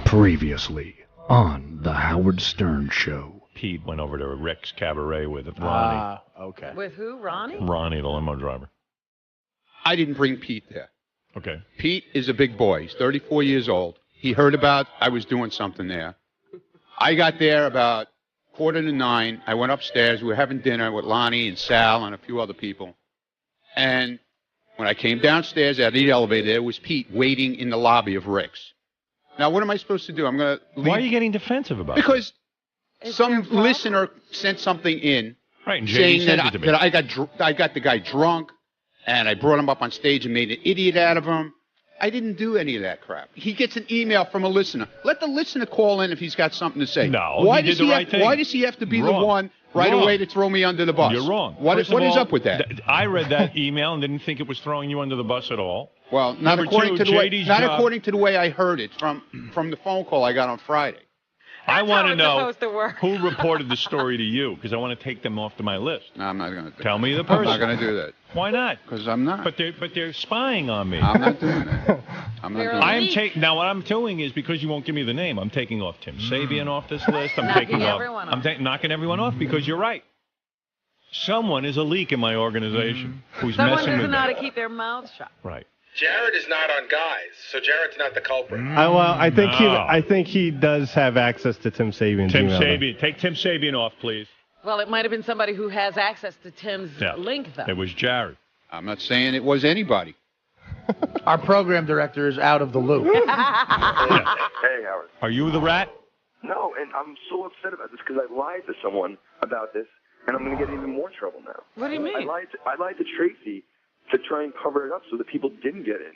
Previously on the Howard Stern Show. Pete went over to Rick's Cabaret with Ronnie. Okay. With who, Ronnie? Ronnie, the limo driver. I didn't bring Pete there. Okay. Pete is a big boy. He's 34 years old. He heard about I was doing something there. I got there about 8:45. I went upstairs. We were having dinner with Lonnie and Sal and a few other people. And when I came downstairs out of the elevator, there was Pete waiting in the lobby of Rick's. Now, what am I supposed to do? I'm going to leave. Why are you getting defensive about it? Because some listener sent something in and saying sent that, it to me. I got the guy drunk, and I brought him up on stage and made an idiot out of him. I didn't do any of that crap. He gets an email from a listener. Let the listener call in if he's got something to say. No, why he did the right thing. Why does he have to be Wrong. the one right Wrong. away to throw me under the bus? You're wrong. What is up with that? I read that email and didn't think it was throwing you under the bus at all. Well, not Number according two, to the way. JD's Not job- according to the way I heard it from the phone call I got on Friday. I want to know supposed to work. who reported the story to you, because I want to take them off to my list. No, I'm not going to do that. Tell me the I'm person. not going to do that. Why not? Because I'm not. But they're spying on me. I'm not doing that. I'm not doing I that. am now. What I'm doing is, because you won't give me the name, I'm taking off Tim Sabian off this list. I'm Knocking taking off. everyone I'm off. knocking everyone off because you're right. Someone is a leak in my organization who's Someone messing doesn't with know how me. to keep their mouth shut. Right. Jared is not on Guys, so Jared's not the culprit. I think No. he does have access to Tim Sabian's Tim email. Sabian. Take Tim Sabian off, please. Well, it might have been somebody who has access to Tim's Yeah. link, though. It was Jared. I'm not saying it was anybody. Our program director is out of the loop. Hey, Howard. Are you the rat? No, and I'm so upset about this because I lied to someone about this, and I'm going to get in even more trouble now. What do you mean? I lied to Tracy to try and cover it up so that people didn't get in,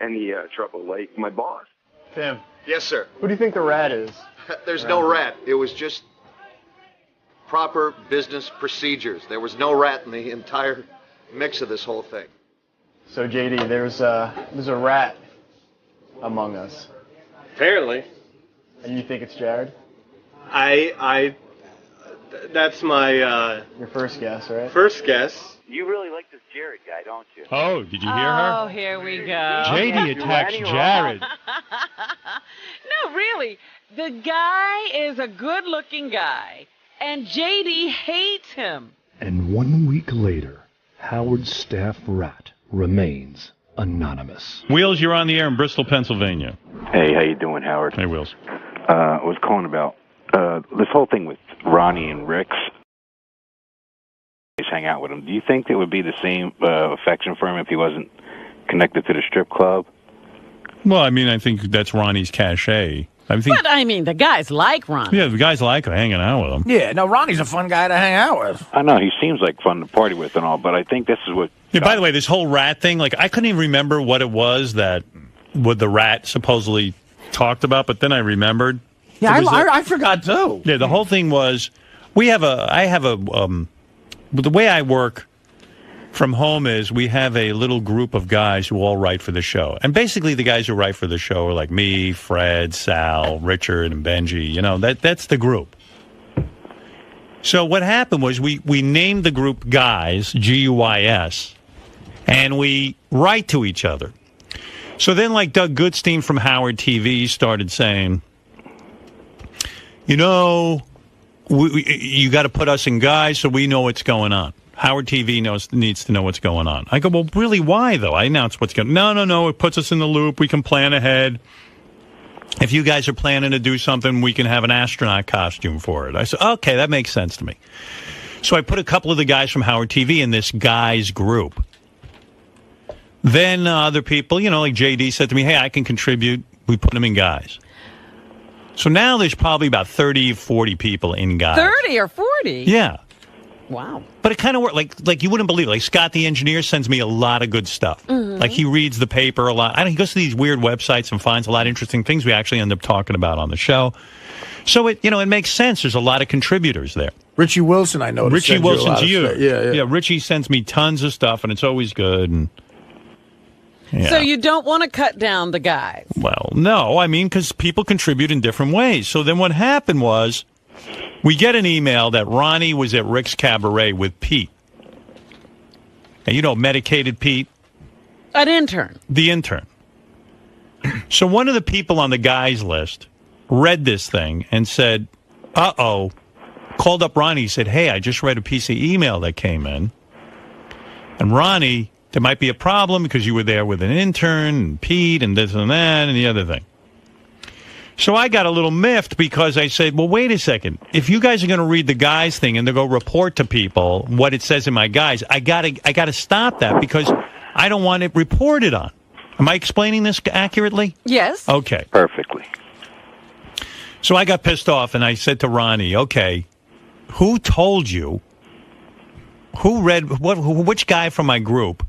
any trouble, like my boss. Tim, Yes, sir. who do you think the rat is? There's no rat. It was just proper business procedures. There was no rat in the entire mix of this whole thing. So, JD, there's a rat among us. Apparently. And you think it's Jared? That's my Your first guess, right? first guess. You really like this Jared guy, don't you? Oh, did you hear her? Oh, here we go. JD attacks Jared. No, really. The guy is a good-looking guy, and JD hates him. And 1 week later, Howard's staff rat remains anonymous. Wheels, you're on the air in Bristol, Pennsylvania. Hey, how you doing, Howard? Hey, Wheels. I was calling about this whole thing with Ronnie and Rick's. Hang out with him. Do you think there would be the same affection for him if he wasn't connected to the strip club? Well, I mean, I think that's Ronnie's cachet. I think. But, I mean, the guys like Ron. Yeah, the guys like hanging out with him. Yeah, no, Ronnie's a fun guy to hang out with. I know he seems like fun to party with and all, but I think this is what. Yeah, by the way, this whole rat thing, like, I couldn't even remember what it was that what the rat supposedly talked about, but then I remembered. Yeah, I I forgot too. Yeah, the whole thing was, the way I work from home is we have a little group of guys who all write for the show. And basically the guys who write for the show are like me, Fred, Sal, Richard, and Benji. That's the group. So what happened was we named the group Guys, Guys, and we write to each other. So then, like, Doug Goodstein from Howard TV started saying, you got to put us in Guys so we know what's going on. Howard TV needs to know what's going on. I go, well, really, why, though? I announce what's going on. No, it puts us in the loop. We can plan ahead. If you guys are planning to do something, we can have an astronaut costume for it. I said, okay, that makes sense to me. So I put a couple of the guys from Howard TV in this Guys group. Then other people, like JD said to me, hey, I can contribute. We put them in Guys. So now there's probably about 30, 40 people in Guys. 30 or 40? Yeah. Wow. But it kind of worked. Like you wouldn't believe it. Like, Scott the engineer sends me a lot of good stuff. Mm-hmm. Like, he reads the paper a lot. He goes to these weird websites and finds a lot of interesting things we actually end up talking about on the show. So it makes sense. There's a lot of contributors there. Richie Wilson, I noticed. Richie Wilson's you. Yeah. Yeah, Richie sends me tons of stuff, and it's always good. And yeah. So you don't want to cut down the guys? Well, no. I mean, because people contribute in different ways. So then what happened was We get an email that Ronnie was at Rick's Cabaret with Pete. And you know, medicated Pete? An intern. The intern. So one of the people on the guys list read this thing and said, uh-oh. Called up Ronnie, said, hey, I just read a piece of email that came in. And Ronnie, there might be a problem because you were there with an intern and Pete and this and that and the other thing. So I got a little miffed because I said, well, wait a second. If you guys are going to read the guys thing and to go report to people what it says in my guys, I gotta stop that because I don't want it reported on. Am I explaining this accurately? Yes. Okay. Perfectly. So I got pissed off and I said to Ronnie, okay, who told you, which guy from my group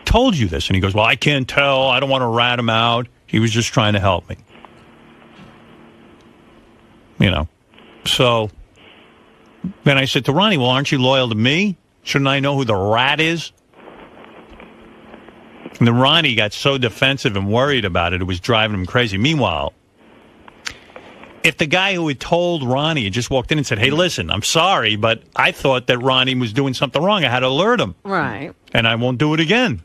told you this? And he goes, well, I can't tell. I don't want to rat him out. He was just trying to help me. You know, so then I said to Ronnie, well, aren't you loyal to me? Shouldn't I know who the rat is? And then Ronnie got so defensive and worried about it, it was driving him crazy. Meanwhile, if the guy who had told Ronnie had just walked in and said, hey, listen, I'm sorry, but I thought that Ronnie was doing something wrong. I had to alert him. Right. And I won't do it again.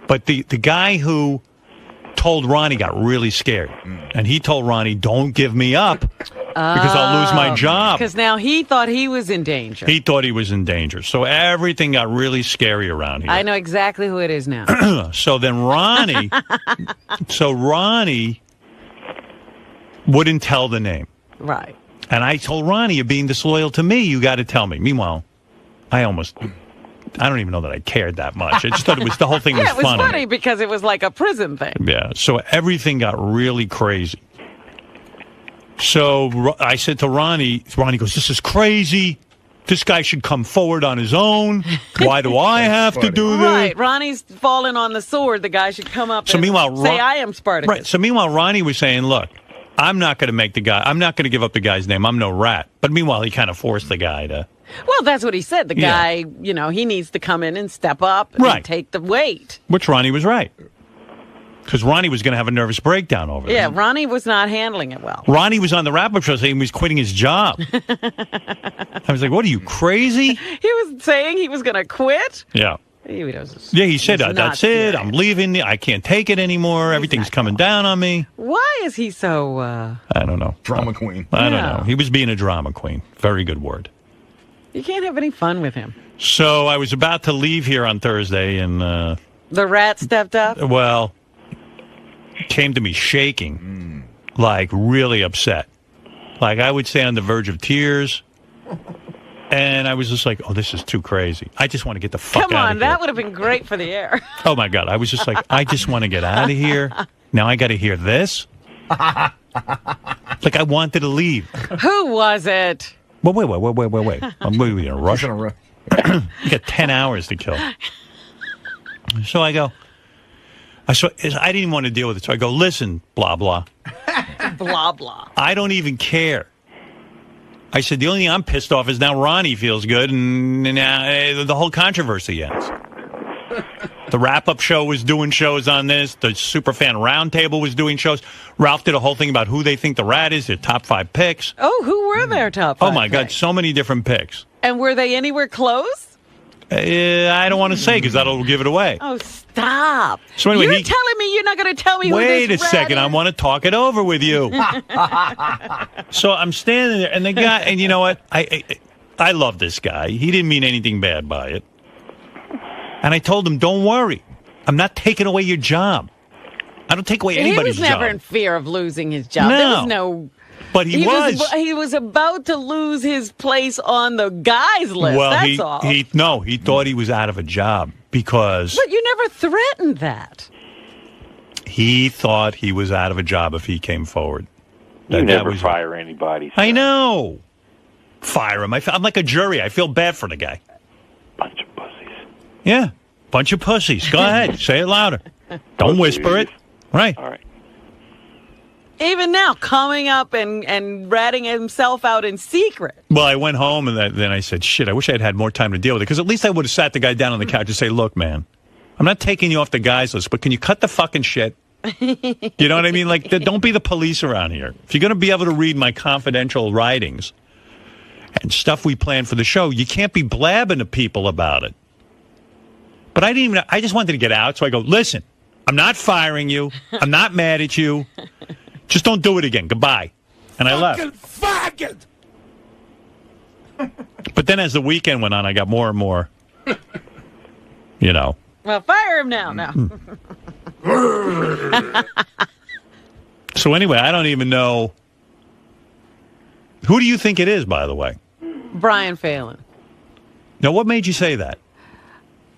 But the guy who told Ronnie got really scared. And he told Ronnie, don't give me up because I'll lose my job. Because now he thought he was in danger. He thought he was in danger. So everything got really scary around here. I know exactly who it is now. So then Ronnie wouldn't tell the name. Right. And I told Ronnie, you're being disloyal to me. You got to tell me. Meanwhile, I don't even know that I cared that much. I just thought the whole thing was funny. Yeah, it was funny because it was like a prison thing. Yeah, so everything got really crazy. So I said to Ronnie goes, this is crazy. This guy should come forward on his own. Why do I have to do this? Right, Ronnie's fallen on the sword. The guy should come up and say, I am Spartacus. Right, so meanwhile, Ronnie was saying, look, I'm not going to give up the guy's name. I'm no rat. But meanwhile, he kind of forced the guy to... Well, that's what he said. The guy, he needs to come in and step up and take the weight. Which Ronnie was right. Because Ronnie was going to have a nervous breakdown over this. Yeah, Ronnie was not handling it well. Ronnie was on the wrap-up show saying he was quitting his job. I was like, what, are you crazy? He was saying he was going to quit? Yeah. He said, that's it. I'm leaving. I can't take it anymore. Everything's coming down on me. Why is he so... I don't know. Drama queen. I don't know. He was being a drama queen. Very good word. You can't have any fun with him. So I was about to leave here on Thursday, and... the rat stepped up? Well, came to me shaking, like really upset. Like I would say on the verge of tears. And I was just like, oh, this is too crazy. I just want to get the fuck out of here. Come on, that would have been great for the air. Oh, my God. I was just like, I just want to get out of here. Now I got to hear this. Like I wanted to leave. Who was it? Well, wait. I'm in a rush. You got 10 hours to kill. So I didn't even want to deal with it. So I go, listen, blah, blah. Blah, blah. I don't even care. I said, the only thing I'm pissed off is now Ronnie feels good, and now the whole controversy ends. The wrap-up show was doing shows on this. The Superfan Roundtable was doing shows. Ralph did a whole thing about who they think the rat is, their top 5 picks. Oh, who were their top 5 Oh, my God, picks? so many different picks. And were they anywhere close? I don't want to say because that'll give it away. Oh, stop. So anyway, you're telling me you're not going to tell me who this Wait a rat second. is? I want to talk it over with you. So I'm standing there, and the guy, and you know what? I love this guy. He didn't mean anything bad by it. And I told him, don't worry. I'm not taking away your job. I don't take away anybody's job. He was never in fear of losing his job. No. There was no... But he was. He was about to lose his place on the guys list. Well, that's all. He thought he was out of a job because... But you never threatened that. He thought he was out of a job if he came forward. You never fire anybody. I know. Fire him. I'm like a jury. I feel bad for the guy. Bunch of pussies. Yeah. Bunch of pussies. Go ahead. Say it louder. Don't whisper it. Right. All right. Even now, coming up and ratting himself out in secret. Well, I went home and then I said, shit, I wish I had more time to deal with it. Because at least I would have sat the guy down on the couch and say, look, man, I'm not taking you off the guys list, but can you cut the fucking shit? You know what I mean? Like, don't be the police around here. If you're going to be able to read my confidential writings, and stuff we plan for the show, you can't be blabbing to people about it. But I just wanted to get out, so I go, listen, I'm not firing you. I'm not mad at you. Just don't do it again. Goodbye. And I left. Faggot! But then as the weekend went on, I got more and more, Well, fire him now. No. So anyway, I don't even know. Who do you think it is, by the way? Brian Phelan. Now, what made you say that?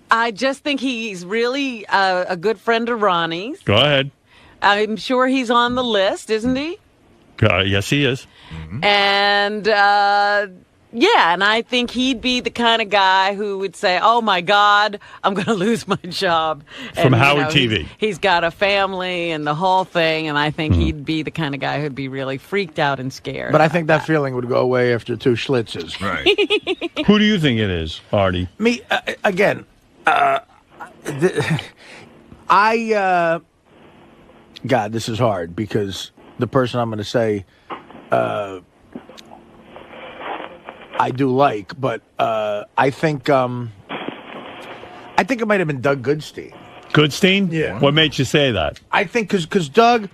I just think he's really a good friend of Ronnie's. Go ahead. I'm sure he's on the list, isn't he? Yes, he is. And, and I think he'd be the kind of guy who would say, oh, my God, I'm going to lose my job. From and, Howard TV. He's got a family and the whole thing, and I think he'd be the kind of guy who'd be really freaked out and scared. But I think that feeling would go away after 2 Schlitzes. Right. Who do you think it is, Artie? Me, again, God, this is hard because the person I'm going to say I do like, but I think it might have been Doug Goodstein. Goodstein? Yeah. What made you say that? I think because Doug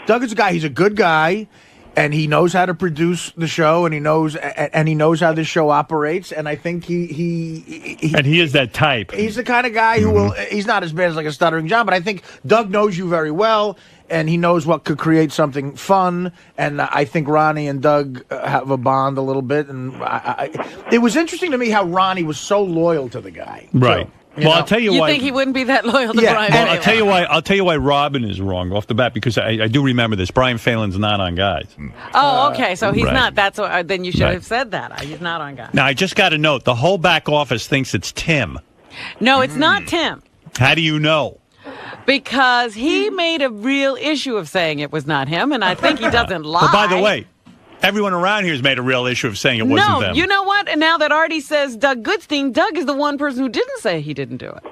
is a guy. He's a good guy, and he knows how to produce the show, and he knows how this show operates. And I think he and he is that type. He's the kind of guy who will. He's not as bad as like a stuttering John, but I think Doug knows you very well, and he knows what could create something fun. And I think Ronnie and Doug have a bond a little bit. And it was interesting to me how Ronnie was so loyal to the guy. Right. So, I'll tell you why. You think he wouldn't be that loyal to Brian Well, Phelan? I'll tell you why Robin is wrong off the bat, because I do remember this. Brian Phelan's not on Guys. Oh, okay. So he's Right. not. That's what, then you should Right. have said that. He's not on Guys. Now, I just got to note, the whole back office thinks it's Tim. No, it's not Tim. How do you know? Because he made a real issue of saying it was not him, and I think he doesn't lie. But by the way, everyone around here has made a real issue of saying it wasn't them. You know what? And now that Artie says Doug Goodstein, Doug is the one person who didn't say he didn't do it.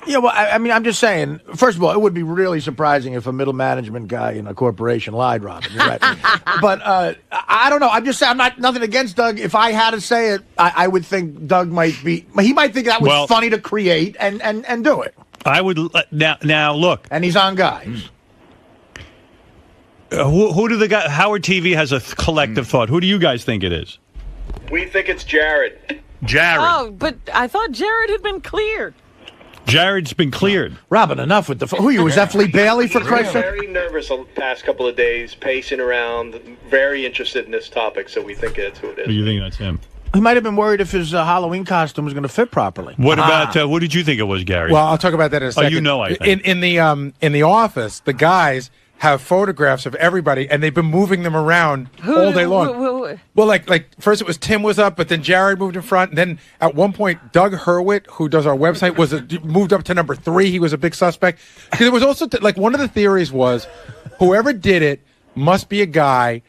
Yeah, well, I mean, I'm just saying, first of all, it would be really surprising if a middle management guy in a corporation lied, Robin. You're right. But I don't know. I'm just saying, I'm not nothing against Doug. If I had to say it, I would think Doug might think that was funny to create and do it. I would, now look. And he's on Guys. Who do the guy, Howard TV has a collective thought. Who do you guys think it is? We think it's Jared. Jared. Oh, but I thought Jared had been cleared. Jared's been cleared. Robin, enough with the who you? Was that Flea Bailey, for Christ's sake? Very nervous the past couple of days, pacing around, very interested in this topic, so we think that's who it is. You think that's him? He might have been worried if his Halloween costume was going to fit properly. What about, what did you think it was, Gary? Well, I'll talk about that in a second. Oh, you know, I think. In the office, the guys have photographs of everybody, and they've been moving them around all day long. Well, like first it was Tim was up, but then Jared moved in front, and then at one point Doug Hurwitz, who does our website, moved up to number 3. He was a big suspect because it was also like one of the theories was whoever did it must be a guy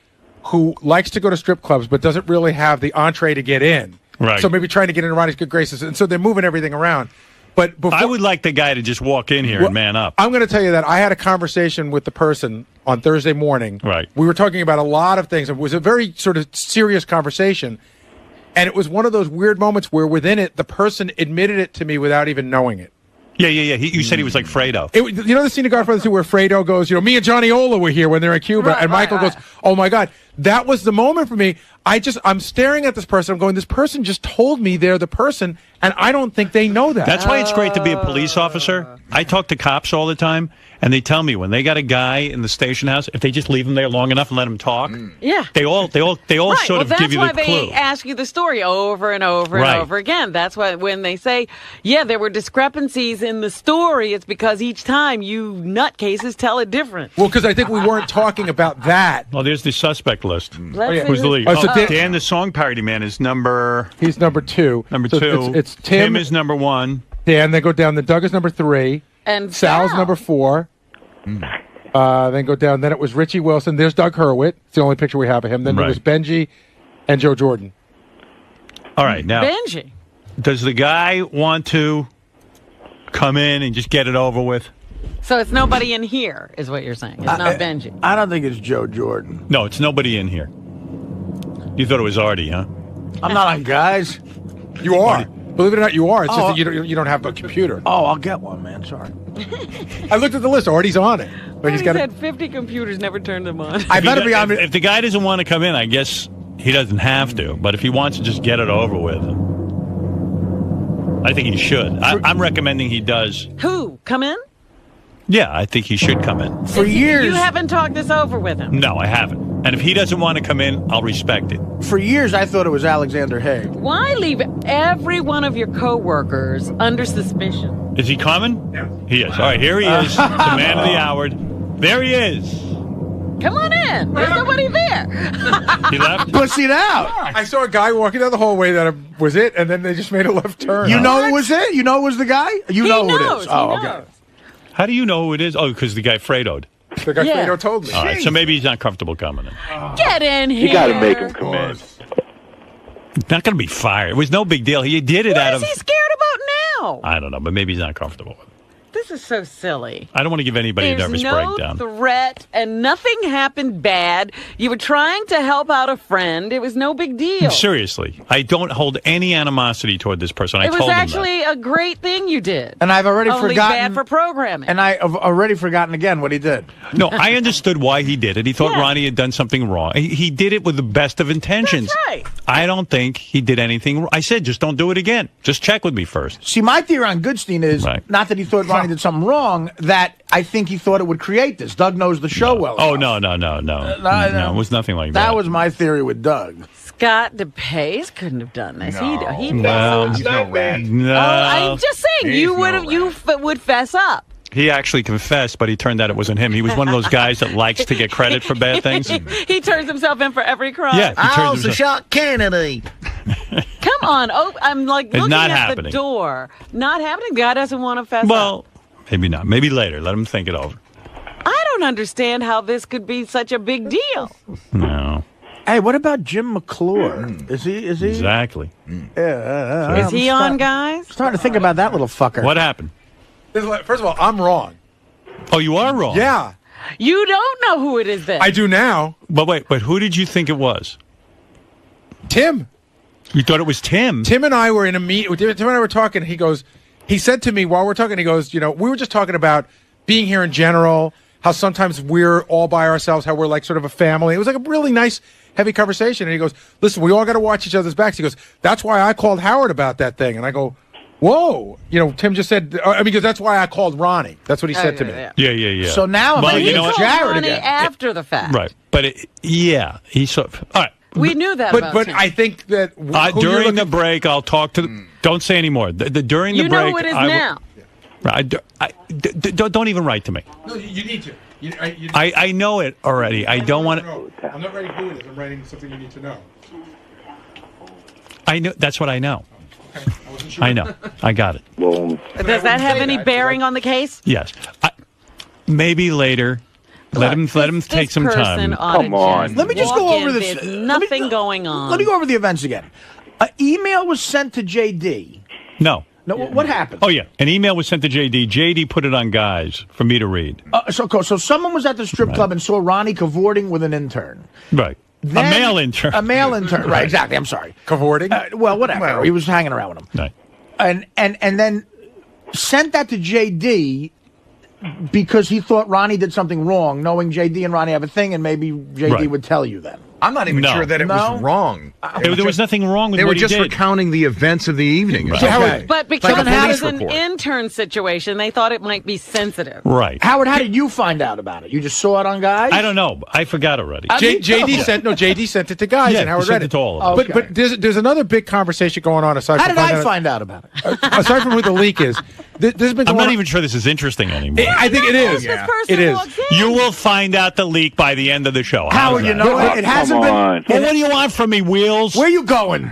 who likes to go to strip clubs but doesn't really have the entree to get in. Right. So maybe trying to get in Ronnie's good graces, and so they're moving everything around. But before, I would like the guy to just walk in here and man up. I'm going to tell you that I had a conversation with the person on Thursday morning. Right. We were talking about a lot of things. It was a very sort of serious conversation. And it was one of those weird moments where within it, the person admitted it to me without even knowing it. Yeah. You said he was like Fredo. You know the scene of Godfather 2 where Fredo goes, me and Johnny Ola were here when they're in Cuba. And Michael goes, oh, my God. That was the moment for me. I'm staring at this person. I'm going, this person just told me they're the person, and I don't think they know that. That's why it's great to be a police officer. I talk to cops all the time, and they tell me when they got a guy in the station house, if they just leave him there long enough and let him talk, yeah, they all sort of give you the clue. That's why they ask you the story over and over and over again. That's why when they say, yeah, there were discrepancies in the story, it's because each time you nutcases tell it different. Well, because I think we weren't talking about that. Well, there's the suspect list. Who's the lead? So Dan, the song parody man, is number... He's number 2. Number so 2. It's Tim. Tim is number 1. Dan, they go down. Then Doug is number 3. And Sal's number 4. Then go down. Then it was Richie Wilson. There's Doug Hurwitz. It's the only picture we have of him. Then it was Benji and Joe Jordan. All right, now... Benji. Does the guy want to come in and just get it over with? So it's nobody in here, is what you're saying. It's not Benji. I don't think it's Joe Jordan. No, it's nobody in here. You thought it was Artie, huh? I'm not on guys. You are. Believe it or not, you are. It's just that you don't have a computer. Oh, I'll get one, man. Sorry. I looked at the list. Artie's on it. But He's had 50 computers, never turned them on. I better be on. If the guy doesn't want to come in, I guess he doesn't have to. But if he wants to just get it over with, I think he should. I'm recommending he does. Who? Come in? Yeah, I think he should come in. For years. You haven't talked this over with him? No, I haven't. And if he doesn't want to come in, I'll respect it. For years, I thought it was Alexander Haig. Why leave every one of your coworkers under suspicion? Is he coming? Yeah. He is. All right, here he is, the man of the hour. There he is. Come on in. There's nobody there. He left? Pussied out. I saw a guy walking down the hallway that was it, and then they just made a left turn. You know it was it? You know it was the guy? You know who it is. Oh, okay. How do you know who it is? Oh, because the guy Fredo'd. The guy Fredo told me. All right, so maybe he's not comfortable coming in. Get in here. You got to make him come in. He's not going to be fired. It was no big deal. He did it out of... What is he scared about now? I don't know, but maybe he's not comfortable with it. This is so silly. I don't want to give anybody a nervous breakdown. There's no threat, and nothing happened bad. You were trying to help out a friend. It was no big deal. Seriously, I don't hold any animosity toward this person. I It was told him actually a great thing you did. And I've already Only forgotten. bad for programming. And I have already forgotten again what he did. No, I understood why he did it. He thought Ronnie had done something wrong. He did it with the best of intentions. That's right. I don't think he did anything wrong. I said, just don't do it again. Just check with me first. See, my theory on Goodstein is not that he thought Ronnie did something wrong, that I think he thought it would create this. Doug knows the show well. Oh, no. No, it was nothing like that. That was my theory with Doug. Scott DePace couldn't have done this. No. He's No. no rat. Oh, No. I'm just saying, He's you would fess up. He actually confessed, but he turned out it wasn't him. He was one of those guys that likes to get credit for bad things. He turns himself in for every crime. Yeah, he turns I also himself- shot Kennedy. Come on. Oh, I'm like It's looking not at happening. the door. Not happening. The guy doesn't want to fess up. Well, maybe not. Maybe later. Let him think it over. I don't understand how this could be such a big deal. No. Hey, what about Jim McClure? Is he? Exactly. Yeah. Is he on, guys? Starting to think about that little fucker. What happened? First of all, I'm wrong. Oh, you are wrong? Yeah. You don't know who it is then. I do now. But who did you think it was? Tim. You thought it was Tim? Tim and I were in a meeting. Tim and I were talking. He said to me while we're talking, he goes, we were just talking about being here in general, how sometimes we're all by ourselves, how we're like sort of a family. It was like a really nice, heavy conversation. And he goes, listen, we all got to watch each other's backs. He goes, that's why I called Howard about that thing. And I go, whoa. Tim just said, because that's why I called Ronnie. That's what he said to me. Yeah. So now Well, he you know called what? Jared Ronnie again. after the fact. Right. But he saw. All right. We knew that about But him. I think that during the break, I'll talk to. Don't say any more. During the You break, know who it is I will- now. Don't even write to me. No, you need to. I know it already. I don't want to. I'm not writing who it is. I'm writing something you need to know. I know. That's what I know. I know. I got it. Does that have any bearing on the case? Yes. Maybe later. Let him take some time. Come on. Let me just go over this. There's nothing going on. Let me go over the events again. An email was sent to JD. No. No, what happened? Oh, yeah. An email was sent to JD. JD put it on guys for me to read. So someone was at the strip club and saw Ronnie cavorting with an intern. Right. Then- a male intern. A male intern. Right, exactly. I'm sorry. Cavorting? Well, whatever. He was hanging around with him. Right. And then sent that to JD because he thought Ronnie did something wrong, knowing JD and Ronnie have a thing, and maybe JD would tell you then. I'm not even sure that it was wrong. There was nothing wrong with They what were he just did. recounting the events of the evening. Right. But Like because a it was police an report. intern situation, they thought it might be sensitive. Right. Howard, how did you find out about it? You just saw it on Guys? I don't know. I forgot already. JD sent it to Guys, Yeah, and Howard he sent read it to all of them. But there's another big conversation going on aside. How from did I find out about it? Aside from who the leak is, this has been. I'm going not on- even sure this is interesting anymore. I think it is. It is. You will find out the leak by the end of the show. Howard, How's you that? know it. It hasn't been. Well, what do you want from me, Wheels? Where you going?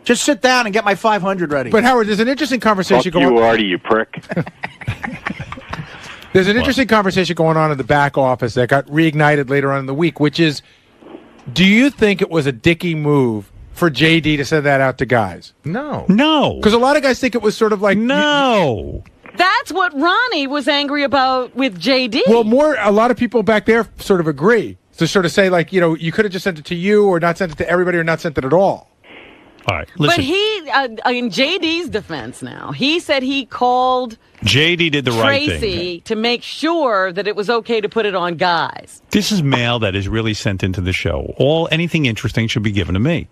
Just sit down and get my 500 ready. But Howard, there's an interesting conversation Fuck going you, on. Artie, you prick. There's an interesting conversation going on in the back office that got reignited later on in the week, which is, do you think it was a dicky move for JD to send that out to Guys? No. No. Because a lot of guys think it was sort of like... No. That's what Ronnie was angry about with JD. Well, a lot of people back there sort of agree. To sort of say, like, you could have just sent it to you or not sent it to everybody or not sent it at all. All right, listen. But he, in JD's defense now, he said he called JD did the right thing. Tracy to make sure that it was okay to put it on guys. This is mail that is really sent into the show. Anything interesting should be given to me.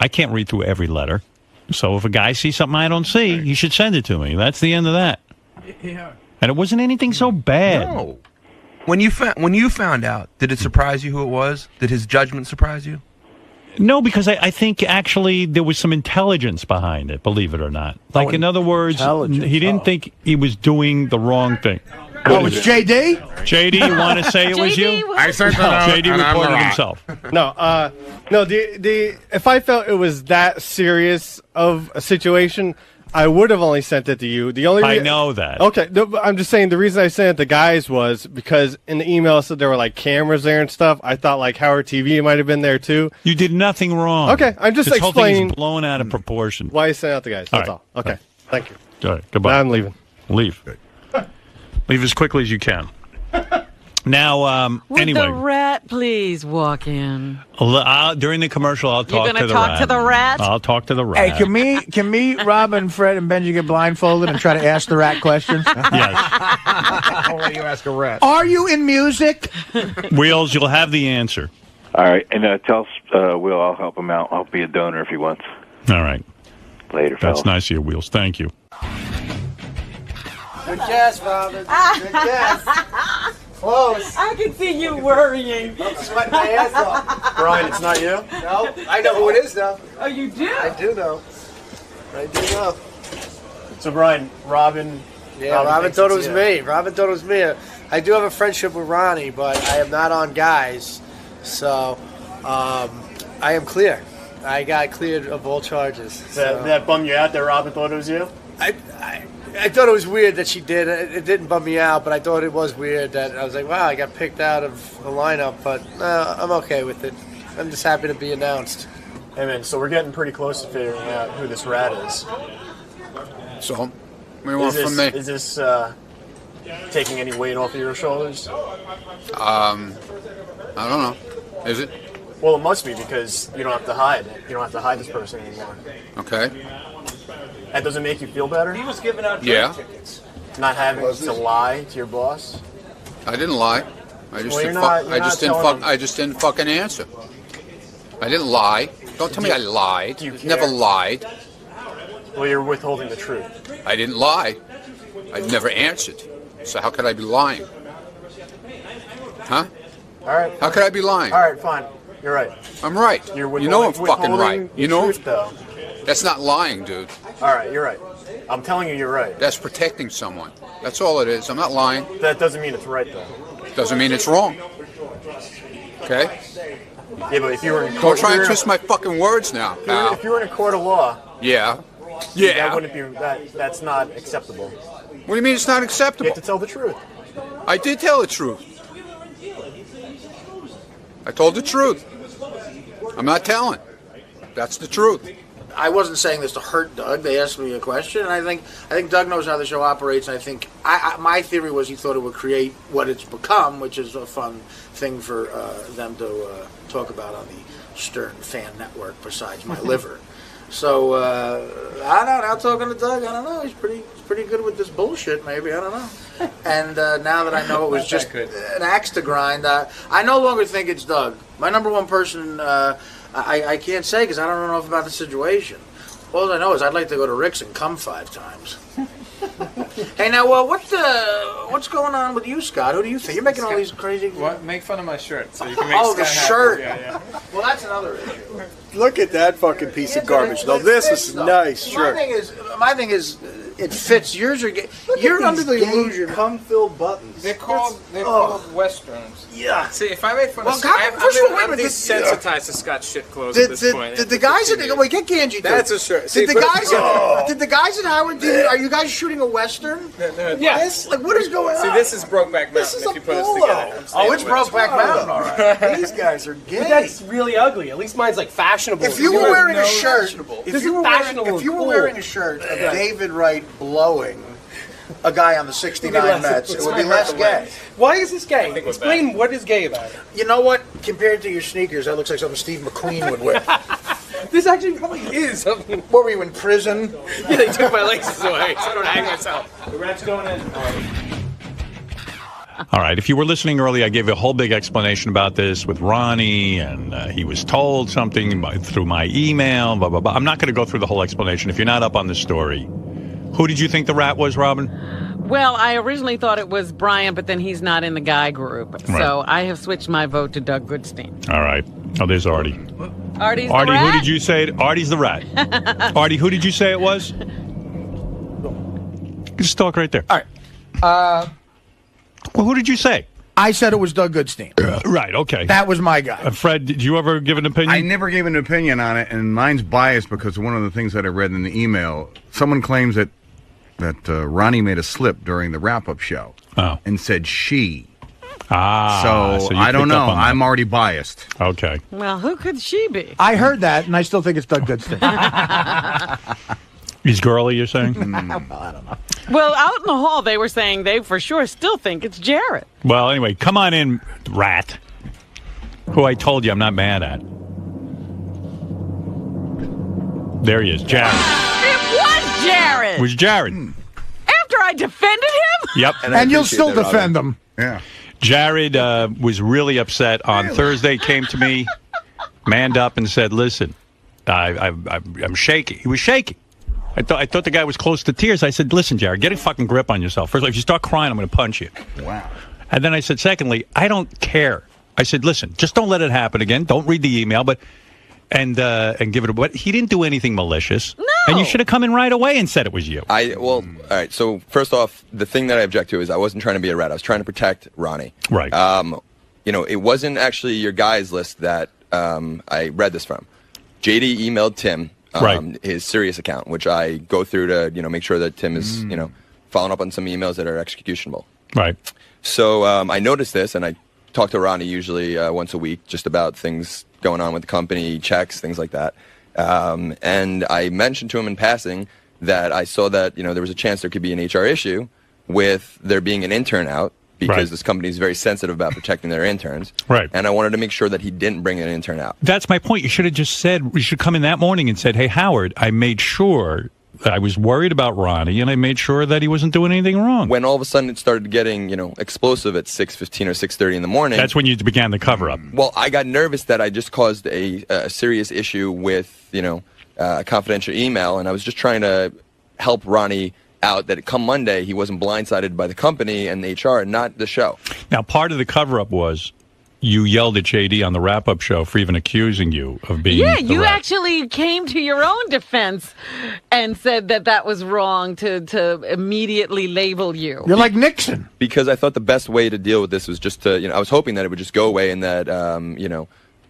I can't read through every letter. So if a guy sees something I don't see, he should send it to me. That's the end of that. Yeah. And it wasn't anything so bad. No. When you found out, did it surprise you who it was? Did his judgment surprise you? No, because I think actually there was some intelligence behind it, believe it or not. Like, in other words, he didn't think he was doing the wrong thing. Oh, it's JD? JD, you want to say it was you? I sent it out, JD and I'm reported wrong. himself. No, if I felt it was that serious of a situation, I would have only sent it to you. I know that. Okay, I'm just saying the reason I sent it to guys was because in the email it said there were like cameras there and stuff. I thought like Howard TV might have been there too. You did nothing wrong. Okay, I'm just this whole explaining. thing is blown out of proportion. Why you sent it out to guys? That's All all. right. Okay, thank you. All right, goodbye. Now I'm leaving. Leave. Leave as quickly as you can. Now, Would anyway. the rat please walk in? During the commercial, I'll talk gonna to the talk rat. to the rat? I'll talk to the rat. Hey, can me, Robin, Fred, and Benji get blindfolded and try to ask the rat questions? Yes. I'll let you ask a rat. Are you in music? Wheels, you'll have the answer. All right, and tell Will I'll help him out. I'll be a donor if he wants. All right. Later, fellas. That's nice of you, Wheels. Thank you. Good guess, Robin. Good guess. Close. I can see you worrying. I'm sweating my ass off. Brian, it's not you? No, I know who it is though. Oh, you do? I do know. So, Brian, Robin... Yeah, Robin thinks thought it it's was you. me. Robin thought it was me. I do have a friendship with Ronnie, but I am not on guys. So, I am clear. I got cleared of all charges. So. That bummed you out that Robin thought it was you? I thought it was weird that she did. It didn't bum me out, but I thought it was weird that I was like, wow, I got picked out of the lineup. But I'm okay with it. I'm just happy to be announced. Hey, man, so we're getting pretty close to figuring out who this rat is. So, what do you want from me? Is this taking any weight off of your shoulders? I don't know. Is it? Well, it must be because you don't have to hide it. You don't have to hide this person anymore. Okay. That doesn't make you feel better? He was giving out tickets. Not having to lie to your boss? I didn't lie. I just I just didn't fucking answer. I didn't lie. Don't tell me I lied. Never lied. Well, you're withholding the truth. I didn't lie. I never answered. So how could I be lying? Huh? All right. How could I be lying? All right, fine. You're right. I'm right. You're You know I'm fucking right. withholding You know the truth, though. that's not lying, dude. All right, you're right. I'm telling you, you're right. That's protecting someone. That's all it is. I'm not lying. That doesn't mean it's right, though. Doesn't mean it's wrong. Okay? Yeah, but if you were in Don't court, try and twist my fucking words now, pal. if you were in a court of law, Yeah. that Yeah. wouldn't be that's not acceptable. What do you mean it's not acceptable? You have to tell the truth. I did tell the truth. I told the truth. I'm not telling. That's the truth. I wasn't saying this to hurt Doug. They asked me a question, and I think Doug knows how the show operates. And I think my theory was he thought it would create what it's become, which is a fun thing for them to talk about on the Stern Fan Network. Besides my liver, so I don't know. Now talking to Doug, I don't know. He's pretty good with this bullshit. Maybe I don't know. And now that I know it was just an axe to grind, I no longer think it's Doug. My number one person. I can't say because I don't know enough about the situation. All I know is I'd like to go to Rick's and come 5 times. Hey, now, what's going on with you, Scott? Who do you think? You're making all these crazy... What? Make fun of my shirt so you can make the Scott shirt. happy. Yeah. Well, that's another issue. Look at that fucking piece of garbage. Though this is a nice shirt. My thing is, it fits. Yours are. You're under the illusion. Cum-filled buttons. They're called westerns. Yeah. See, if I make fun Well, of Scott, I'm wait, desensitized to Scott's shit clothes at this point. Did the guys at wait, get Ganji? That's a shirt. Did the guys at Howard? Are you guys shooting a western? Yes. Like what is going on? See, this is Brokeback Mountain. This is if you put us polo. together. Oh, it's Brokeback Mountain, all right. These guys are gay. But that's really ugly. At least mine's like fashionable. If you were wearing a shirt, if you were wearing a shirt of David Wright blowing a guy on the '69 Mets, it would be less gay. Why is this gay? Explain what is gay about it. You know what? Compared to your sneakers, that looks like something Steve McQueen would wear. This actually probably is something. Were you in prison? Yeah, they took my license away, so I don't hang myself. The rat's going in. All right. If you were listening early, I gave a whole big explanation about this with Ronnie, and he was told something through my email, blah, blah, blah. I'm not going to go through the whole explanation. If you're not up on the story, who did you think the rat was, Robin? Well, I originally thought it was Brian, but then he's not in the guy group. Right. So I have switched my vote to Doug Goodstein. All right. Oh, there's Artie. Artie's Artie, the rat? who did you say? Artie's the rat. Artie, who did you say it was? Just talk right there. All right. Well, who did you say? I said it was Doug Goodstein. Right, okay. That was my guy. Fred, did you ever give an opinion? I never gave an opinion on it, and mine's biased because one of the things that I read in the email, someone claims that Ronnie made a slip during the wrap-up show and said she. So you I don't picked know. up on that. I'm already biased. Okay. Well, who could she be? I heard that, and I still think it's Doug Goodstein. He's girly, you're saying? Well, I don't know. Well, out in the hall, they were saying they for sure still think it's Jarrett. Well, anyway, come on in, rat. Who I told you I'm not mad at. There he is, Jared. It was Jarrett. It was Jared. After I defended him? Yep. And you'll still defend him. Yeah. Jared was really upset on Thursday, came to me, manned up and said, listen, I'm shaky. He was shaky. I thought the guy was close to tears. I said, listen, Jared, get a fucking grip on yourself. First of all, if you start crying, I'm going to punch you. Wow. And then I said, secondly, I don't care. I said, listen, just don't let it happen again. Don't read the email, and give it a... But he didn't do anything malicious. No. And you should have come in right away and said it was you. All right. So first off, the thing that I object to is I wasn't trying to be a rat. I was trying to protect Ronnie. Right. It wasn't actually your guys list that I read this from. JD emailed Tim his Sirius account, which I go through to make sure that Tim is following up on some emails that are executionable. Right. So I noticed this, and I talk to Ronnie usually once a week just about things going on with the company, checks, things like that. And I mentioned to him in passing that I saw that there was a chance there could be an HR issue with there being an intern out because this company is very sensitive about protecting their interns. Right. And I wanted to make sure that he didn't bring an intern out. That's my point. You should have just said, you should come in that morning and said, hey, Howard, I made sure that I was worried about Ronnie, and I made sure that he wasn't doing anything wrong. When all of a sudden it started getting, explosive at 6:15 or 6:30 in the morning. That's when you began the cover-up. Well, I got nervous that I just caused a serious issue with, a confidential email, and I was just trying to help Ronnie out that come Monday he wasn't blindsided by the company and the HR, not the show. Now, part of the cover-up was you yelled at JD on the wrap-up show for even accusing you of being Yeah, the you rat. actually came to your own defense and said that was wrong to immediately label you. You're like Nixon. Because I thought the best way to deal with this was just to, I was hoping that it would just go away and that,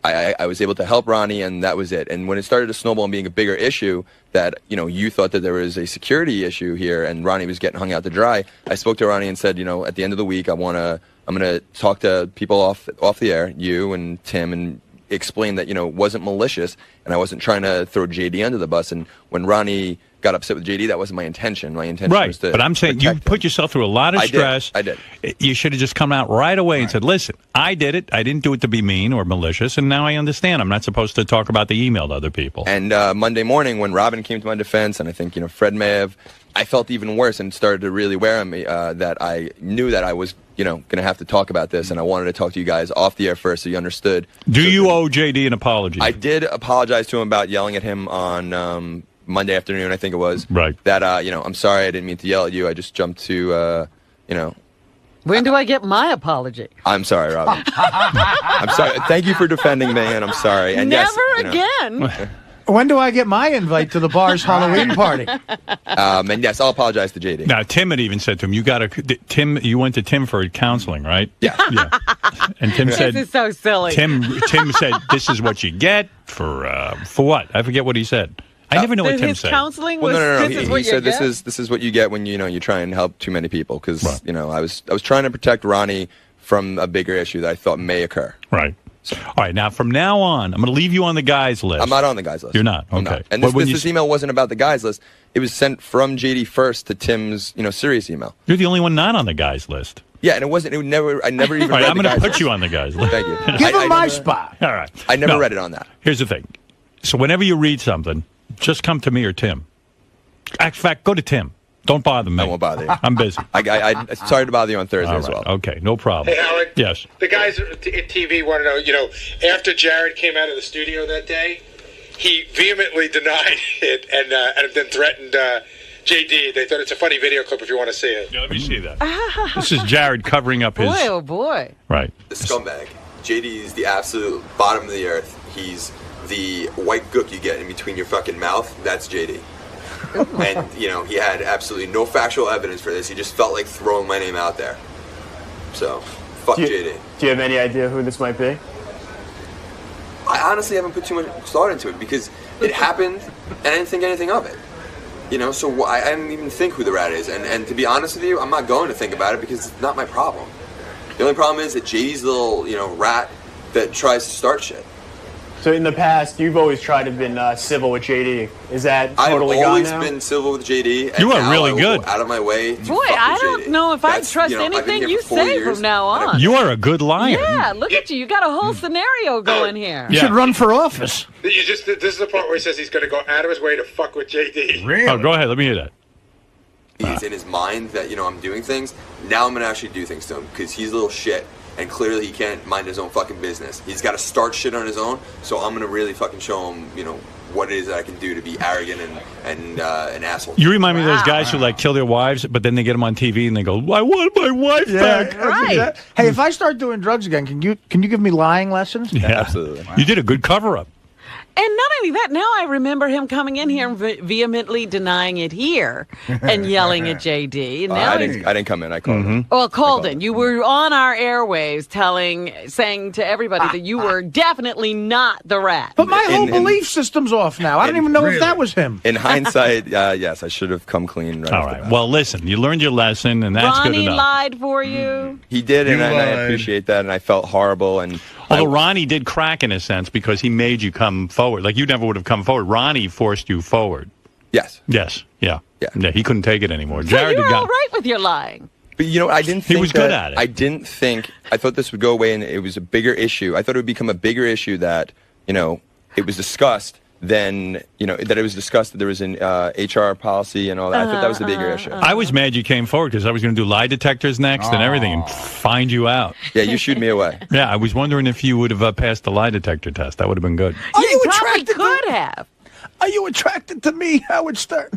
I was able to help Ronnie, and that was it. And when it started to snowball and being a bigger issue, that you thought that there was a security issue here, and Ronnie was getting hung out to dry. I spoke to Ronnie and said, at the end of the week, I'm gonna talk to people off the air, you and Tim, and explain that it wasn't malicious, and I wasn't trying to throw JD under the bus. And when Ronnie got upset with JD, that wasn't my intention. My intention was to but I'm saying you put yourself through a lot of stress. I did. You should have just come out right away and said, listen, I did it. I didn't do it to be mean or malicious, and now I understand. I'm not supposed to talk about the email to other people. And Monday morning, when Robin came to my defense, and I think Fred may have, I felt even worse and started to really wear on me that I knew that I was going to have to talk about this, and I wanted to talk to you guys off the air first so you understood. Do you owe JD an apology? I did apologize to him about yelling at him on Monday afternoon, I think it was. Right. That, I'm sorry, I didn't mean to yell at you. I just jumped to, When do I get my apology? I'm sorry, Robin. I'm sorry. Thank you for defending me, and I'm sorry. And Never yes, again. When do I get my invite to the bar's Halloween party? And yes, I'll apologize to JD. Now, Tim had even said to him, you went to Tim for counseling, right? Yeah. And Tim said, This is so silly. Tim said, this is what you get for what? I forget what he said. I never know what Tim his said. counseling was, No. this is He what you said get? this is what you get when you try and help too many people because I was trying to protect Ronnie from a bigger issue that I thought may occur. Right. All right. Now, from now on, I'm going to leave you on the guys list. I'm not on the guys list. You're not. Okay. I'm not. And this email wasn't about the guys list. It was sent from JD first to Tim's Sirius email. You're the only one not on the guys list. Yeah, and it wasn't. I never even. All right, read I'm the going to guys put list. you on the guys list. Thank you. Give him my spot. All right. I never read it on that. Here's the thing. So whenever you read something, just come to me or Tim. In fact, go to Tim. Don't bother me. I won't bother you. I'm busy. I sorry to bother you on Thursday All as well. right. Okay, no problem. Hey, Howard. Yes. The guys at TV want to know, after Jared came out of the studio that day, he vehemently denied it and then threatened JD. They thought it's a funny video clip if you want to see it. Yeah, let me see that. This is Jared covering up his... Boy, oh boy. Right. The scumbag. JD is the absolute bottom of the earth. He's the white gook you get in between your fucking mouth. That's JD. And, he had absolutely no factual evidence for this. He just felt like throwing my name out there. So, fuck JD. Do you have any idea who this might be? I honestly haven't put too much thought into it because it happened and I didn't think anything of it. So I didn't even think who the rat is. And to be honest with you, I'm not going to think about it because it's not my problem. The only problem is that JD's little, rat that tries to start shit. So in the past, you've always tried to have been civil with JD. Is that totally I've always gone now? been civil with JD. And You are now really I will good. go out of my way to Boy, fuck I with don't JD. know if I That's, trust I've been anything here you for 4 say years. from now on. You are a good liar. Yeah, look at you. You got a whole scenario going here. You should run for office. This is the part where he says he's going to go out of his way to fuck with JD. Really? Oh, go ahead. Let me hear that. He's in his mind that, I'm doing things. Now I'm going to actually do things to him because he's a little shit. And clearly he can't mind his own fucking business. He's got to start shit on his own. So I'm going to really fucking show him, what it is that I can do to be arrogant and an asshole. You remind me of those guys who kill their wives, but then they get them on TV and they go, "I want my wife back." Right. Hey, if I start doing drugs again, can you give me lying lessons? Yeah, absolutely. You did a good cover-up. And not only that, now I remember him coming in here and vehemently denying it here and yelling at JD. Now I didn't come in. I called him. Well, Colden, you were on our airwaves saying to everybody that you were definitely not the rat. But my whole belief system's off now. I don't even know if that was him. In hindsight, yes, I should have come clean. Right All right. Well, listen, you learned your lesson, and that's Ronnie good enough. lied for you. He did, and I appreciate that, and I felt horrible. And although Ronnie did crack in a sense because he made you come forward. Like you never would have come forward. Ronnie forced you forward. Yes. Yes. Yeah. He couldn't take it anymore. So Jared you were had all right with your lying. But I didn't think he was good at it. I didn't think. I thought this would go away, and it was a bigger issue. I thought it would become a bigger issue that it was discussed. Then that it was discussed that there was an HR policy and all that. I thought that was the bigger issue. I was mad you came forward because I was going to do lie detectors next and everything and find you out. Yeah, you shooed me away. Yeah, I was wondering if you would have passed the lie detector test. That would have been good. Are you probably attracted? could have. Are you attracted to me, Howard Stern?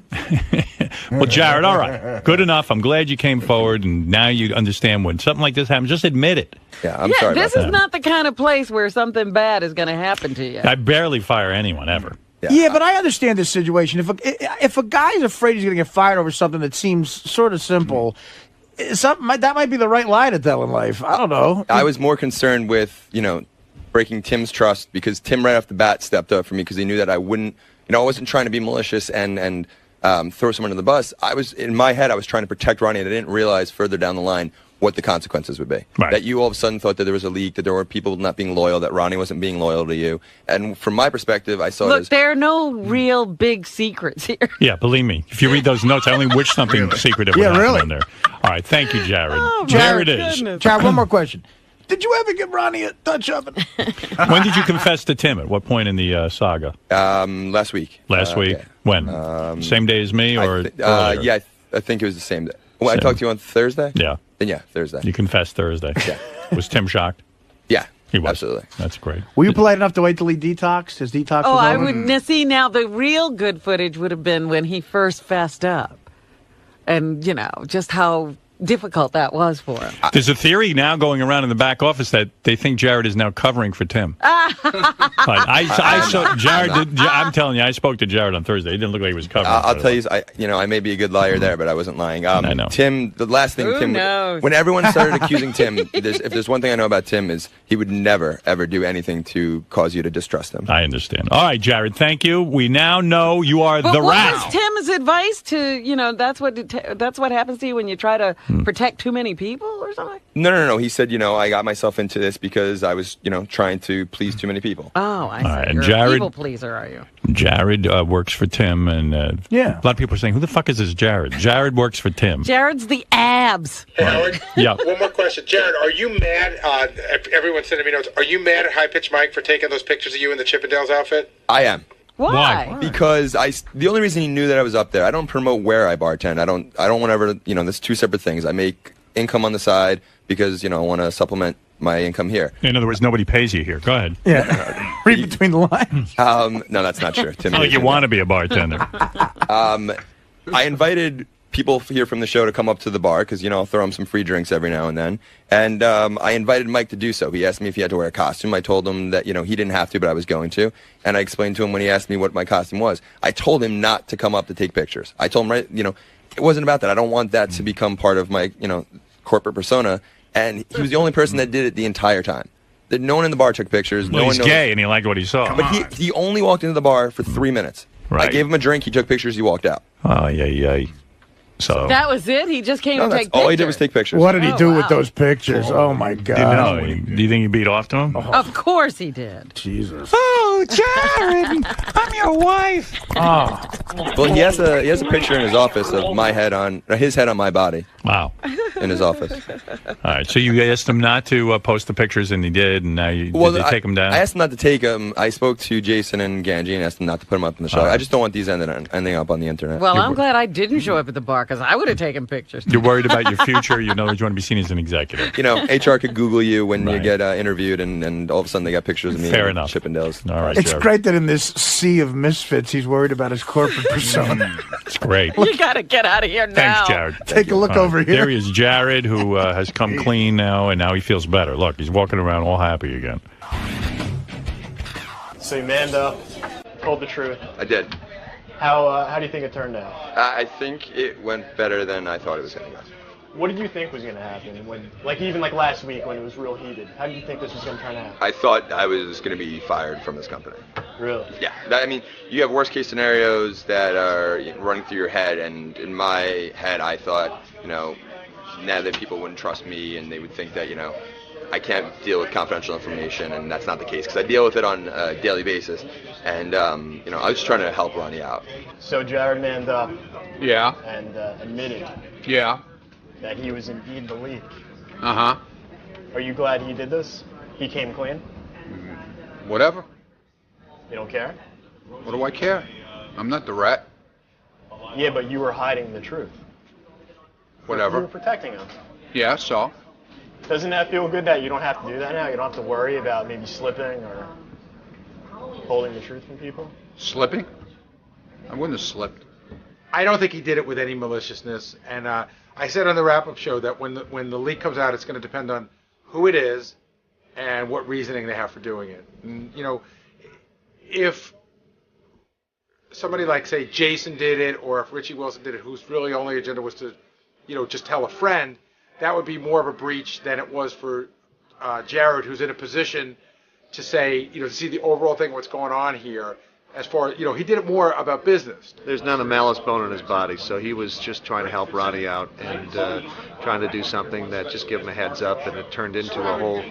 Well, Jared, all right, good enough. I'm glad you came forward, and now you understand when something like this happens. Just admit it. Yeah, I'm sorry about this that. is not the kind of place where something bad is going to happen to you. I barely fire anyone ever. Yeah, but I understand this situation. If a guy's afraid he's going to get fired over something that seems sort of simple, that might be the right lie to tell in life. I don't know. I was more concerned with breaking Tim's trust because Tim right off the bat stepped up for me because he knew that I wouldn't. I wasn't trying to be malicious and throw someone under the bus. In my head, I was trying to protect Ronnie, and I didn't realize further down the line what the consequences would be. Right. That you all of a sudden thought that there was a leak, that there were people not being loyal, that Ronnie wasn't being loyal to you. And from my perspective, I saw it Look, as... there are no real big secrets here. Yeah, believe me. If you read those notes, I only wish something secretive would happen in there. All right, thank you, Jared. There it is. Jared, one more question. Did you ever give Ronnie a Dutch oven? When did you confess to Tim? At what point in the saga? Last week. Last week? Yeah. When? Same day as me or earlier? Yeah, I think it was the same day. Well, I talked to you on Thursday? Yeah. Then yeah, Thursday. You confessed Thursday. Yeah. Was Tim shocked? Yeah. He was. Absolutely. That's great. Were you polite enough to wait till he detoxed? His detox was I over? would see now. The real good footage would have been when he first fessed up, and just how difficult that was for him. There's a theory now going around in the back office that they think Jared is now covering for Tim. I saw Jared. I'm telling you, I spoke to Jared on Thursday. He didn't look like he was covering. I'll tell you, I may be a good liar there, but I wasn't lying. I know. Tim, the last thing Who Tim, knows? when everyone started accusing Tim, if there's one thing I know about Tim is he would never ever do anything to cause you to distrust him. I understand. All right, Jared. Thank you. We now know you are But the what rat. was Tim's advice to that's what happens to you when you try to protect too many people or something? No. He said, I got myself into this because I was, trying to please too many people. Oh, I see. right, and You're Jared- an evil pleaser, are you? Jared works for Tim, and a lot of people are saying, "Who the fuck is this Jared?" Jared works for Tim. Jared's the abs. Hey, Howard. Yeah. One more question, Jared. Are you mad? Everyone's sending me notes. Are you mad at High Pitch Mike for taking those pictures of you in the Chippendales outfit? I am. Why? Because the only reason he knew that I was up there, I don't promote where I bartend. I don't want to ever, there's two separate things. I make income on the side because, I want to supplement my income here. In other words, nobody pays you here. Go ahead. Yeah. Read between the lines. No, that's not true. Tim, you want to be a bartender. I invited people here from the show to come up to the bar because, I'll throw them some free drinks every now and then. And I invited Mike to do so. He asked me if he had to wear a costume. I told him that, he didn't have to, but I was going to. And I explained to him when he asked me what my costume was. I told him not to come up to take pictures. I told him, it wasn't about that. I don't want that to become part of my, corporate persona. And he was the only person that did it the entire time. That no one in the bar took pictures. Well, no he's one gay and he liked what he saw. But he only walked into the bar for 3 minutes. Right. I gave him a drink. He took pictures. He walked out. Oh, yeah. So That was it? He just came to take pictures? All he did was take pictures. What did he do with those pictures? Oh, my God. Do you think he beat off to him? Of course he did. Jesus. Oh, Jared, I'm your wife. Oh. Well, he has a picture in his office of his head on my body. Wow. In his office. All right. So you asked him not to post the pictures, and he did. And now did they take them down? I asked him not to take them. I spoke to Jason and Ganji and asked them not to put them up in the show. All right. I just don't want these ending up on the internet. Well, I'm glad I didn't show up at the bar because I would have taken pictures. You're worried about your future. You want to be seen as an executive. HR could Google you when you get interviewed, and all of a sudden they got pictures of me. Fair and enough. Chippendales. All right. It's Jared. great that in this sea of misfits, he's worried about his corporate persona. It's great. You got to get out of here now. Thanks, Jared. Take a look All right. over here. There he is, Jared, who has come clean now, and now he feels better. Look, he's walking around all happy again. So Amanda told the truth. I did. How do you think it turned out? I think it went better than I thought it was going to go. What did you think was going to happen when, even last week when it was real heated? How did you think this was going to turn out? I thought I was going to be fired from this company. Really? Yeah. You have worst case scenarios that are running through your head, and in my head, I thought, now that people wouldn't trust me and they would think that, I can't deal with confidential information, and that's not the case because I deal with it on a daily basis. And, I was just trying to help Ronnie out. So Jared manned up. Yeah. And admitted. Yeah. That he was indeed the lead. Uh-huh. Are you glad he did this? He came clean? Whatever. You don't care? What do I care? I'm not the rat. Yeah, but you were hiding the truth. Whatever. You were protecting him. Yeah, so? Doesn't that feel good that you don't have to do that now? You don't have to worry about maybe slipping or holding the truth from people? Slipping? I wouldn't have slipped. I don't think he did it with any maliciousness. And I said on the wrap-up show that when the leak comes out, it's going to depend on who it is and what reasoning they have for doing it. And, if somebody like, say, Jason did it, or if Richie Wilson did it, whose really only agenda was to, just tell a friend, that would be more of a breach than it was for Jared, who's in a position to say, to see the overall thing, what's going on here. As far as, he did it more about business. There's not a malice bone in his body, so he was just trying to help Ronnie out and trying to do something that just give him a heads up, and it turned into a whole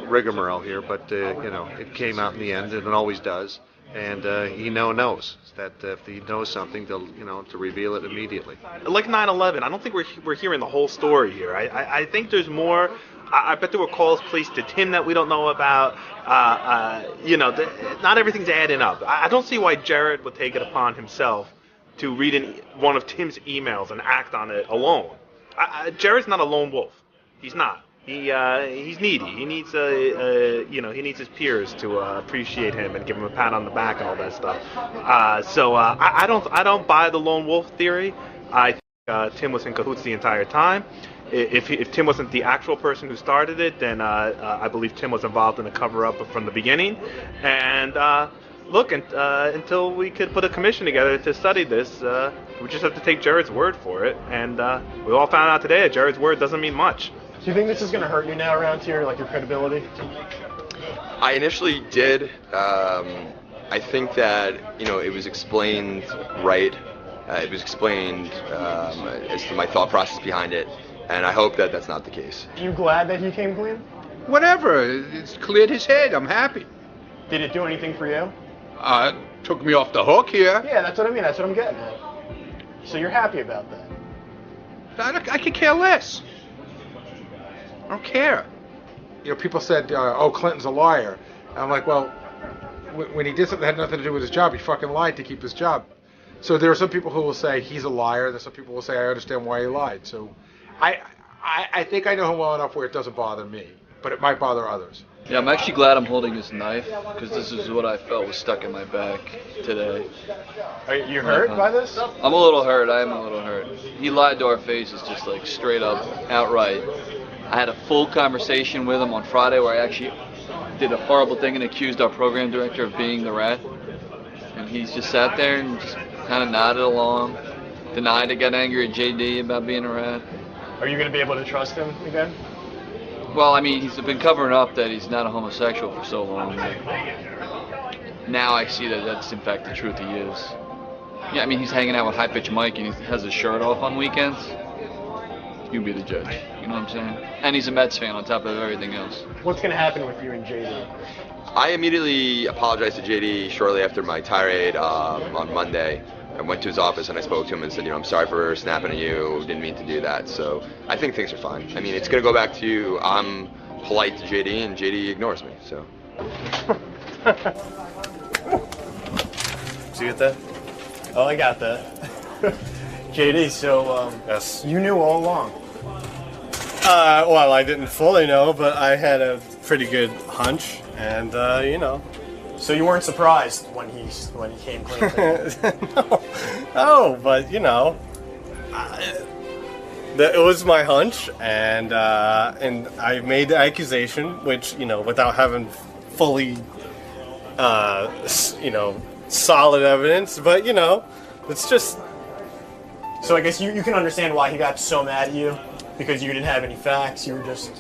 rigmarole here. But, it came out in the end, and it always does. And he knows that if he knows something, to reveal it immediately. Like 9/11, I don't think we're hearing the whole story here. I think there's more. I bet there were calls placed to Tim that we don't know about. Not everything's adding up. I don't see why Jared would take it upon himself to read one of Tim's emails and act on it alone. Jared's not a lone wolf. He's not. He's needy. He needs he needs his peers to appreciate him and give him a pat on the back and all that stuff. I don't buy the lone wolf theory. I think Tim was in cahoots the entire time. If Tim wasn't the actual person who started it, then I believe Tim was involved in the cover-up from the beginning. And until we could put a commission together to study this, we just have to take Jared's word for it. And we all found out today that Jared's word doesn't mean much. Do you think this is going to hurt you now around here, like your credibility? I initially did. I think that, it was explained right. It was explained as to my thought process behind it. And I hope that that's not the case. You glad that he came clean? Whatever. It's cleared his head. I'm happy. Did it do anything for you? Took me off the hook here. Yeah, that's what I mean. That's what I'm getting at. So you're happy about that? I could care less. I don't care. People said, Clinton's a liar. And I'm like, well, when he did something that had nothing to do with his job, he fucking lied to keep his job. So there are some people who will say he's a liar. There's some people who will say I understand why he lied. So I think I know him well enough where it doesn't bother me, but it might bother others. Yeah, I'm actually glad I'm holding this knife because this is what I felt was stuck in my back today. Are you hurt by this? I'm a little hurt. I am a little hurt. He lied to our faces, just like straight up, outright. I had a full conversation with him on Friday where I actually did a horrible thing and accused our program director of being the rat. And he's just sat there and just kind of nodded along, denied I got angry at JD about being a rat. Are you going to be able to trust him again? Well, I mean, he's been covering up that he's not a homosexual for so long. Now I see that that's in fact the truth he is. Yeah, I mean, he's hanging out with High Pitch Mike and he has his shirt off on weekends. You be the judge. You know what I'm saying? And he's a Mets fan on top of everything else. What's going to happen with you and JD? I immediately apologized to JD shortly after my tirade on Monday. I went to his office and I spoke to him and said, I'm sorry for snapping at you. Didn't mean to do that. So I think things are fine. I mean, it's going to go back to I'm polite to JD and JD ignores me. So. Did you get that? Oh, I got that. JD, so yes, you knew all along. Well, I didn't fully know, but I had a pretty good hunch, and So you weren't surprised when he came clean? No, but it was my hunch, and I made the accusation, which without having fully, solid evidence, but it's just. So I guess you can understand why he got so mad at you, because you didn't have any facts. You were just.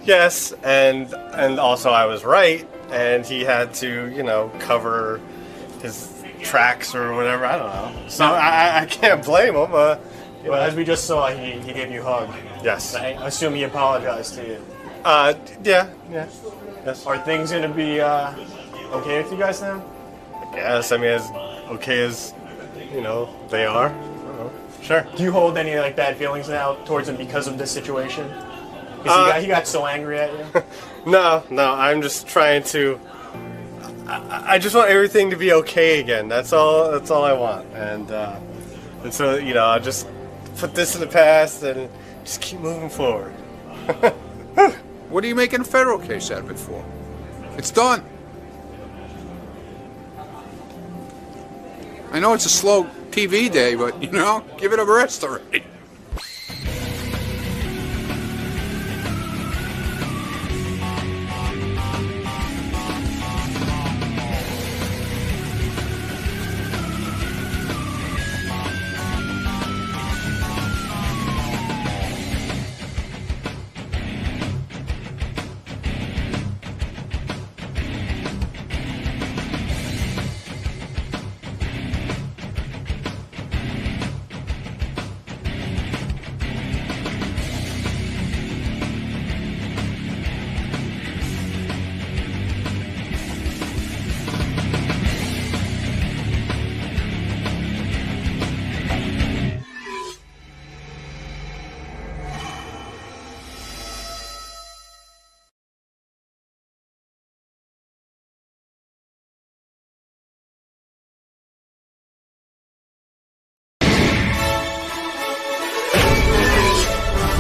Yes, and also I was right. And he had to, cover his tracks or whatever. I don't know. So I can't blame him. Well, as we just saw, he gave you a hug. Yes. I assume he apologized to you. Yeah. Yes. Are things going to be okay with you guys now? I guess. I mean, as okay as, they are. Sure. Do you hold any bad feelings now towards him because of this situation? Because he got so angry at you? No, I'm just trying to. I just want everything to be okay again. That's all I want, and so I'll just put this in the past and just keep moving forward. What are you making a federal case out of it for? It's done. I know it's a slow TV day, but give it a rest already.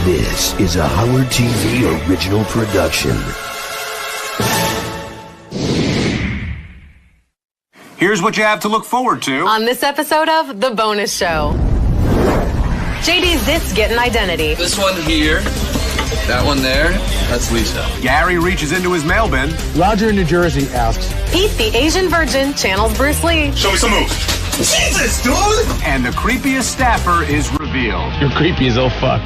This is a Howard TV original production. Here's what you have to look forward to on this episode of The Bonus Show. JD's This Getting Identity. This one here, that one there, that's Lisa. Gary reaches into his mail bin. Roger in New Jersey asks, Pete the Asian Virgin channels Bruce Lee. Show me some moves. Jesus, dude! And the creepiest staffer is revealed. You're creepy as oh fuck.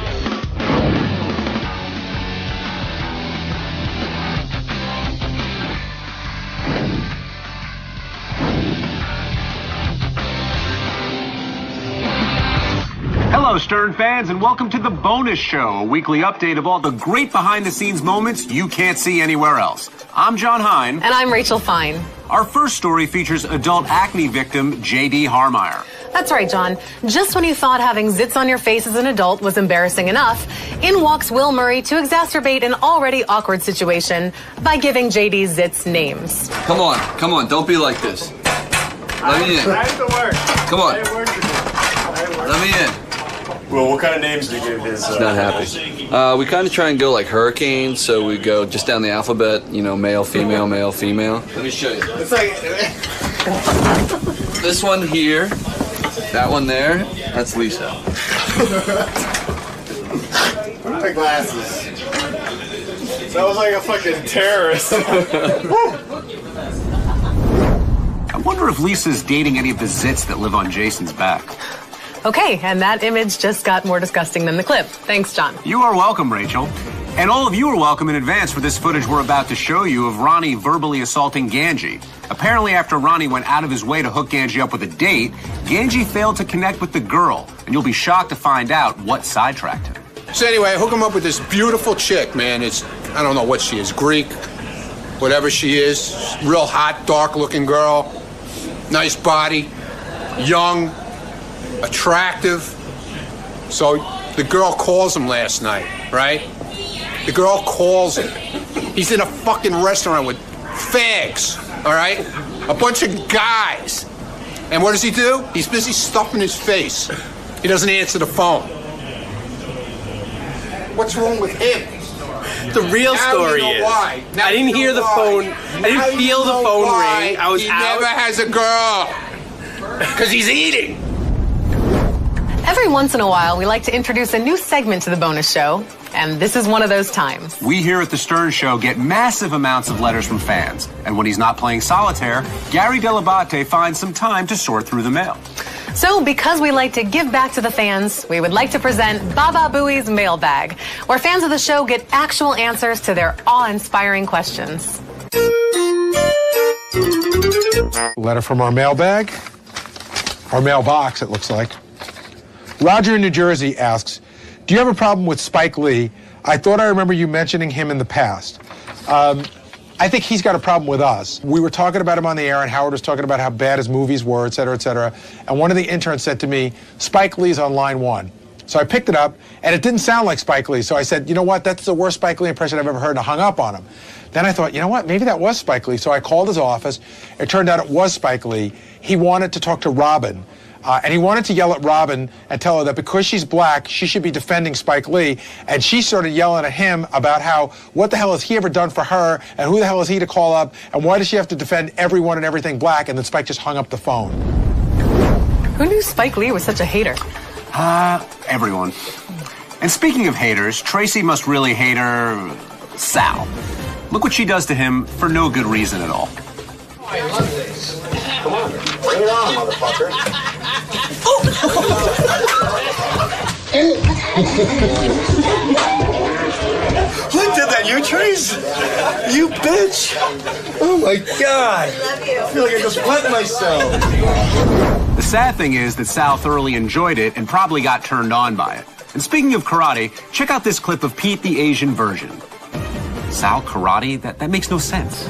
Hello, Stern fans, and welcome to The Bonus Show, a weekly update of all the great behind-the-scenes moments you can't see anywhere else. I'm John Hine. And I'm Rachel Fine. Our first story features adult acne victim J.D. Harmeyer. That's right, John. Just when you thought having zits on your face as an adult was embarrassing enough, in walks Will Murray to exacerbate an already awkward situation by giving JD's zits names. Come on, don't be like this. Let me in. Come on. Let me in. Well, what kind of names do you give his? He's not happy. We kind of try and go like hurricanes, so we go just down the alphabet, you know, male, female, male, female. Let me show you. It's like this one here, that one there, that's Lisa. Where are my glasses? That was like a fucking terrorist. I wonder if Lisa's dating any of the zits that live on Jason's back. Okay, and that image just got more disgusting than the clip. Thanks, John. You are welcome, Rachel. And all of you are welcome in advance for this footage we're about to show you of Ronnie verbally assaulting Ganji. Apparently, after Ronnie went out of his way to hook Ganji up with a date, Ganji failed to connect with the girl. And you'll be shocked to find out what sidetracked him. So anyway, I hook him up with this beautiful chick, man. I don't know what she is, Greek, whatever she is. Real hot, dark-looking girl. Nice body. Young. Attractive. So the girl calls him last night, right? The girl calls him. He's in a fucking restaurant with fags, all right? A bunch of guys. And what does he do? He's busy stuffing his face. He doesn't answer the phone. What's wrong with him? The real story is, I didn't hear the phone. I didn't feel the phone ring. I was he out. He never has a girl. Because he's eating. Every once in a while, we like to introduce a new segment to the bonus show, and this is one of those times. We here at The Stern Show get massive amounts of letters from fans. And when he's not playing solitaire, Gary Delabate finds some time to sort through the mail. So, because we like to give back to the fans, we would like to present Baba Booey's Mailbag, where fans of the show get actual answers to their awe-inspiring questions. Letter from our mailbag. Our mailbox, it looks like. Roger in New Jersey asks, do you have a problem with Spike Lee? I thought I remember you mentioning him in the past. I think he's got a problem with us. We were talking about him on the air, and Howard was talking about how bad his movies were, et cetera, and one of the interns said to me, Spike Lee's on line 1. So I picked it up, and it didn't sound like Spike Lee, so I said, you know what, that's the worst Spike Lee impression I've ever heard, and I hung up on him. Then I thought, you know what, maybe that was Spike Lee, so I called his office. It turned out it was Spike Lee. He wanted to talk to Robin. And he wanted to yell at Robin and tell her that because she's black, she should be defending Spike Lee. And she started yelling at him about how, what the hell has he ever done for her? And who the hell is he to call up? And why does she have to defend everyone and everything black? And then Spike just hung up the phone. Who knew Spike Lee was such a hater? Everyone. And speaking of haters, Tracy must really hate her Sal. Look what she does to him for no good reason at all. I love this. Come on, bring it on, motherfucker. Who did that? You, Trace? You bitch! Oh my God! I love you. I feel like I just wet myself. The sad thing is that Sal thoroughly enjoyed it and probably got turned on by it. And speaking of karate, check out this clip of Pete the Asian version. Sal karate? That makes no sense.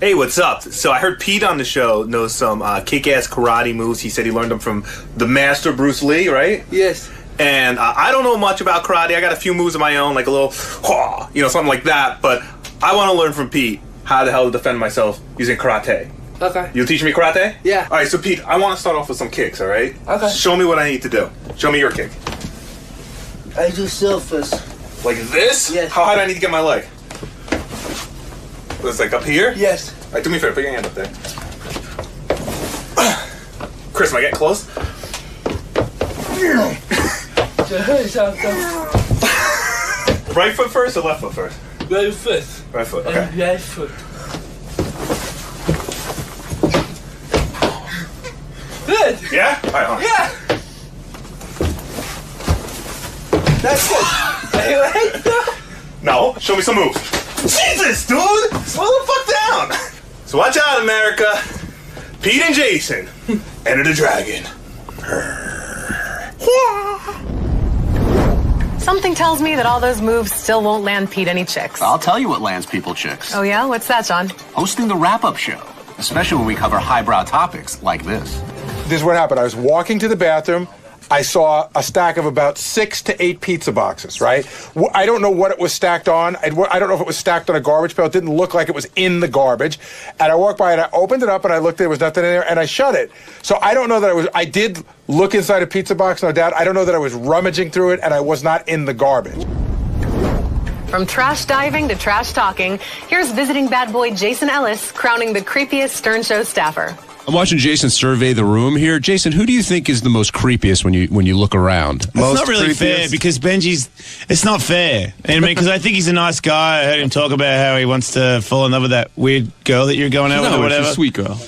Hey, what's up? So I heard Pete on the show knows some kick-ass karate moves. He said he learned them from the master Bruce Lee, right? Yes. And I don't know much about karate. I got a few moves of my own, like a little, something like that. But I want to learn from Pete how the hell to defend myself using karate. Okay. You'll teach me karate? Yeah. All right, so Pete, I want to start off with some kicks, all right? Okay. Show me what I need to do. Show me your kick. I do self-fist. Like this? Yes. How high do I need to get my leg? It's like up here? Yes. All right, do me a favor. Put your hand up there. Chris, am I getting close? Right foot first or left foot first? Right foot. Right foot, okay. And right foot. Good. Yeah? All right, hold on. Yeah. That's good. No, show me some moves. Jesus, dude! Slow the fuck down! So watch out, America. Pete and Jason, Enter the Dragon. Something tells me that all those moves still won't land Pete any chicks. I'll tell you what lands people chicks. Oh yeah? What's that, John? Hosting the wrap-up show, especially when we cover highbrow topics like this. this is what happened. I was walking to the bathroom. I saw a stack of about 6 to 8 pizza boxes, right? I don't know what it was stacked on. I don't know if it was stacked on a garbage pail. It didn't look like it was in the garbage. And I walked by and I opened it up and I looked, there was nothing in there, and I shut it. So I don't know that I did look inside a pizza box, no doubt. I don't know that I was rummaging through it and I was not in the garbage. From trash diving to trash talking, here's visiting bad boy Jason Ellis crowning the creepiest Stern Show staffer. I'm watching Jason survey the room here. Jason, who do you think is the most creepiest when you look around? It's not really fair because it's not fair. I mean, because I think he's a nice guy. I heard him talk about how he wants to fall in love with that weird girl that you're going out with or whatever. She's a sweet girl.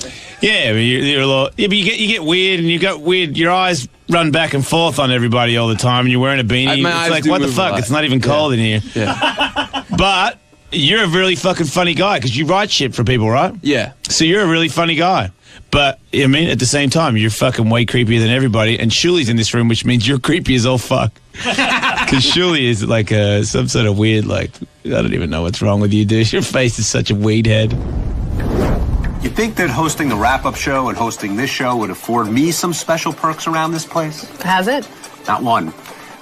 Yeah, but you're a lot. Yeah, but you get weird and you got weird. Your eyes run back and forth on everybody all the time, and you're wearing a beanie. It's like, what the fuck? It's not even cold in here. Yeah. But you're a really fucking funny guy because you write shit for people, right? Yeah. So you're a really funny guy. But, I mean, at the same time, you're fucking way creepier than everybody. And Shuli's in this room, which means you're creepy as all fuck. Because Shuli is like some sort of weird, like, I don't even know what's wrong with you, dude. Your face is such a weed head. You think that hosting the wrap-up show and hosting this show would afford me some special perks around this place? Has it? Not one.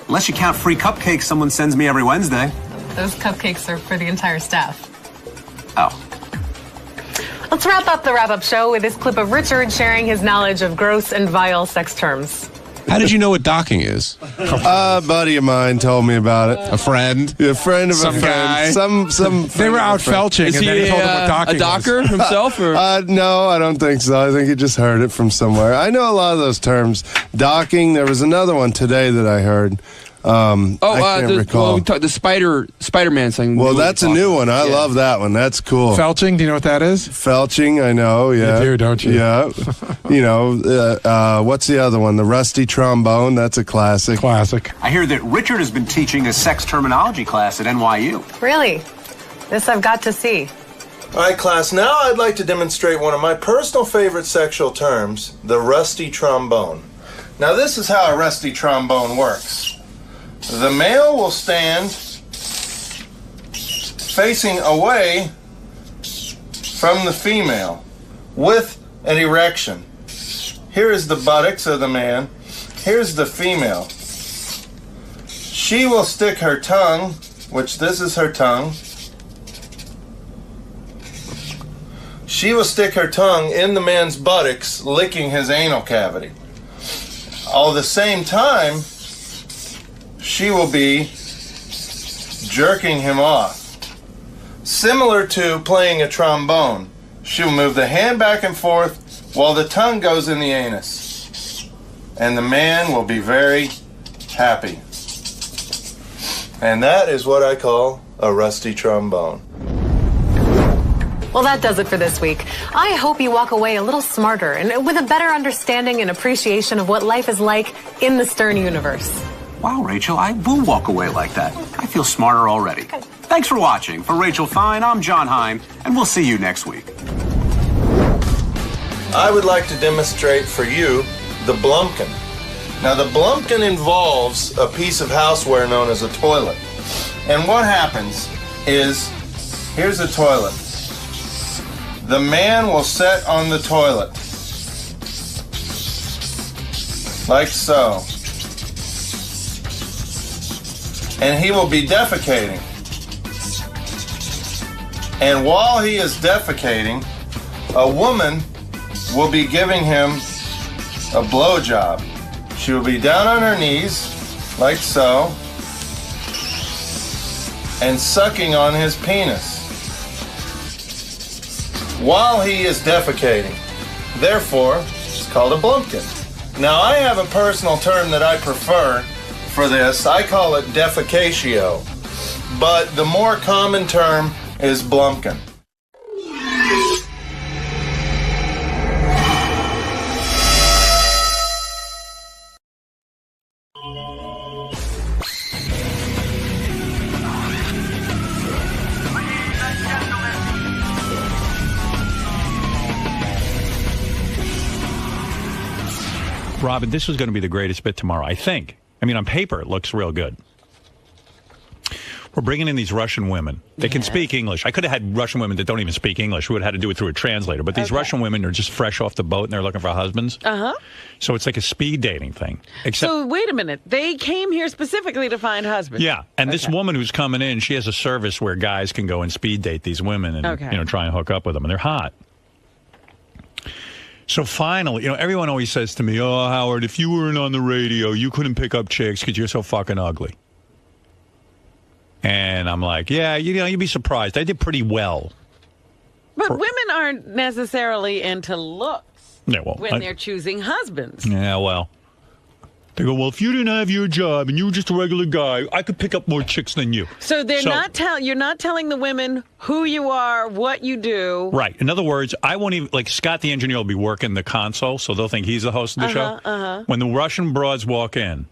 Unless you count free cupcakes someone sends me every Wednesday. Those cupcakes are for the entire staff. Oh. Let's wrap up the wrap-up show with this clip of Richard sharing his knowledge of gross and vile sex terms. How did you know what docking is? A buddy of mine told me about it. A friend? Yeah, a friend of some a friend. Guy? Some they were out felching, and then he told them what docking a docker was. himself? Or? No, I don't think so. I think he just heard it from somewhere. I know a lot of those terms. Docking, there was another one today that I heard. I can't recall. The Spider-Man thing. Well, that's a new one. I love that one. That's cool. Felching, do you know what that is? Felching, I know, yeah. You do, don't you? Yeah. You know, what's the other one? The rusty trombone, that's a classic. Classic. I hear that Richard has been teaching a sex terminology class at NYU. Really? This I've got to see. All right, class, now I'd like to demonstrate one of my personal favorite sexual terms, the rusty trombone. Now, this is how a rusty trombone works. The male will stand facing away from the female with an erection. Here is the buttocks of the man. Here's the female. She will stick her tongue, which this is her tongue. She will stick her tongue in the man's buttocks, licking his anal cavity. All at the same time, she will be jerking him off. Similar to playing a trombone. She will move the hand back and forth while the tongue goes in the anus. And the man will be very happy. And that is what I call a rusty trombone. Well, that does it for this week. I hope you walk away a little smarter and with a better understanding and appreciation of what life is like in the Stern universe. Wow, Rachel, I will walk away like that. I feel smarter already. Thanks for watching. For Rachel Fine, I'm John Hein, and we'll see you next week. I would like to demonstrate for you the Blumpkin. Now, the Blumpkin involves a piece of houseware known as a toilet. And what happens is, here's a toilet. The man will sit on the toilet, like so. And he will be defecating. And while he is defecating, a woman will be giving him a blowjob. She will be down on her knees, like so, and sucking on his penis while he is defecating. Therefore, it's called a Blumpkin. Now, I have a personal term that I prefer for this. I call it defecatio, but the more common term is Blumpkin. Robin, this was going to be the greatest bit tomorrow, I think. I mean, on paper, it looks real good. We're bringing in these Russian women. They can speak English. I could have had Russian women that don't even speak English. We would have had to do it through a translator. But these Russian women are just fresh off the boat, and they're looking for husbands. Uh-huh. So it's like a speed dating thing. Except, So wait a minute. They came here specifically to find husbands. yeah, and this woman who's coming in, she has a service where guys can go and speed date these women and try and hook up with them, and they're hot. So finally, everyone always says to me, "Oh, Howard, if you weren't on the radio, you couldn't pick up chicks because you're so fucking ugly." And I'm like, yeah, you'd be surprised. I did pretty well. But women aren't necessarily into looks when they're choosing husbands. Yeah, well. They go, well, if you didn't have your job and you were just a regular guy, I could pick up more chicks than you. So you're not telling the women who you are, what you do. Right. In other words, I won't even, like Scott the engineer will be working the console, so they'll think he's the host of the show. When the Russian broads walk in,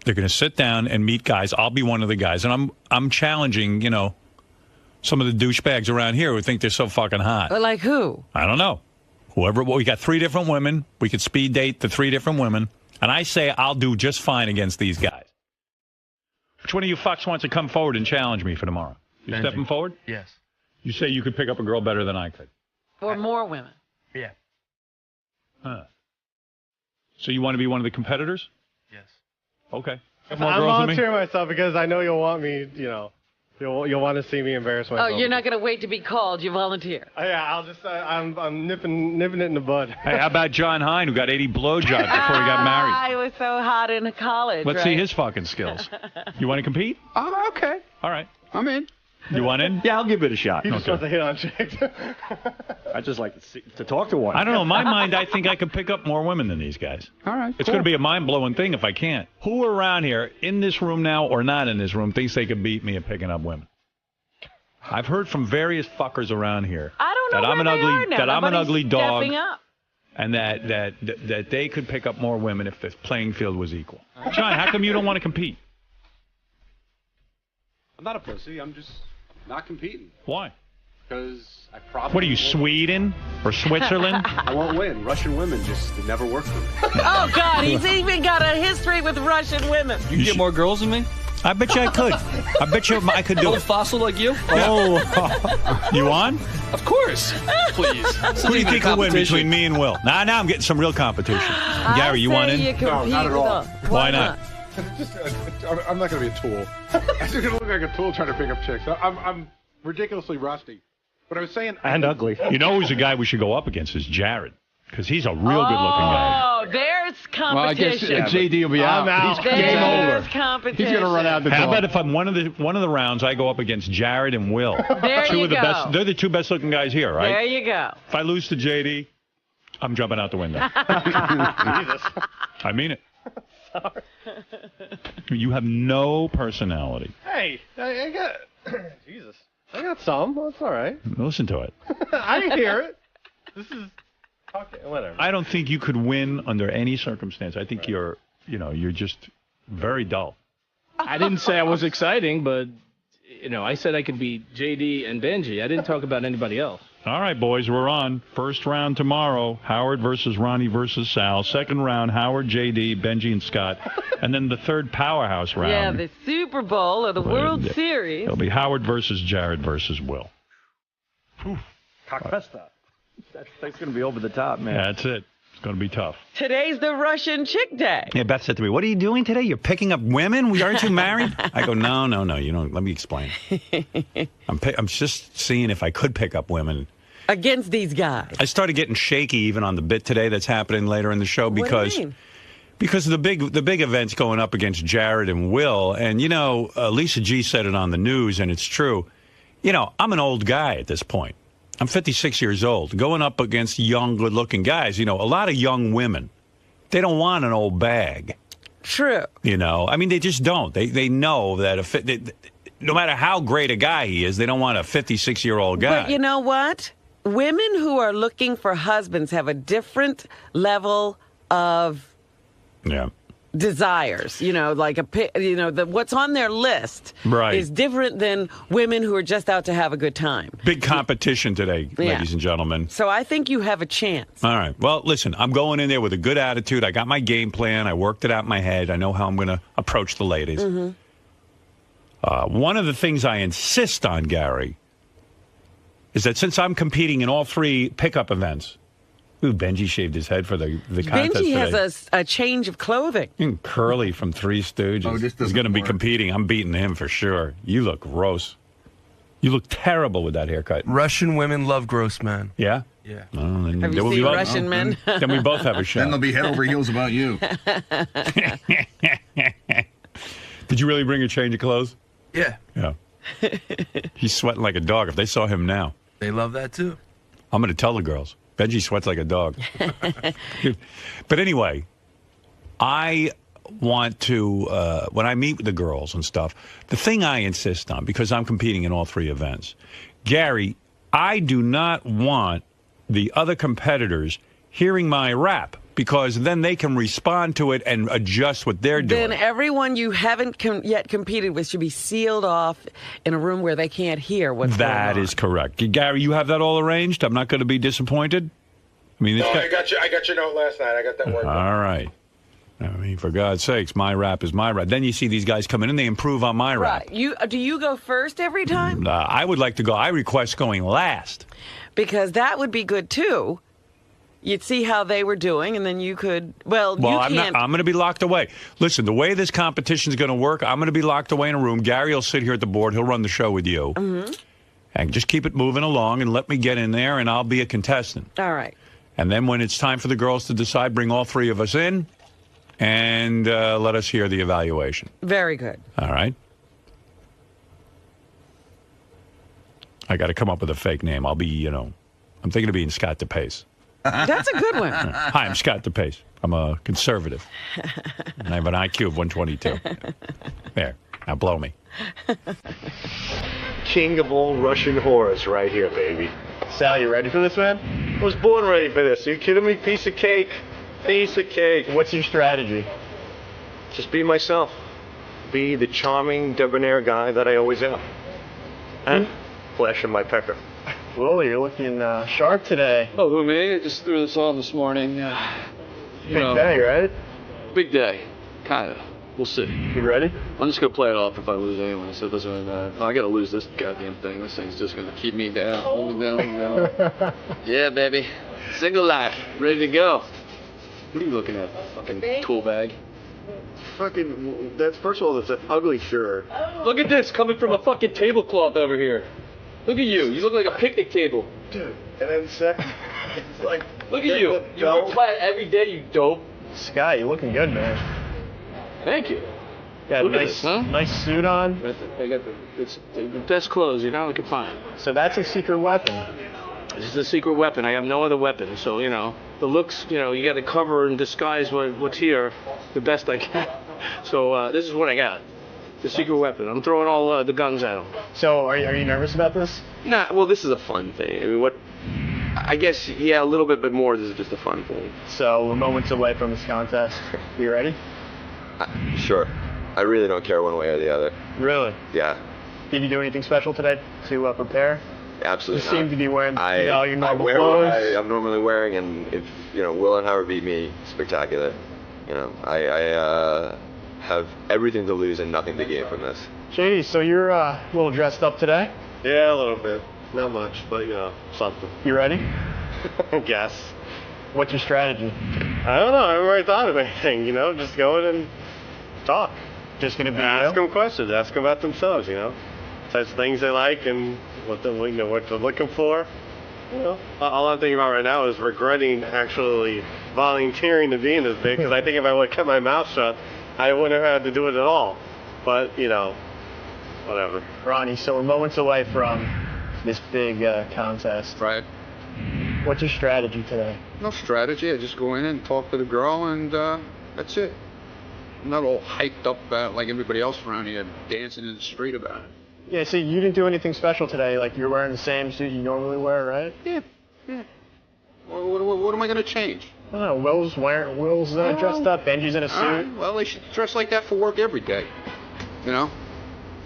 they're going to sit down and meet guys. I'll be one of the guys. And I'm challenging, some of the douchebags around here who think they're so fucking hot. But like who? I don't know. We got 3 different women. We could speed date the 3 different women. And I say I'll do just fine against these guys. Which one of you fucks wants to come forward and challenge me for tomorrow? You stepping forward? Yes. You say you could pick up a girl better than I could. Or more women. Yeah. Huh. So you want to be one of the competitors? Yes. Okay. I'm volunteering myself because I know you'll want me, you'll want to see me embarrass myself. Oh, you're not going to wait to be called. You volunteer. Yeah, I'll just, I'm nipping it in the bud. Hey, how about John Hine, who got 80 blowjobs before he got married? I was so hot in college. Let's see his fucking skills. You want to compete? Okay. All right. I'm in. You want in? Yeah, I'll give it a shot. He just wants to hit on chicks. I just like to talk to one. I don't know. In my mind, I think I could pick up more women than these guys. All right. It's going to be a mind-blowing thing if I can't. Who around here, in this room now or not in this room, thinks they could beat me at picking up women? I've heard from various fuckers around here that I'm an ugly dog, and that they could pick up more women if the playing field was equal. John, how come you don't want to compete? I'm not a pussy. I'm just not competing. Why? Because I probably. What are you, Sweden or Switzerland? I won't win. Russian women just never work for me. Oh God, he's even got a history with Russian women. You get more girls than me? I bet you I could. I bet you I could do Old it. fossil like you? Oh. You on? Of course. Please. Who do you think will win between me and Will? Now I'm getting some real competition. Gary, you want in? No, not at all. Why not? I'm not going to be a tool. I'm just going to look like a tool trying to pick up chicks. I'm ridiculously rusty. But I was saying... And ugly. You know who's a guy we should go up against is Jared. Because he's a real good-looking guy. Oh, there's competition. Well, I guess JD will be out. He's game over. Competition. He's going to run out the door. How about if I'm one of the rounds, I go up against Jared and Will? There two you of the go. best. They're the 2 best-looking guys here, right? There you go. If I lose to JD, I'm jumping out the window. Jesus. I mean it. Sorry. You have no personality. Hey, I got... Jesus. I got some. That's all right. Listen to it. I didn't hear it. This is... Okay, whatever. I don't think you could win under any circumstance. I think you're just very dull. I didn't say I was exciting, but, I said I could beat JD and Benji. I didn't talk about anybody else. All right, boys, we're on. First round tomorrow, Howard versus Ronnie versus Sal. Second round, Howard, JD, Benji, and Scott. And then the third powerhouse round. Yeah, the Super Bowl or the World Series. It'll be Howard versus Jared versus Will. Cockfesta. That's going to be over the top, man. Yeah, that's it. It's going to be tough. Today's the Russian chick day. Yeah, Beth said to me, "What are you doing today? You're picking up women? Aren't you married?" I go, no. Let me explain. I'm just seeing if I could pick up women. Against these guys. I started getting shaky even on the bit today that's happening later in the show because... What do you mean? Because the big event's going up against Jared and Will. And, Lisa G said it on the news, and it's true. I'm an old guy at this point. I'm 56 years old. Going up against young, good-looking guys, a lot of young women, they don't want an old bag. True. They just don't. They know that no matter how great a guy he is, they don't want a 56-year-old guy. But you know what? Women who are looking for husbands have a different level of... Yeah. Desires, what's on their list is different than women who are just out to have a good time. Big competition today, ladies and gentlemen. So I think you have a chance. All right. Well, listen, I'm going in there with a good attitude. I got my game plan. I worked it out in my head. I know how I'm going to approach the ladies. Mm-hmm. One of the things I insist on, Gary, is that since I'm competing in all 3 pickup events, Benji shaved his head for the contest Benji today. has a change of clothing. Curly from Three Stooges. He's going to be competing. I'm beating him for sure. You look gross. You look terrible with that haircut. Russian women love gross men. Yeah? Yeah. Oh, Have you seen Russian men? Then we both have a shot. Then they'll be head over heels about you. Did you really bring a change of clothes? Yeah. Yeah. He's sweating like a dog. If they saw him now. They love that too. I'm going to tell the girls. Benji sweats like a dog. But anyway, I want to, when I meet with the girls and stuff, the thing I insist on, because I'm competing in all 3 events, Gary, I do not want the other competitors hearing my rap, because then they can respond to it and adjust what they're doing. Then everyone you haven't yet competed with should be sealed off in a room where they can't hear what's going on. That is correct. Gary, you have that all arranged? I'm not going to be disappointed? I mean, No, I got your note last night. I got that worked out. All right. I mean, for God's sakes, my rap is my rap. Then you see these guys coming in, they improve on my rap. Right. Do you go first every time? I would like to go. I request going last. Because that would be good, too. You'd see how they were doing, and then you could, I'm going to be locked away. Listen, the way this competition is going to work, I'm going to be locked away in a room. Gary will sit here at the board. He'll run the show with you. Mm-hmm. And just keep it moving along and let me get in there, and I'll be a contestant. All right. And then when it's time for the girls to decide, bring all 3 of us in and let us hear the evaluation. Very good. All right. I got to come up with a fake name. I'll be, I'm thinking of being Scott DePace. That's a good one. Hi, I'm Scott DePace. I'm a conservative. And I have an IQ of 122. There. Now blow me. King of all Russian whores right here, baby. Sal, you ready for this, man? I was born ready for this. Are you kidding me? Piece of cake. Piece of cake. What's your strategy? Just be myself. Be the charming, debonair guy that I always am. And flashing my pecker. Well, you're looking sharp today. Oh, who, me? I just threw this on this morning. Big day, right? Big day. Kind of. We'll see. You ready? I'm just going to play it off if I lose anyway, so it doesn't really matter. I got to lose this goddamn thing. This thing's just going to keep me down. Hold me down. Yeah, baby. Single life. Ready to go. What are you looking at? Fucking tool bag. Fucking, that's, first of all, that's an ugly shirt. Look at this coming from a fucking tablecloth over here. Look at you. You look like a picnic table. Dude. And then second, it's like... Look at you. You wear plaid every day, you dope. Scott, you're looking good, man. Thank you. Got a Look at this, huh? nice suit on. I got the best clothes, I can find. So that's a secret weapon. This is a secret weapon. I have no other weapon. So, the looks, you got to cover and disguise what's here the best I can. So this is what I got. The secret weapon. I'm throwing all the guns at him. So are you nervous about this? Nah, well, this is a fun thing. I mean, I guess, yeah, a little bit, but more, this is just a fun thing. So we're moments away from this contest. You ready? Sure. I really don't care one way or the other. Really? Yeah. Did you do anything special today to prepare? Absolutely You seem to be wearing your normal I wear clothes. what I'm normally wearing, and if, Will and Howard beat me, spectacular. I have everything to lose and nothing to gain from this. JD, so you're a little dressed up today? Yeah, a little bit. Not much, but, something. You ready? I guess. What's your strategy? I don't know. I haven't really thought of anything, Just go in and talk. Just going to be ask them questions. Ask them about themselves, Types of things they like and what they're looking for. All I'm thinking about right now is regretting actually volunteering to be in this bit, because I think if I would have kept my mouth shut, I wouldn't have had to do it at all. But, whatever. Ronnie, so we're moments away from this big contest. Right. What's your strategy today? No strategy. I just go in and talk to the girl, and that's it. I'm not all hyped up like everybody else around here dancing in the street about it. Yeah, so you didn't do anything special today. Like, you're wearing the same suit you normally wear, right? Yeah. What am I going to change? I don't know. Will's dressed up. Benji's in a suit. Right. Well, they should dress like that for work every day.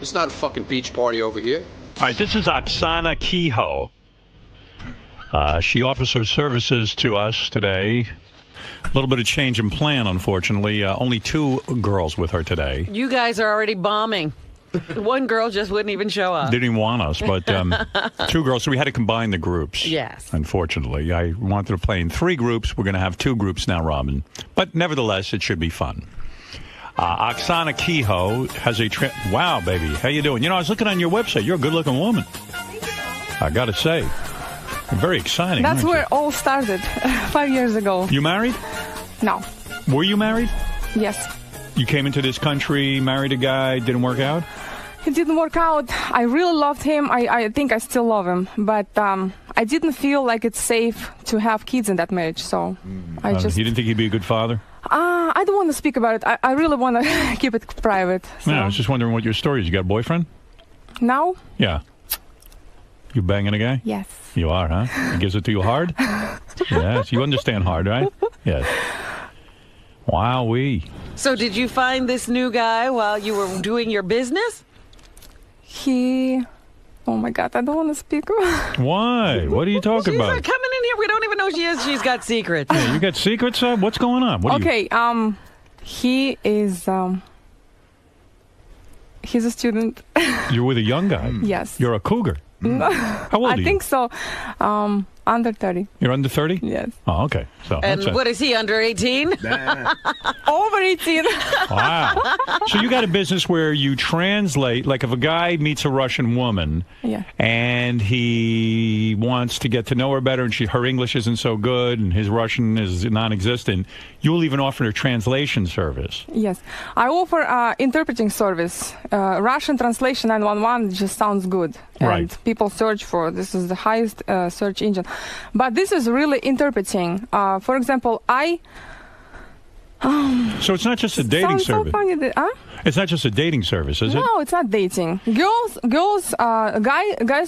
It's not a fucking beach party over here. All right, this is Oksana Kehoe. She offers her services to us today. A little bit of change in plan, unfortunately. Only 2 girls with her today. You guys are already bombing. One girl just wouldn't even show up. Didn't even want us, but 2 girls, so we had to combine the groups. Yes. Unfortunately. I wanted to play in 3 groups. We're going to have 2 groups now, Robin. But nevertheless, it should be fun. Oksana Kehoe has a wow, baby. How you doing? You know, I was looking on your website. You're a good-looking woman. I got to say. Very exciting. That's where it all started 5 years ago. You married? No. Were you married? Yes. You came into this country, married a guy, didn't work out? It didn't work out. I really loved him. I think I still love him. But I didn't feel like it's safe to have kids in that marriage. So I just... You didn't think he'd be a good father? I don't want to speak about it. I really want to keep it private. So. No, I was just wondering what your story is. You got a boyfriend? Now? Yeah. You banging a guy? Yes. You are, huh? He gives it to you hard? Yes. You understand hard, right? Yes. Wowee. So did you find this new guy while you were doing your business? Oh my God, I don't want to speak. Why? What are you talking about? She's coming in here. We don't even know she is. She's got secrets. Yeah, you got secrets? What's going on? He is... he's a student. You're with a young guy? Yes. You're a cougar? How old are you? I think so. Under 30. You're under 30? Yes. Oh, okay. So and what is he, under 18? Over 18. Wow. So you got a business where you translate, like if a guy meets a Russian woman and he wants to get to know her better and her English isn't so good and his Russian is non-existent, you'll even offer a translation service. Yes. I offer interpreting service. Russian translation 911 just sounds good. And people search for, this is the highest search engine. But this is really interpreting. For example, so it's not just a dating service. So funny It's not just a dating service, is it? No, it's not dating. Guys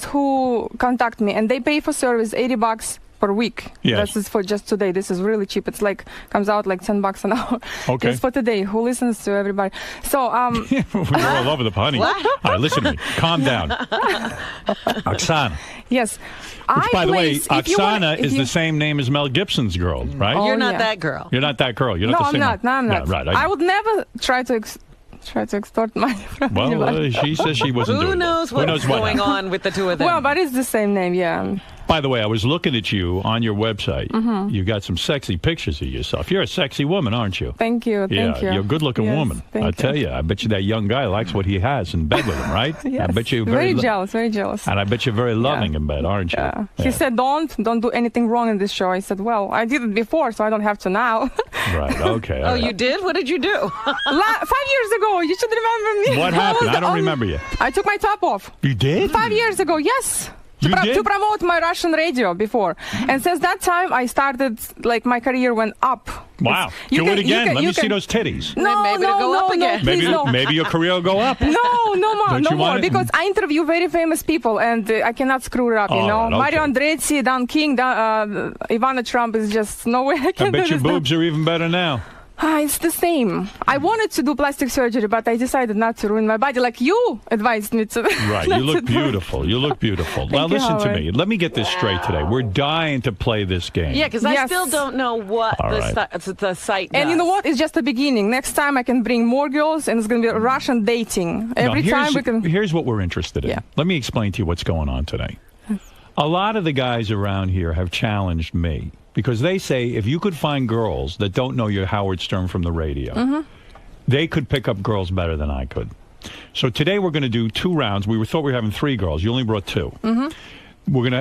who contact me and they pay for service $80 per week. Yes. This is for just today. This is really cheap. It's like comes out like $10 an hour. Okay. Just for today. Who listens to everybody? So we're all over the honey. All right, listen to me. Calm down. Oksana. Yes. Which, by the way, Oksana is the same name as Mel Gibson's girl, right? You're not that girl. You're not that girl. You're not the same. No, I'm not. No, right. I would never try to extort money from anybody. She says she wasn't doing it. Who knows what's going on with the two of them? Well, but it's the same name, yeah. By the way, I was looking at you on your website. Mm-hmm. You got some sexy pictures of yourself. You're a sexy woman, aren't you? Thank you. Thank you. You're a good-looking woman. I tell you, I bet you that young guy likes what he has in bed with him, right? Yes. I bet you very jealous. Very jealous. And I bet you're very loving in bed, aren't you? Yeah. He said, "Don't do anything wrong in this show." I said, "Well, I did it before, so I don't have to now." Right. Okay. Oh, you did? What did you do? 5 years ago. You should remember me. What happened? I don't remember you. I took my top off. You did? 5 years ago. Yes. To promote my Russian radio before. And since that time, I started, like, my career went up. Wow. Do it again. Let me see those titties. Maybe it'll go up again. Maybe your career will go up. No more. Because I interview very famous people, and I cannot screw it up, you know. Right, okay. Mario Andretti, Dan King, Ivana Trump is just no way I can I bet your boobs are even better now. It's the same. I wanted to do plastic surgery, but I decided not to ruin my body, like you advised me to. Right. You look beautiful. You look beautiful. Now, listen to me. Let me get this straight today. We're dying to play this game. Yeah, because I still don't know what the site does. And you know what? It's just the beginning. Next time I can bring more girls, and it's going to be Russian dating. Every time we can. Here's what we're interested in. Yeah. Let me explain to you what's going on today. A lot of the guys around here have challenged me. Because they say if you could find girls that don't know you're Howard Stern from the radio, they could pick up girls better than I could. So today we're going to do 2 rounds. We thought we were having 3 girls. You only brought 2.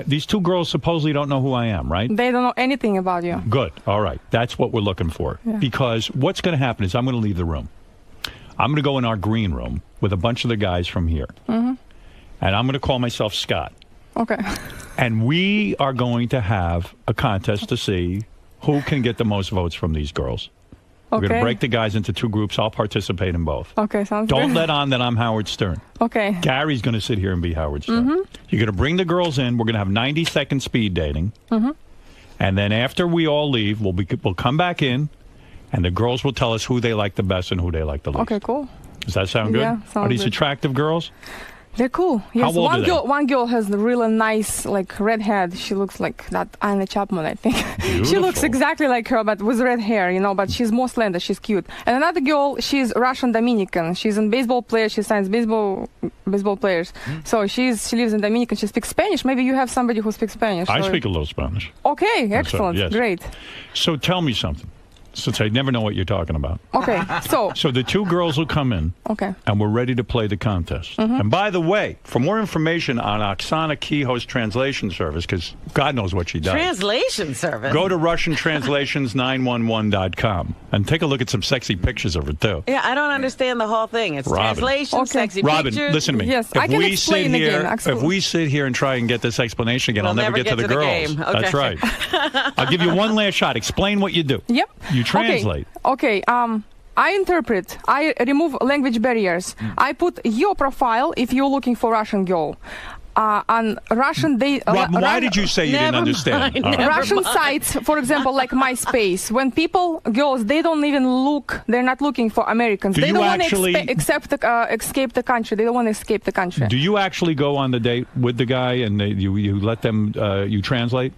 These 2 girls supposedly don't know who I am, right? They don't know anything about you. Good. All right. That's what we're looking for. Yeah. Because what's going to happen is I'm going to leave the room. I'm going to go in our green room with a bunch of the guys from here. And I'm going to call myself Scott. Okay. And we are going to have a contest to see who can get the most votes from these girls. We're going to break the guys into 2 groups. I'll participate in both. Okay, sounds good. Don't let on that I'm Howard Stern. Okay. Gary's going to sit here and be Howard Stern. You're going to bring the girls in. We're going to have 90-second speed dating. And then after we all leave, we'll come back in, and the girls will tell us who they like the best and who they like the least. Okay, cool. Does that sound good? Yeah, sounds Are these good. attractive girls? They're cool. Yes, How old are they? One girl has a really nice, like, red head. She looks like that Anna Chapman, I think. She looks exactly like her, but with red hair, but she's more slender. She's cute. And another girl, she's Russian Dominican. She's a baseball player. She signs baseball players. So she lives in Dominican. She speaks Spanish. Maybe you have somebody who speaks Spanish. I speak a little Spanish. Okay, excellent. Yes. Great. So tell me something, since I never know what you're talking about. Okay, so the two girls will come in, okay, and we're ready to play the contest. And by the way, for more information on Oksana Kehoe's translation service, because God knows what she does. Translation service? Go to RussianTranslations911.com and take a look at some sexy pictures of her, too. Yeah, I don't understand the whole thing. It's translation, sexy Robin, pictures. listen to me. Yes, I can explain again. If we sit here and try and get this explanation again, I'll never get to the girls. Game. Okay. That's right. I'll give you one last shot. Explain what you do. Yep. You translate. Okay. I interpret. I remove language barriers. I put your profile if you're looking for Russian girl. On Russian, Robin, why did you say you didn't understand? Russian sites, for example, like MySpace, when girls, they don't even look. They're not looking for Americans. They don't want to escape the country. They don't want to escape the country. Do you actually go on the date with the guy and you let them you translate?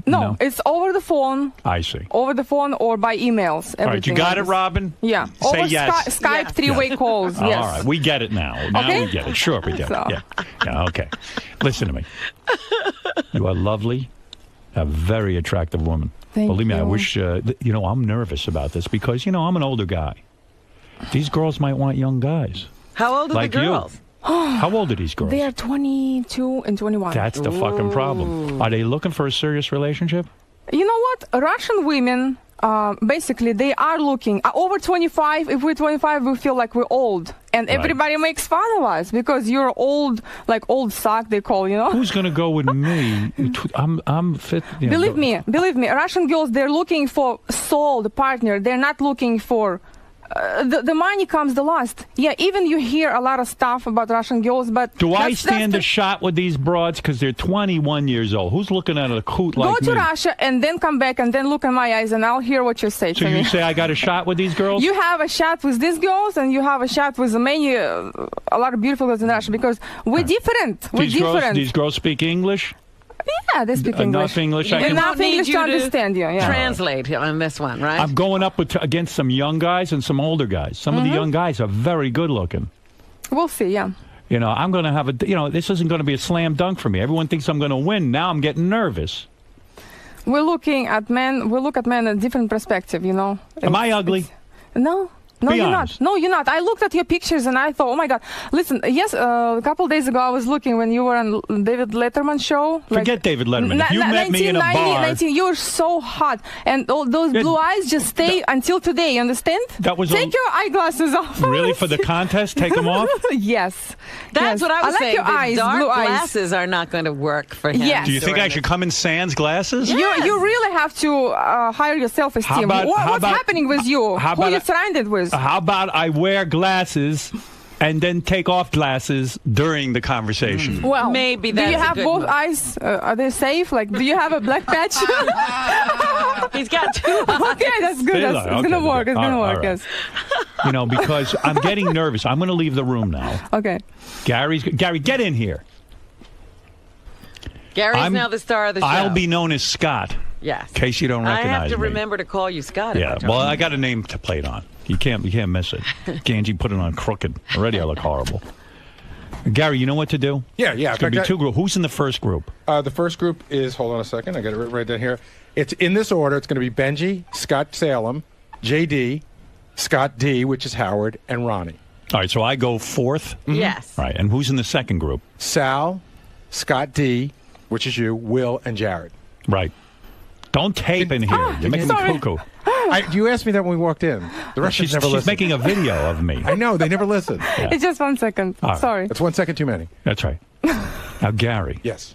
No, it's over the phone. I see. Over the phone or by emails. All right, you got it, Robin? Yeah. Say over yes. Skype, three-way calls. Yes. All right, we get it now. Now we get it. Sure, we get it. Yeah, okay. Listen to me. You are lovely, a very attractive woman. Believe me, I wish, I'm nervous about this because, I'm an older guy. These girls might want young guys. How old are the girls? You. How old are these girls? They are 22 and 21. That's the fucking problem. Are they looking for a serious relationship? You know what? Russian women, basically, they are looking. Over 25, if we're 25, we feel like we're old. And everybody makes fun of us because you're old, like old sock, they call, Who's going to go with me? I'm fit. Believe me, Russian girls, they're looking for soul, the partner. They're not looking for... the money comes the last. Yeah, even you hear a lot of stuff about Russian girls, but... Do I stand a shot with these broads because they're 21 years old? Who's looking at a coot like me? Go to Russia and then come back and then look in my eyes and I'll hear what you say to me. So you say I got a shot with these girls? You have a shot with these girls and you have a shot with many, a lot of beautiful girls in Russia because we're different. These girls speak English? Yeah, they speak English. Enough English to understand you. Yeah. Translate on this one, right? I'm going up against some young guys and some older guys. Some of the young guys are very good looking. We'll see, yeah. I'm going to have this isn't going to be a slam dunk for me. Everyone thinks I'm going to win. Now I'm getting nervous. We're looking at men. We look at men in a different perspective, Am I ugly? No. No, Be you're honest. not. No, you're not. I looked at your pictures and I thought, oh my God. Listen, yes, a couple days ago I was looking when you were on David Letterman show. Forget David Letterman. If you met me in a bar. You were so hot. And all those blue eyes just stay until today, you understand? Take your eyeglasses off. Really? For the contest? Take them off? Yes. That's what I was saying. Your eyes, dark blue glasses are not going to work for him. Yes. Do you think I should come in sans glasses? Yes. You really have to hire your self-esteem. What's happening with you? Who you surrounded with? How about I wear glasses and then take off glasses during the conversation? Well, maybe that's. Do you have both eyes? Are they safe? Like, do you have a black patch? He's got two eyes. Okay, that's good. It's gonna work. It's gonna work. Yes. Because I'm getting nervous. I'm going to leave the room now. Okay. Gary, get in here. Gary's now the star of the show. I'll be known as Scott. Yes. In case you don't recognize me. I have to remember to call you Scott. Yeah. Well, I got a name to play it on. You can't miss it. Ganji put it on crooked. Already I look horrible. Gary, you know what to do? Yeah. It's going to be two groups. Who's in the first group? The first group is, hold on a second, I got it right down here. It's in this order. It's going to be Benji, Scott Salem, JD, Scott D, which is Howard, and Ronnie. All right, so I go fourth? Mm-hmm. Yes. All right, and who's in the second group? Sal, Scott D, which is you, Will, and Jared. Right. Don't tape in here. You're making me cuckoo. You asked me that when we walked in. The Russians never listen. She's making a video of me. I know. They never listen. Yeah. It's just 1 second. Right. Sorry. It's 1 second too many. That's right. Now, Gary. Yes.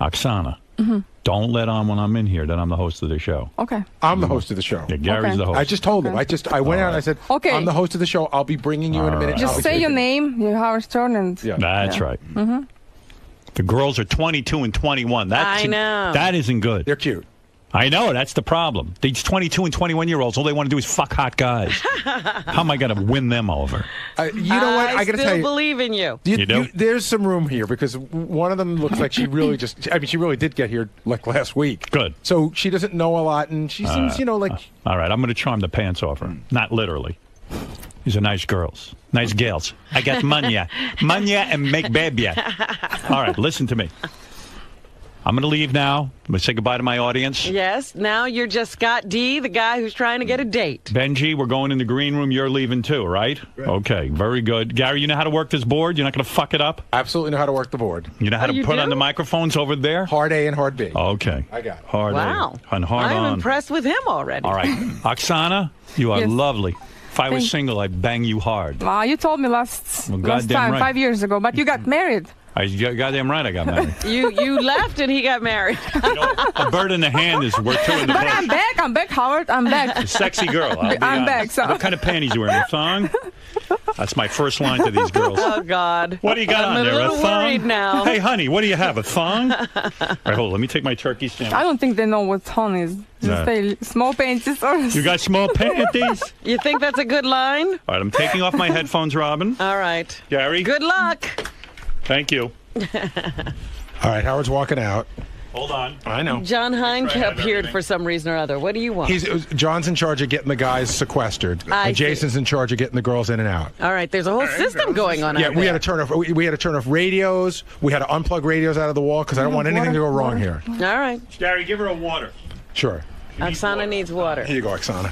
Oksana. Mm-hmm. Don't let on when I'm in here that I'm the host of the show. Okay. I'm the host of the show. Yeah, Gary's the host. I just told him. I went out and I said, okay. I'm the host of the show. I'll be bringing you in a minute. Just say your name, your Howard Stern, and... Yeah. That's right. Mm-hmm. The girls are 22 and 21. I know. That isn't good. They're cute. I know, that's the problem. These 22 and 21-year-olds, all they want to do is fuck hot guys. How am I going to win them over? You know what? I got to tell you. I still believe in you. You do? There's some room here because one of them looks like she really she really did get here like last week. Good. So she doesn't know a lot, and she seems, like... All right, I'm going to charm the pants off her. Not literally. These are nice girls. Nice gals. I got manya. Manya and make baby. All right, listen to me. I'm going to leave now. I'm going to say goodbye to my audience. Yes, now you're just Scott D, the guy who's trying to get a date. Benji, we're going in the green room. You're leaving too, right? Okay, very good. Gary, you know how to work this board? You're not going to fuck it up? Absolutely know how to work the board. You know how to put on the microphones over there? Hard A and hard B. Okay. I got it. Hard wow. A and hard I'm on. impressed with him already. All right. Oksana, you are Yes. lovely. If I was Thank- single, I'd bang you hard. You told me last goddamn time, right. 5 years ago, but you got married. Goddamn right I got married. You left and he got married. A bird in the hand is worth two in the But bush. I'm back, Howard. I'm back. A sexy girl. I'll be I'm honest. back. So. What kind of panties you wearing? A thong? That's my first line to these girls. Oh, God. What do you got I'm on there? a little thong? worried now. Hey, honey, what do you have? A thong? All right, hold on. Let me take my turkey sandwich. I don't think they know what thong is. Just say small panties or... You got small panties? You think that's a good line? All right, I'm taking off my headphones, Robin. All right. Gary? Good luck. Thank you. All right, Howard's walking out. Hold on. I know. John Hine appeared for some reason or other. What do you want? John's in charge of getting the guys sequestered. I And Jason's in charge of getting the girls in and out. All right, there's a whole system going on Yeah, out we there. had to turn off. We had to turn off radios. We had to unplug radios out of the wall because I don't want anything to go wrong here. All right. Gary, give her a water. Sure. Oksana needs water. Here you go, Oksana.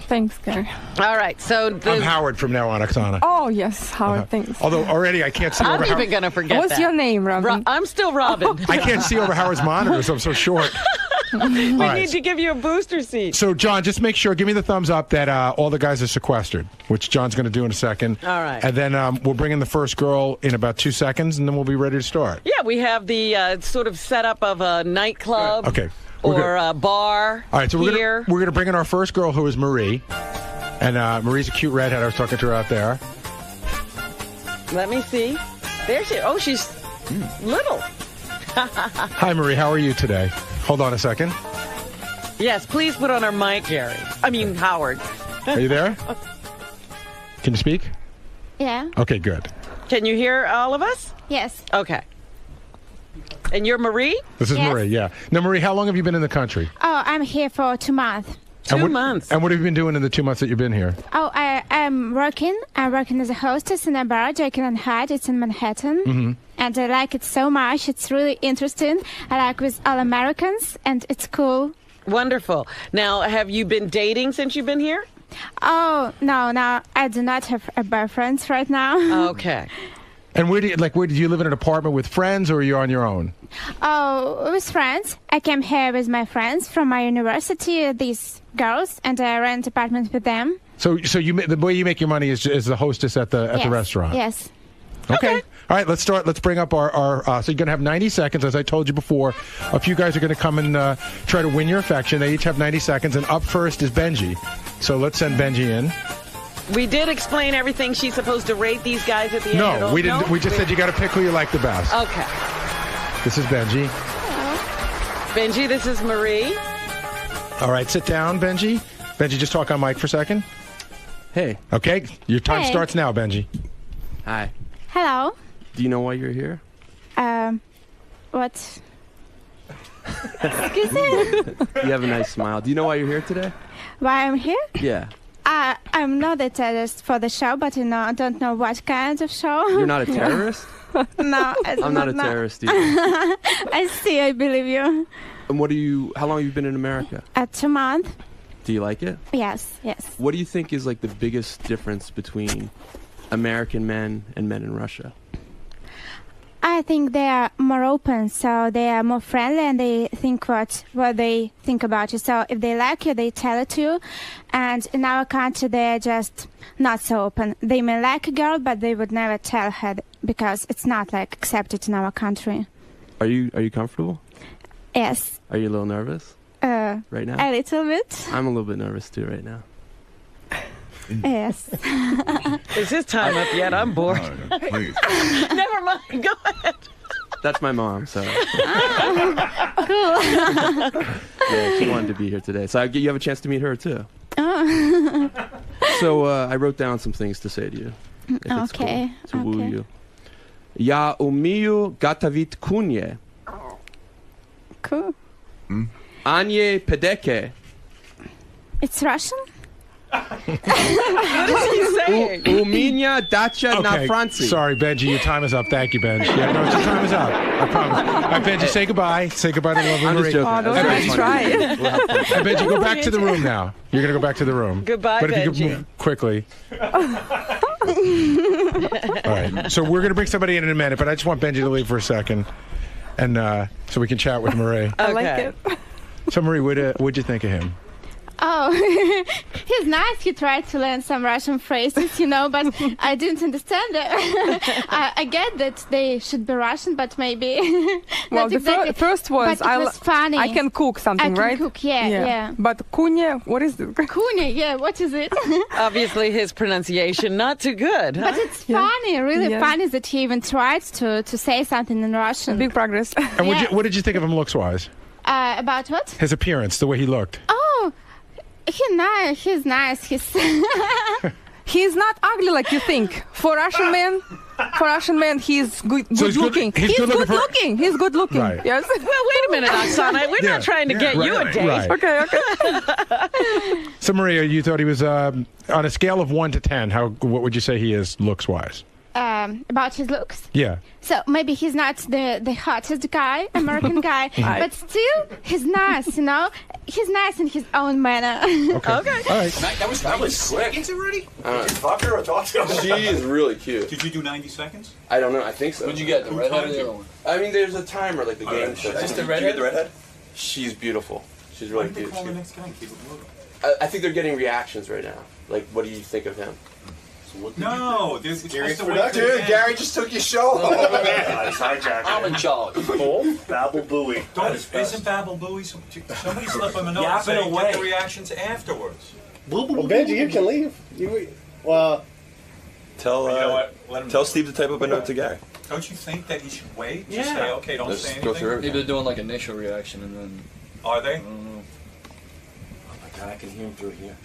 Thanks, Gary. All right, so... I'm Howard from now on, Oksana. Oh, yes, Howard, thanks. Although already I can't see I'm over even going to forget What's that. your name, Robin? I'm still Robin. I can't see over Howard's monitors. I'm so short. We right. need to give you a booster seat. So, John, just make sure, give me the thumbs up that all the guys are sequestered, which John's going to do in a second. All right. And then we'll bring in the first girl in about 2 seconds, and then we'll be ready to start. Yeah, we have the sort of setup of a nightclub Okay. or a bar. All right, so here. we're gonna bring in our first girl, who is Marie, and Marie's a cute redhead. I was talking to her out there. Let me see. There she. Oh, she's little. Hi, Marie. How are you today? Hold on a second. Yes, please put on our mic, Gary. I mean, Howard. Are you there? Can you speak? Yeah. Okay, good. Can you hear all of us? Yes. Okay. And you're Marie? This is Yes. Marie. Yeah. Now, Marie, how long have you been in the country? Oh, I'm here for 2 months. 2 months. And what have you been doing in the 2 months that you've been here? Oh, I'm working. I'm working as a hostess in a bar, Jekyll and Hyde. It's in Manhattan. Mm-hmm. And I like it so much. It's really interesting. I like with all Americans, and it's cool. Wonderful. Now, have you been dating since you've been here? Oh, no, I do not have a boyfriend right now. Okay. And where do you live in an apartment with friends, or are you on your own? Oh, with friends. I came here with my friends from my university, these girls, and I rent apartment with them. So the way you make your money is the hostess at the Yes. restaurant. Yes. Okay. All right, let's start. Let's bring up our so you're going to have 90 seconds, as I told you before. A few guys are going to come and try to win your affection. They each have 90 seconds, and up first is Benji. So let's send Benji in. We did explain everything. She's supposed to rate these guys at the end. No, we didn't. No? We just said you got to pick who you like the best. Okay. This is Benji. Benji, this is Marie. All right, sit down, Benji. Benji, just talk on mic for a second. Hey. Okay, your time Hey. starts now, Benji. Hi. Hello. Do you know why you're here? What? Excuse me? You have a nice smile. Do you know why you're here today? Why I'm here? Yeah. I'm not a terrorist for the show, but I don't know what kind of show. You're not a terrorist? No, I'm not a terrorist either. I see. I believe you. And how long have you been in America? 2 months. Do you like it? Yes. What do you think is like the biggest difference between American men and men in Russia? I think they are more open, so they are more friendly, and they think what they think about you. So if they like you, they tell it to you. And in our country, they are just not so open. They may like a girl, but they would never tell her because it's not like accepted in our country. Are you comfortable? Yes. Are you a little nervous? Right now? A little bit. I'm a little bit nervous too right now. Yes. Is his time up yet? I'm bored. Please. Never mind. Go ahead. That's my mom. So Cool. yeah, she wanted to be here today. So you have a chance to meet her too. Oh. So I wrote down some things to say to you. If it's Okay, cool, to woo okay. you. Ja umiju gatavit kunje. Cool. Anje pedeke. It's Russian? What is he saying? U minja dacha na Franci. Sorry, Benji, your time is up. Thank you, Benji. Yeah, no, your time is up. I promise. All right, Benji, say goodbye. Say goodbye to lovely I'm Marie. just joking. Oh, don't even try. Hey, Benji, go back to the room now. You're going to go back to the room. Goodbye, but if you Benji. could move quickly. All right. So we're going to bring somebody in a minute, but I just want Benji to leave for a second, and so we can chat with Marie. I like it. So, Marie, what'd you think of him? Oh, he's nice. He tried to learn some Russian phrases, but I didn't understand it. I get that they should be Russian, but maybe Well, not the exactly. first was, But it was funny. I can cook something, I can right? cook, yeah. But kunye, what is it? Kunya, yeah, what is it? Obviously, his pronunciation not too good. Huh? But it's funny, really Yeah. funny that he even tried to say something in Russian. Big progress. And what did you think of him looks-wise? About what? His appearance, the way he looked. Oh, he's nice. He's nice. He's not ugly like you think. For Russian man, he's good So he's good- looking. he's good looking for- He's good looking. Right. Yes. Well, wait a minute, Oksana. We're not trying to get you a date. Right. Okay. So, Maria, you thought he was on a scale of 1 to 10. What would you say he is looks-wise? About his looks. Yeah. So maybe he's not the hottest guy, American guy, but still he's nice, He's nice in his own manner. Okay. All right. That was quick. Did you already? Did you fuck her or talk to her? She is really cute. Did you do 90 seconds? I don't know. I think so. What'd you get, the redhead or the other one? I mean, there's a timer like the game show. Just the redhead? Did you get the redhead? She's beautiful. She's really cute. Call the next guy and keep it moving. I think they're getting reactions right now. Like, what do you think of him? No, this is Dude, Gary just took your show. I'm in charge. Babble Booey. Isn't Babble Booey? Somebody slip him a note and Yapping say, away. get the reactions afterwards. Well, Benji, you can leave. Tell Steve to type up a note to Gary. Don't you think that he should wait? Yeah. Just say, okay, don't say anything. Maybe they're doing like initial reaction and then. Are they? I don't know. Oh my God, I can hear him through here.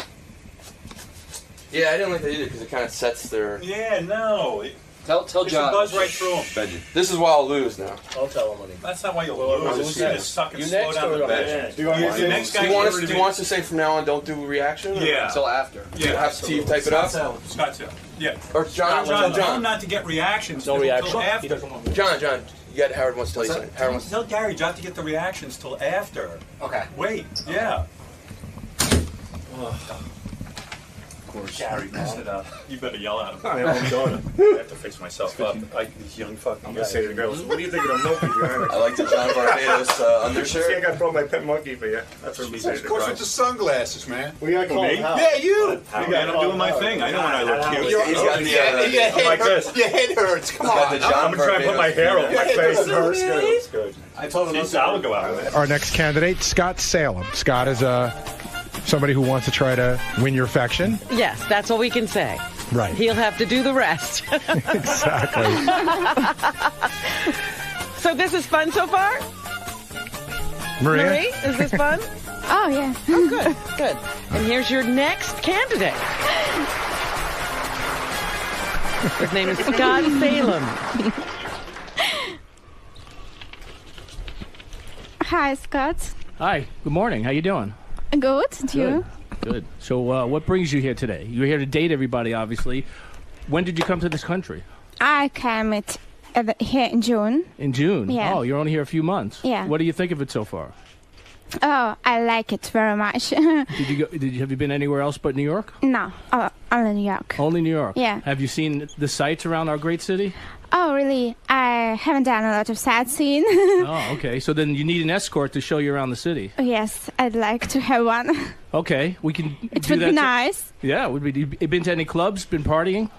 Yeah, I didn't like that either because it kind of sets their. Yeah, no. Tell John. It buzz right through him. Benji. This is why I'll lose now. I'll tell him when he. That's not why you'll lose. It's next? just suck and You slow next down or the I'm bench. next? The next Do guy you want us to say from now on don't do reaction? Or? Yeah. Until after. Yeah. Have Steve type it up? Scott tell. Yeah. Or John, Tell John. him not to get reactions No until reaction. He after. doesn't want me. John, you got Howard wants to tell you something. Howard wants Tell Gary not to get the reactions till after. Okay. Wait. Yeah. Of course. Gary messed it up. You better yell at him. I'm doing it. I have to fix myself up. These young fucking I'm gonna say to the girls, what do you think of the monkey behind me? I like the John Barbados undershirt. See, I got brought my pet monkey for you. That's what we say to the Of course, girls. with the sunglasses, man. We got called Me? out. Yeah, you. Man, I'm doing my thing. I know when I look cute. He's got the. I'm like this. Your head hurts. Come Oh, on. I'm gonna try and put my hair over my face. It hurts. It's good. I told him I would go out with it. Our next candidate, Scott Salem. Scott is somebody who wants to try to win your affection. Yes, that's what we can say. Right. He'll have to do the rest. Exactly. So this is fun so far? Maria? Marie, is this fun? Oh, yeah. Oh, good, good. And here's your next candidate. His name is Scott Salem. Hi, Scott. Hi. Good morning. How you doing? Good. And you? Good. So, what brings you here today? You're here to date everybody, obviously. When did you come to this country? I came here in June. In June. Yeah. Oh, you're only here a few months. Yeah. What do you think of it so far? Oh, I like it very much. Have you been anywhere else but New York? No, only New York. Only New York. Yeah. Have you seen the sights around our great city? Oh, really? I haven't done a lot of sightseeing. Oh, okay. So then you need an escort to show you around the city. Yes, I'd like to have one. Okay, we can It do would that. be nice. Yeah, would be. You been to any clubs? Been partying?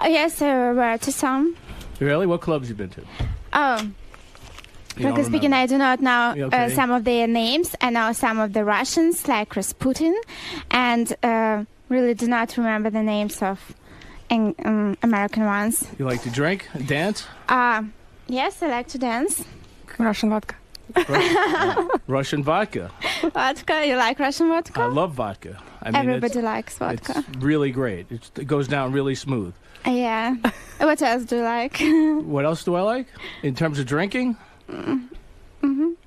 Yes, where to some. Really? What clubs you been to? Oh. You don't Because speaking, remember. I do not know Okay. some of their names. I know some of the Russians, like Rasputin, and really do not remember the names of American ones. You like to drink, dance? Yes, I like to dance. Russian vodka. Russian vodka. Vodka? You like Russian vodka? I love vodka. I mean, Everybody likes vodka. It's really great. It goes down really smooth. Yeah. What else do you like? What else do I like? In terms of drinking?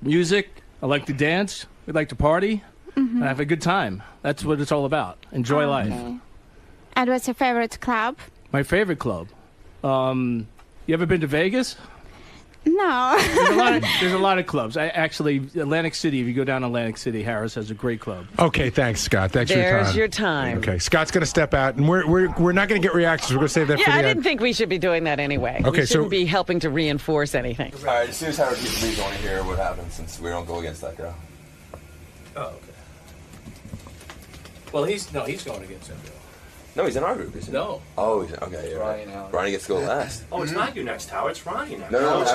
Music. I like to dance. We like to party. And have a good time. That's what it's all about. Enjoy life. And what's your favorite club? My favorite club? You ever been to Vegas? No. There's a lot of clubs. Actually, Atlantic City, if you go down to Atlantic City, Harris has a great club. Okay, thanks, Scott. Thanks for your time. There's your time. Okay, Scott's going to step out, and we're not going to get reactions. We're going to save that for the I end. didn't think we should be doing that anyway. Okay, we shouldn't be helping to reinforce anything. All right, as soon as Howard keeps leaving, I want to hear what happens since we don't go against that girl. Oh, okay. Well, he's going against him. No, he's in our group, isn't he? No. Oh, he's okay. You're right. Ronnie gets to go last. Oh, it's not you next, Howard. It's Ronnie next. No, it's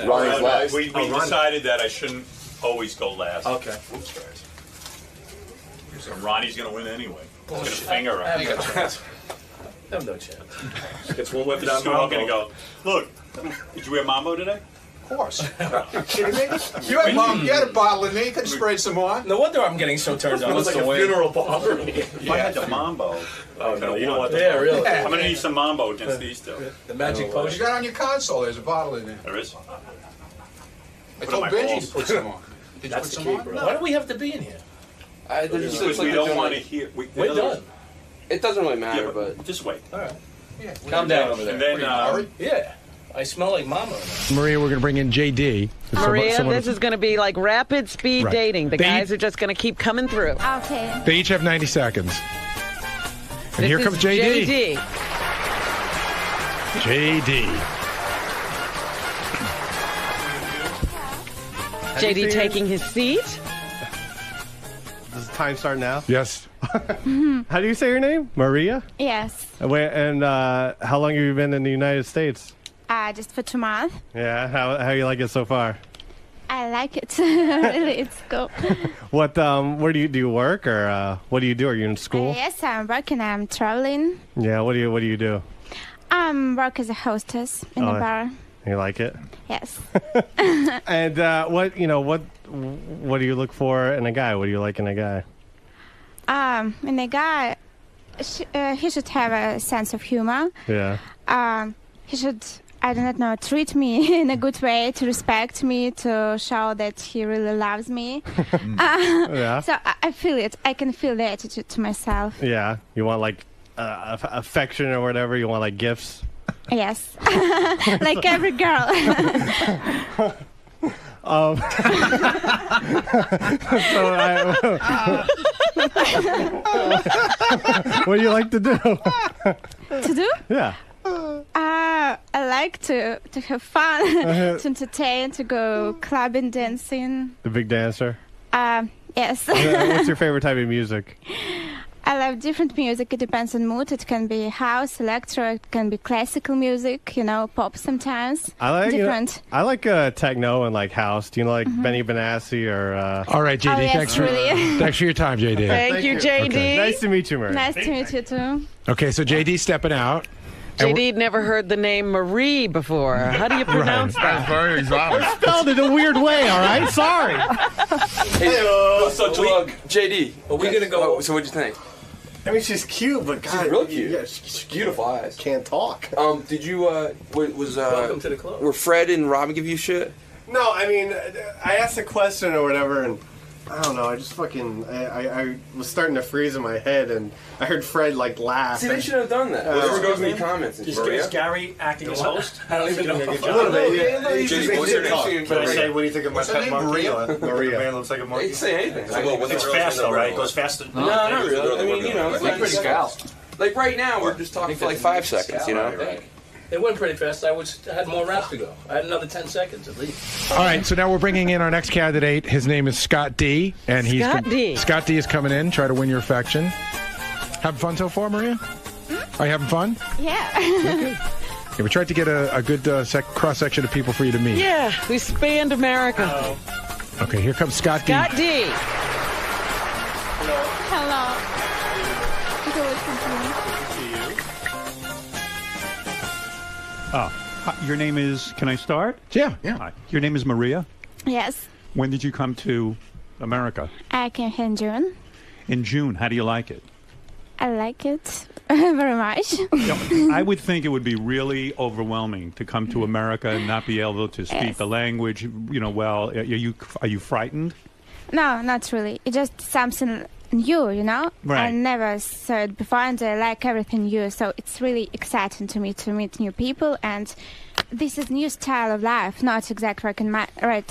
Ronnie's last. We decided that I shouldn't always go last. Okay. Oops, guys. So Ronnie's going to win anyway. He's going to finger her. I have no chance. Gets one whip This down is all going to go. Look, did you wear Mambo today? Of course. You kidding me? You had a bottle in there. You could have sprayed some on. No wonder I'm getting so turned on. It was like a funeral bar. If I had the Mambo. Oh, no, you don't want that. Yeah, really. I'm going to need some Mambo against these two. The magic You potion. got on your console. There's a bottle in there. There is? I told Benji to put some on. Did you put some on? Why do we have to be in here? Because we don't want to hear. We're done. It doesn't really matter, Yeah, but just wait. All right. Yeah. Calm down over there. And then, Yeah. I smell like mama. Maria, we're going to bring in JD. Maria, this is going to be like rapid speed Right. dating. The They- guys are just going to keep coming through. Okay. They each have 90 seconds. And here This comes is JD. JD taking his seat. Does the time start now? Yes. How do you say your name? Maria? Yes. And how long have you been in the United States? Just for 2 months. Yeah, how you like it so far? I like it. Really, it's cool. What where do you work or what do you do? Are you in school? Yes, I'm working. I'm traveling. Yeah, what do you do? Work as a hostess in a bar. You like it? Yes. And what do you look for in a guy? What do you like in a guy? In a guy, he should have a sense of humor. Yeah. He should, I do not know, treat me in a good way, to respect me, to show that he really loves me. Yeah. So I feel it. I can feel the attitude to myself. Yeah. You want like affection or whatever? You want like gifts? Yes. Like every girl. What do you like to do? To do? Yeah. I like to have fun, to entertain, to go clubbing, dancing. The big dancer. Yes. What's your favorite type of music? I love different music. It depends on mood. It can be house, electro. It can be classical music. Pop sometimes. I like different. I like techno and like house. Do you like Benny Benassi or? All right, JD. Oh, yes, thanks really. for your time, JD. Thank you, JD. Okay. Nice to meet you, Maria. Nice to meet you too. Okay, so JD's stepping out. JD never heard the name Marie before. How do you pronounce that? Very exotic. I spelled it a weird way. All right, sorry. so JD, Are we gonna go? So what'd you think? I mean, she's cute, but God, She's real cute. Yeah, she's Beautiful eyes. can't talk. Did you Welcome to the club. were Fred and Robin give you shit? No, I mean, I asked a question or whatever, and I don't know. I just fucking I was starting to freeze in my head, and I heard Fred like laugh. See, they should have done that. Whoever goes in the comments. Is Gary acting as host? I don't even know. A little bit, yeah. JD, what's your name? But I say, what do you think of my What's her pet name? monkey? Maria? Maria. Man looks like a They monkey. can say anything. It's fast though, right? It goes faster. No, not really. I mean, it's like pretty fast. Like right now, we're just talking for like 5 seconds, It went pretty fast. I had more rap to go. I had another 10 seconds at least. All right, so now we're bringing in our next candidate. His name is Scott D. And Scott D is coming in, try to win your affection. Having fun so far, Maria? Are you having fun? Yeah. Okay. Yeah, we tried to get a good cross-section of people for you to meet. Yeah, we spanned America. Okay, here comes Scott D. Scott D. Hello. Good to Oh, Your name is, can I start? Yeah. Hi. Your name is Maria? Yes. When did you come to America? I came here in June. In June. How do you like it? I like it very much. I would think it would be really overwhelming to come to America and not be able to speak the language, well. Are you frightened? No, not really. It's just something new, Right. I never saw it before, and I like everything new. So it's really exciting to me to meet new people, and this is new style of life, not exactly like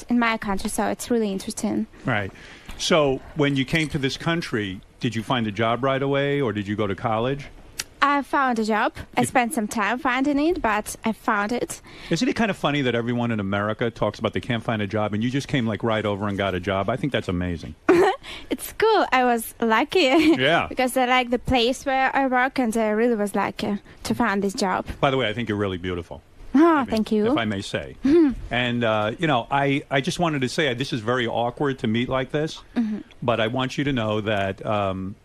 in my country. So it's really interesting. Right. So when you came to this country, did you find a job right away, or did you go to college? I found a job. I spent some time finding it, but I found it. Isn't it kind of funny that everyone in America talks about they can't find a job, and you just came right over and got a job? I think that's amazing. It's cool. I was lucky. Yeah. Because I like the place where I work, and I really was lucky to find this job. By the way, I think you're really beautiful. Oh, thank you. If I may say. And, I just wanted to say this is very awkward to meet like this, but I want you to know that I'm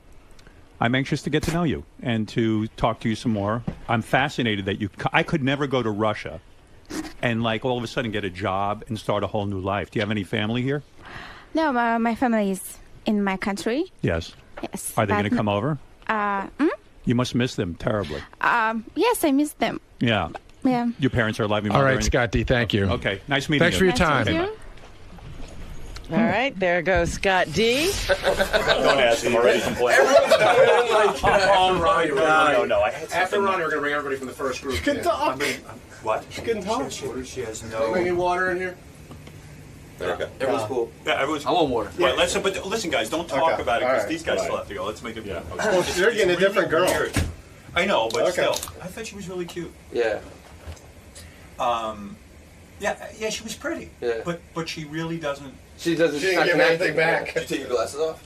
anxious to get to know you and to talk to you some more. I'm fascinated that I could never go to Russia and all of a sudden get a job and start a whole new life. Do you have any family here? No, my family is in my country. Yes. Yes. Are they going to come over? You must miss them terribly. Yes, I miss them. Yeah. Yeah. Your parents are alive. All right, Scott D, thank you. Okay, nice meeting you. Thanks for your time. Thank you. All right, there goes Scott D. Don't ask him already complaining. No. After Ronnie, we're going to bring everybody from the first group. You can talk. What? You can talk. She has We need water in here? Okay. Everyone's cool. Yeah, everyone's. I want water. Yeah, but listen, guys, don't talk about it because these guys still have to go. Let's make it. Yeah. Well, they're getting a different girl. Weird. I know, but still, I thought she was really cute. Yeah. Yeah, she was pretty. Yeah. But she really doesn't. She doesn't. She didn't give anything back. Did you take your glasses off?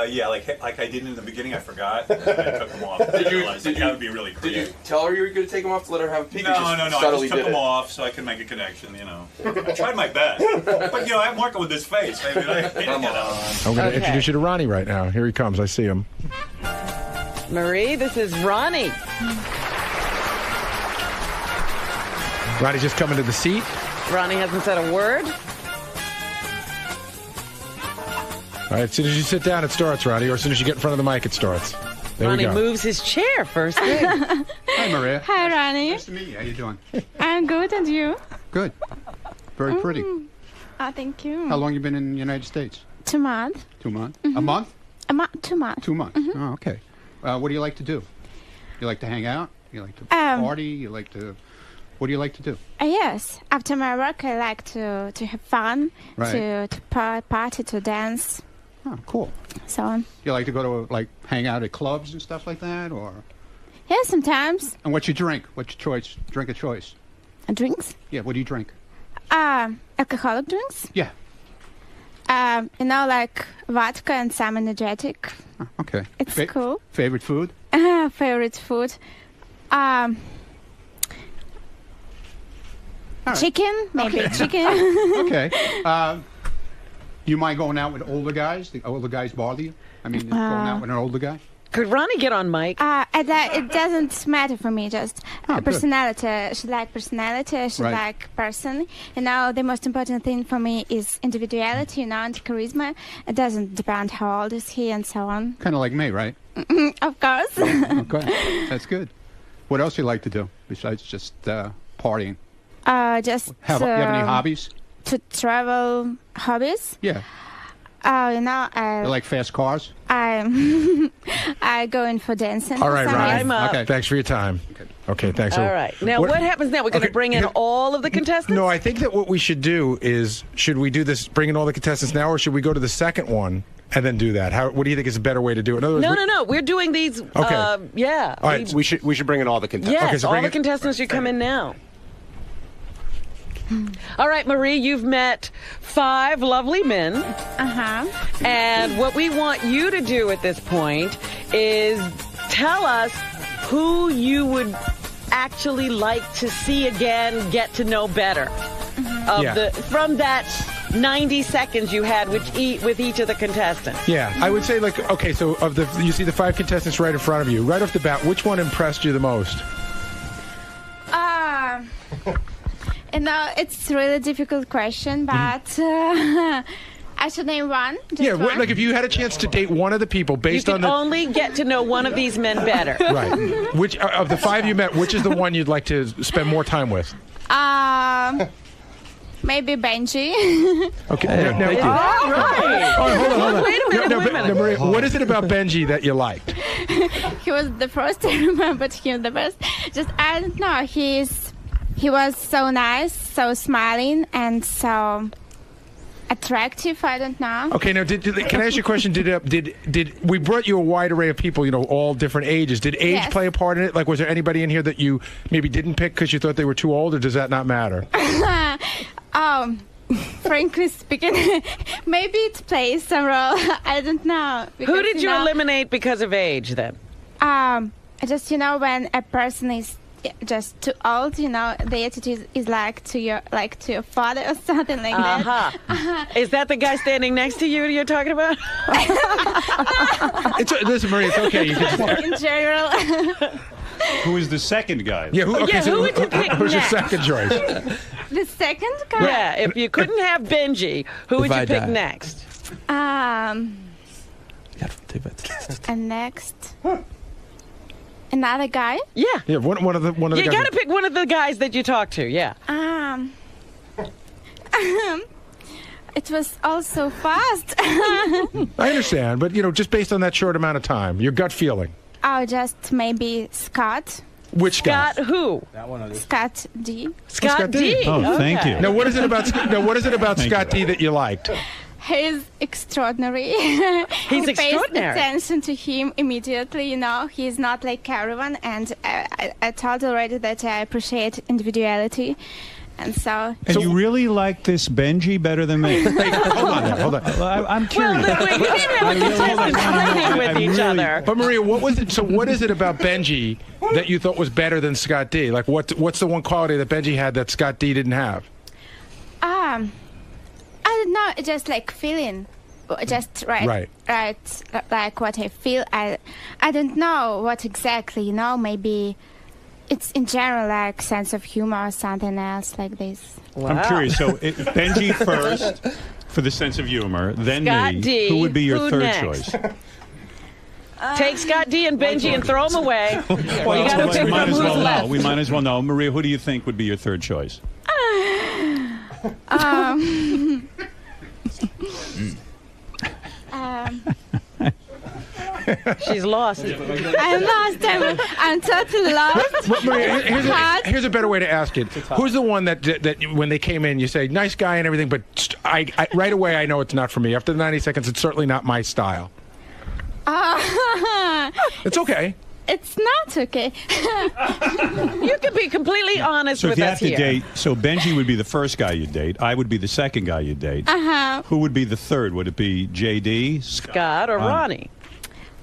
Yeah, like I did in the beginning, I forgot. And I took them off. I realized that would be really creepy. Did you tell her you were going to take them off to let her have a peek? No. I just took them off so I could make a connection. I tried my best, but I'm working with this face. Maybe I'm going to introduce you to Ronnie right now. Here he comes. I see him. Marie, this is Ronnie. Ronnie's just coming to the seat. Ronnie hasn't said a word. All right, as soon as you sit down, it starts, Ronnie, or as soon as you get in front of the mic, it starts. There Ronnie we go. moves his chair first thing. Hi, Maria. Hi, Ronnie. Nice to meet you. How you doing? I'm good, and you? Good. Very pretty. Oh, thank you. How long you been in the United States? 2 months. 2 months? A month? 2 months. 2 months. Oh, okay. What do you like to do? You like to hang out? You like to party? You like to... What do you like to do? Yes. After my work, I like to have fun, Right. to party, to dance. Oh, cool. So on. You like to go to, hang out at clubs and stuff like that, or? Yeah, sometimes. And what's your drink? What's your choice? Drink of choice? Drinks? Yeah, what do you drink? Alcoholic drinks? Yeah. Like vodka and some energetic. Oh, okay. It's cool. Favorite food? Favorite food? Right. Chicken, maybe chicken. Okay. You mind going out with older guys? The older guys bother you? I mean, going out with an older guy? Could Ronnie get on mic? It doesn't matter for me, just personality. I should like personality, I should Right. like person. The most important thing for me is individuality, and charisma. It doesn't depend how old is he and so on. Kind of like me, right? Of course. Okay. That's good. What else do you like to do besides just partying? You have you have any hobbies? To travel hobbies? Yeah. You like fast cars? I go in for dancing. All right, Ronnie. Okay. Thanks for your time. Okay, thanks. All right. Now, what happens now? We're going to bring in all of the contestants? No, I think that what we should do is, should we do this, bring in all the contestants now, or should we go to the second one and then do that? What do you think is a better way to do it? In other words, No. We're doing these. Okay. Yeah. All right. We should bring in all the contestants. Yes, Okay, so all bring the it- contestants should come in now. All right, Marie, you've met 5 lovely men. And what we want you to do at this point is tell us who you would actually like to see again, get to know better. From that 90 seconds you had with each of the contestants. Yeah, I would say okay, so you see the 5 contestants right in front of you. Right off the bat, which one impressed you the most? It's a really difficult question, but I should name one. Yeah, one. like if you had a chance to date one of the people based on the... only get to know one of these men better. Right. Which of the 5 you met, which is the one you'd like to spend more time with? Maybe Benji. Okay. Thank you. All right. Hold on. Wait a minute. Maria, what is it about Benji that you liked? He was the first I remembered him the best. Just, I don't know, he was so nice, so smiling, and so attractive. I don't know. Okay, now can I ask you a question? Did we brought you a wide array of people, all different ages? Did age Yes. play a part in it? Like, was there anybody in here that you maybe didn't pick because you thought they were too old, or does that not matter? Frankly speaking, maybe it plays some role. I don't know. Who did you eliminate because of age then? Just when a person is just too old, the attitude is like to your father or something like that. Is that the guy standing next to you you're talking about? Listen, Maria, it's okay. You can In general. Who is the second guy? Yeah, who would you pick who's your next? second choice? The second guy? Yeah, if you couldn't have Benji, who would you pick next? And next, another guy. Yeah. Yeah, one of the You guys. got to pick one of the guys that you talk to. Yeah. It was all so fast. I understand, but just based on that short amount of time, your gut feeling. Just maybe Scott. Which guy? Scott who? Scott D. Scott D. Oh, thank you. Now, what is it about Scott D that you liked? He's extraordinary. He's He extraordinary. pays attention to him immediately. He's not like everyone, and I told already that I appreciate individuality. And so you really like this Benji better than me? Hold on. I'm curious. Well, we didn't have a contestant fighting with each other. But Maria, what was it? So, what is it about Benji that you thought was better than Scott D? Like, what's the one quality that Benji had that Scott D didn't have? I don't know. It's just like feeling, just right, like what I feel. I don't know what exactly. Maybe. It's in general like sense of humor or something else like this. Wow. I'm curious. So Benji first for the sense of humor, then Scott me. D. Who would be your Who third next? choice? Take Scott D and Benji and throw them away. Well, you got to pick we might who's as well left. know. We might as well know. Maria, who do you think would be your third choice? She's lost. I'm lost. I'm totally lost. But Maria, here's a better way to ask it. Who's the one that when they came in, you say nice guy and everything, but I right away I know it's not for me. After the 90 seconds, it's certainly not my style. It's okay. It's not okay. You can be completely honest So with if you us have to here. date, so Benji would be the first guy you'd date. I would be the second guy you'd date. Who would be the third? Would it be JD, Scott, or Ronnie?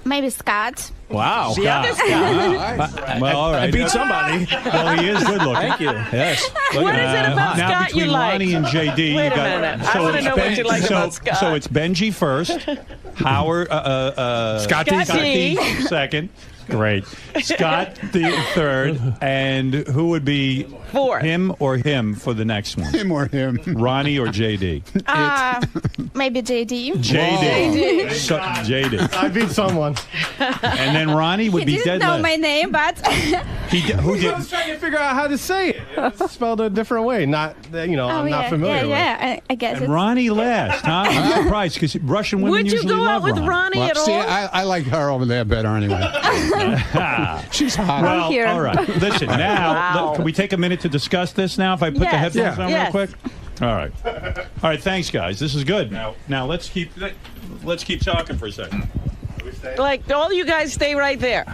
Maybe Scott. Wow. The other Scott. Well, all right. I beat somebody. Well, he is good looking. Thank you. Yes. What is it about now Scott between you like? Ronnie and JD, Wait you a got. minute. I want to know what you like about Scott. So it's Benji first, Howard, Scott D. second. Great. Scott the third, and who would be fourth? Him or him for the next one? Him or him. Ronnie or JD? Maybe JD. JD. So, JD. I beat someone. And then Ronnie would He be didn't dead know last. my name, but Who did? I was trying to figure out how to say it. It's spelled a different way. Not, I'm not familiar with. Yeah, I guess And it's Ronnie last, huh? I'm surprised because Russian women Would you usually go out love with Ronnie at all? See, I like her over there better anyway. She's hot. Well, here. all right. Listen, now, Wow. can we take a minute to discuss this now if I put the Yes. headphones on Yes. real quick? All right. All right, thanks, guys. This is good. Now let's keep talking for a second. Like, all you guys stay right there.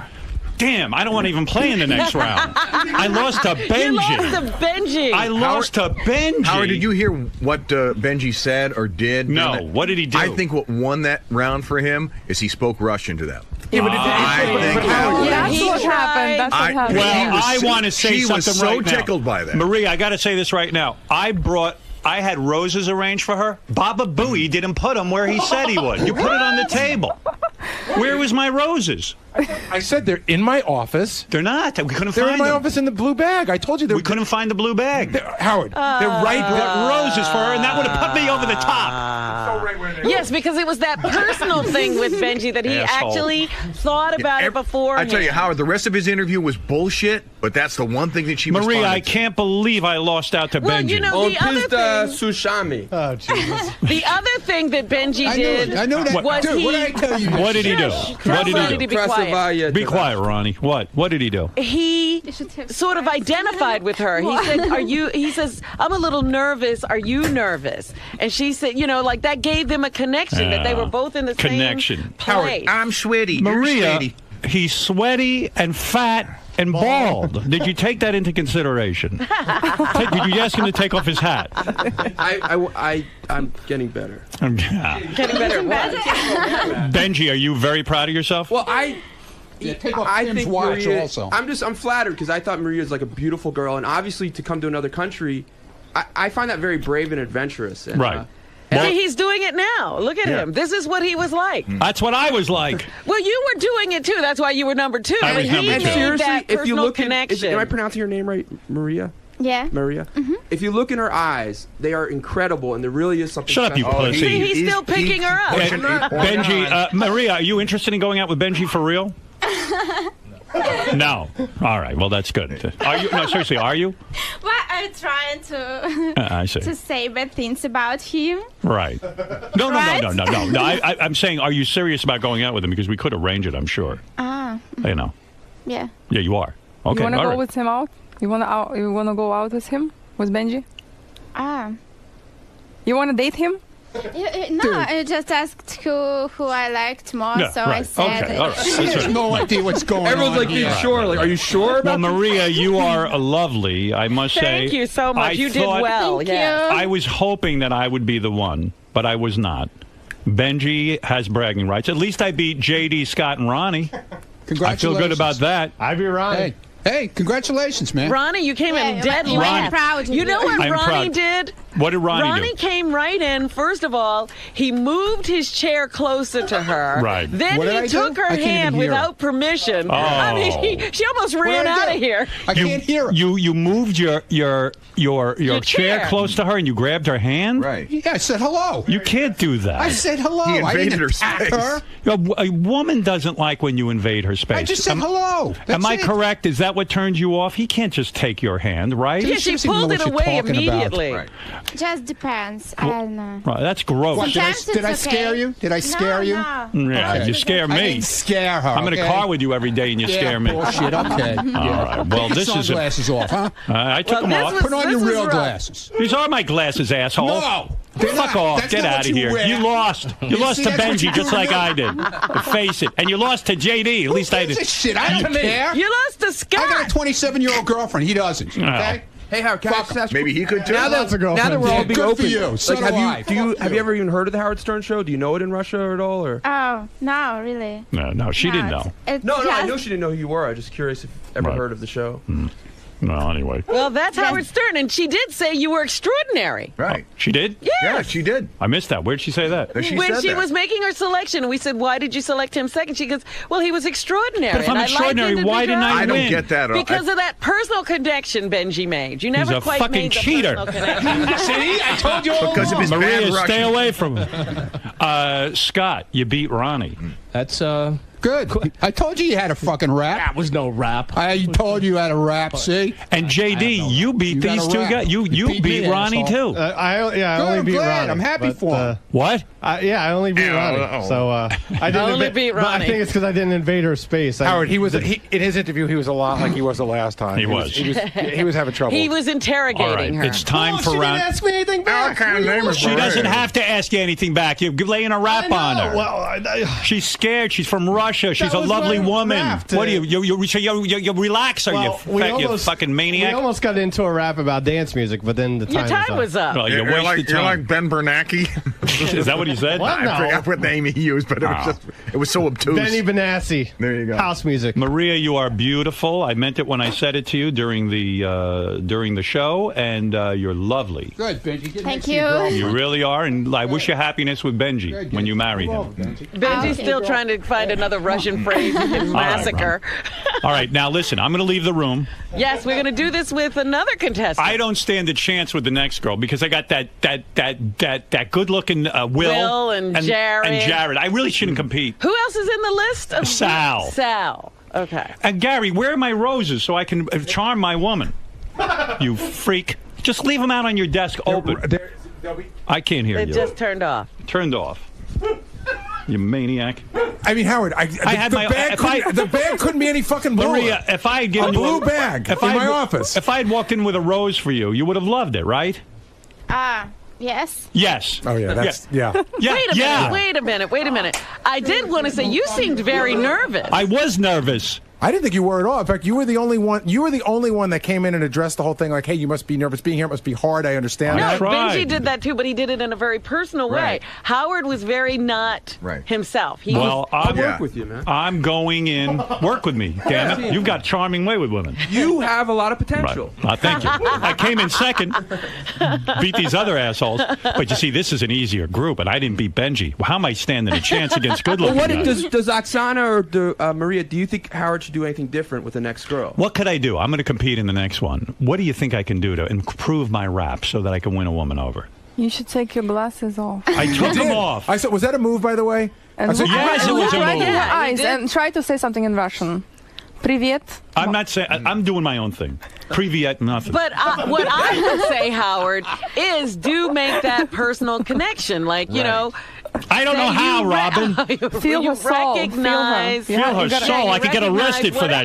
Damn, I don't want to even play in the next round. I lost to Benji. You lost to Benji. I lost to Benji. Howard, did you hear what Benji said or did? No. What did he do? I think what won that round for him is he spoke Russian to them. Yeah, but That's what happened. That's what happened. Well, I want to say she something was so right now. tickled by that. Maria, I got to say this right now. I had roses arranged for her. Baba Booey didn't put them where he said he would. You put it on the table. Where was my roses? I said they're in my office. They're not. We couldn't They're find in my them. office in the blue bag. I told you We couldn't find the blue bag. Howard, they're right We there. got roses for her, and that would have put me over the top. Yes, because it was that personal thing with Benji that he Asshole. actually thought about it before. I tell you, Howard, the rest of his interview was bullshit, but that's the one thing that she Maria, responded I can't believe I lost out to Well, Benji. you know, the other thing, Sushami. Oh, Jesus. the other thing that Benji did I know that. was Dude, he. what did I tell you? What did he do? What did Ronnie he to do? be quiet. Be quiet, Ronnie. What did he do? He sort of identified with her. He said, "Are you?" He says, "I'm a little nervous. Are you nervous?" And she said, "You know, like that gave them a connection that they were both in the connection. same place." I'm sweaty. Maria, he's sweaty and fat and bald. Did you take that into consideration? Did you ask him to take off his hat? I'm getting better. Getting better. Benji, are you very proud of yourself? Well, take off I Tim's think watch Maria, also. I'm flattered because I thought Maria's like a beautiful girl, and obviously to come to another country, I find that very brave and adventurous. And, Right. See, he's doing it now. Look at him. This is what he was like. That's what I was like. Well, you were doing it too. That's why you were number 2. I was He number two. made Seriously, that if you personal look connection. am I pronouncing your name right, Maria? Yeah. Maria. If you look in her eyes, they are incredible, and there really is something. Shut up, you special. pussy. See, he's still picking her up. Benji, Maria, are you interested in going out with Benji for real? No. All right. Well, that's good. Are you? No, seriously, are you? Well, I'm trying to I see. to say bad things about him. Right. No. I'm saying, are you serious about going out with him? Because we could arrange it, I'm sure. You know. Yeah. Yeah, you are. Okay. You want to all go right. with him out? You wanna go out with him? With Benji? You wanna date him? No, I just asked who I liked more, Yeah, so right. I said. Okay, all right. She has no idea what's going on. Everyone's like being sure. Like, are you sure Well, about Maria, you are lovely, I must say. Thank you so much. You did well. Thank Yeah. you. I was hoping that I would be the one, but I was not. Benji has bragging rights. At least I beat JD, Scott, and Ronnie. I feel good about that. I be Ronnie. Hey, congratulations, man. Ronnie, you came in dead you last. are proud. You know what I'm Ronnie proud. did? What did Ronnie Ronnie do? came right in. First of all, he moved his chair closer to her. Right. Then What did I he do? took her I can't hand even hear without permission. Oh. I mean, she almost ran did I out do? of here. I can't hear her. You moved your chair chair. close to her and you grabbed her hand? Right. Yeah, I said hello. You can't do that. I said hello. He I invaded didn't her attack space. her. A woman doesn't like when you invade her space. I just said hello. That's Am I it. correct? Is that what turns you off? He can't just take your hand, right? Yeah, she doesn't even pulled know it what you're away talking about. immediately. Right. Just depends. I don't know. Right, that's gross. What, Sometimes did I it's scare okay. you? Did I scare you? No. Yeah, Okay. you scare I me. didn't scare her. I'm in a okay? car with you every day and you Yeah, scare me. bullshit. Okay. All right. Well, this is sunglasses off, huh? I took them off. Put on your real glasses. These are my glasses, asshole. No, they're Fuck not. off. That's Get not out what of you here. wear. You lost. You lost see, to that's what you Benji do just to like me. I did. Face it. And you lost to JD. At least I Who did. gives a shit? I don't care. You lost to Scott. I got a 27-year-old girlfriend. He doesn't. Okay. Hey, Howard, can I just ask Maybe he could too. Now that we're all being Good open, for you. So like, do I. have you ever even heard of the Howard Stern show? Do you know it in Russia at all, or? Oh, no, really. No, she didn't know. It's No, I just- know she didn't know who you were. I was just curious if you ever Right. heard of the show. Well, anyway. Well, that's Howard Stern, and she did say you were extraordinary. Right. She did? Yeah, she did. I missed that. Where'd she say that? She When said she that. was making her selection, we said, "Why did you select him second?" She goes, "Well, he was extraordinary." But if I'm and I liked extraordinary, why didn't I I don't win? get that. Because of that personal connection Benji made. You never He's a quite fucking made the cheater. personal connection. See? I told you all Because of his Maria, bad stay Russian. away from him. Scott, you beat Ronnie. That's Good. I told you you had a fucking rap. that was no rap. I told you you had a rap. See? And JD, you beat You got these a two rap. guys. You beat beat me, Ronnie asshole. too. I only Good, beat I'm glad. Ronnie. I'm happy but, for him. What? I only beat Ronnie. oh. So I didn't only beat but I Ronnie. think it's because I didn't invade her space. Howard, in his interview, he was a lot like he was the last time. He was. He was having trouble. He was interrogating All right, her. it's time for she round. didn't ask me anything back. She doesn't have to ask you anything back. You're laying a rap on her. Well, She's scared. She's from Russia. She's a was lovely my woman. rap What do to- you relax, or well, you fucking we maniac? almost got into a rap about dance music, but then the Your time was up. Well, you You're wasted like time. Ben Bernanke. Is that what he said? I forgot what name he used, but it was so obtuse. Benny Benassi. There you go. House music. Maria, you are beautiful. I meant it when I said it to you during the show, and you're lovely. Good, Benji. Thank you. You really are, and I wish you happiness with Benji when you marry him. Benji's still trying to find another Russian phrase he can massacre. All right, now listen, I'm going to leave the room. Yes, we're going to do this with another contestant. I don't stand a chance with the next girl because I got that good-looking Will and Jared. I really shouldn't compete. Who else is in the list? Of Sal. Sal. Okay. And Gary, where are my roses so I can charm my woman? You freak. Just leave them out on your desk open. I can't hear you. It just turned off. Turned off. You maniac. I mean, Howard, the bag couldn't be any fucking bluer. Maria, if I had given a blue bag in my office. If I had walked in with a rose for you, you would have loved it, right? Yes. Yes. Oh, yeah. Wait a minute. I did want to say you seemed very nervous. I was nervous. I didn't think you were at all. In fact, you were the only one. You were the only one that came in and addressed the whole thing. Like, hey, you must be nervous being here. It must be hard. I understand. No, Benji did that too, but he did it in a very personal way. Howard was very not himself. I'll work with you, man. I'm going in. Work with me, damn it. You've got a charming way with women. You have a lot of potential. Right. Thank you. I came in second, beat these other assholes. But you see, this is an easier group, and I didn't beat Benji. How am I standing a chance against good-looking guys? Does Oksana or Maria, do you think Howard should do anything different with the next girl? What could I do? I'm going to compete in the next one. What do you think I can do to improve my rap so that I can win a woman over? You should take your glasses off. I took them off. I said, was that a move, by the way? And yes, it was a move. Your eyes and try to say something in Russian. Привет. I'm not saying. I'm doing my own thing. Привет, nothing. But what I would say, Howard, is do make that personal connection. Like, you know. I don't know how, Robin. Feel her soul. Recognize. Feel her soul. I could get arrested for that.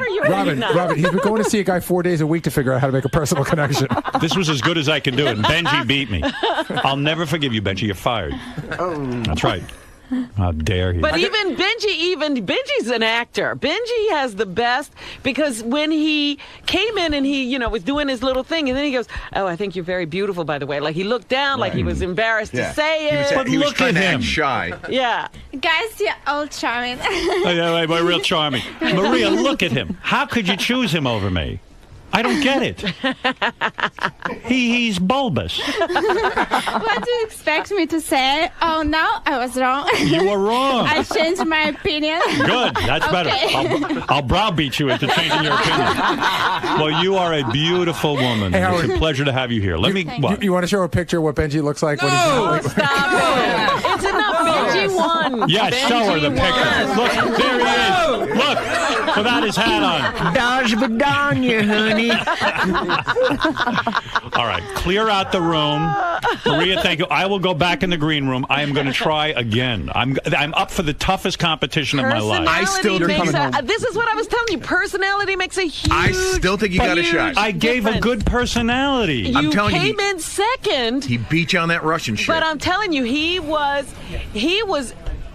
Robin, he's been going to see a guy 4 days a week to figure out how to make a personal connection. This was as good as I could do it. And Benji beat me. I'll never forgive you, Benji. You're fired. That's right. How dare he? But Benji's an actor. Benji has the best, because when he came in and he, was doing his little thing, and then he goes, "Oh, I think you're very beautiful, by the way." Like he looked down, like he was embarrassed to say it. He was trying to act shy. Yeah. Guys, you're all charming. We're real charming. Maria, look at him. How could you choose him over me? I don't get it. He's bulbous. What do you expect me to say? Oh, no, I was wrong. You were wrong. I changed my opinion. Good. That's better. I'll browbeat you into changing your opinion. Well, you are a beautiful woman. Hey, it's a pleasure to have you here. Let me. You want to show a picture of what Benji looks like? No, stop it. It's enough. Benji won. Yes, show her the picture. Look, there he is. Look, without his hat on. Dodge Vidania, honey. All right, clear out the room. Maria, thank you. I will go back in the green room. I am going to try again. I'm up for the toughest competition of my life. I still this is what I was telling you. Personality makes a huge. I still think you got a shot. I gave a good personality. You came in second. He beat you on that Russian shit. But I'm telling you, he was.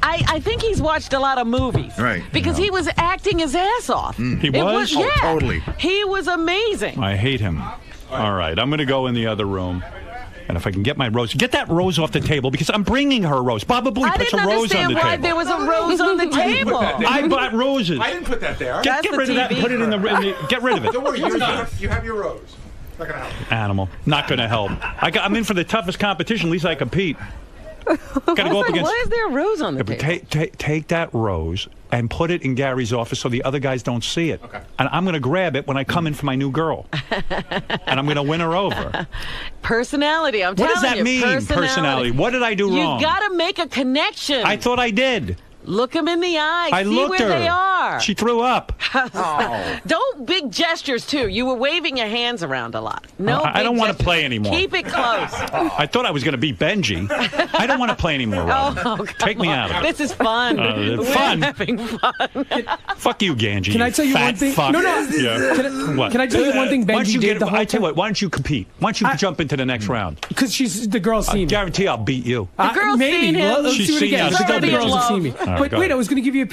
I think he's watched a lot of movies. Right. Because he was acting his ass off. He was? Yeah. Totally. He was amazing. I hate him. All right, I'm going to go in the other room. And if I can get my rose, get that rose off the table, because I'm bringing her a rose. Baba Booey puts a rose on the table. I didn't understand why there was a rose on the table. I bought roses. I didn't put that there. Get rid of that and put it in the get rid of it. Don't worry, you have your rose. Not going to help. Animal. Not going to help. I'm in for the toughest competition. At least I compete. Got to go up against. Why is there a rose on the table? Take that rose and put it in Gary's office so the other guys don't see it. Okay. And I'm going to grab it when I come in for my new girl. And I'm going to win her over. Personality, I'm telling you. What does that mean, personality? What did I do wrong? You've got to make a connection. I thought I did. Look them in the eye. I looked where her. They are. She threw up. Don't big gestures too. You were waving your hands around a lot. No, I don't want to play anymore. Keep it close. I thought I was going to beat Benji. I don't want to play anymore, Robin. Take me out of it. This is fun. Fun? We're having fun. Fuck you, Ganji. Can I tell you one thing? Fuck. No. Yeah. Can I tell you one thing Benji did the whole time? I tell you what, why don't you compete? Why don't you jump into the next round? Because the girls see me. I guarantee I'll beat you. The girls maybe. seen him. Let's do it again. She's The girls have seen me. Right, but wait, I was going to give you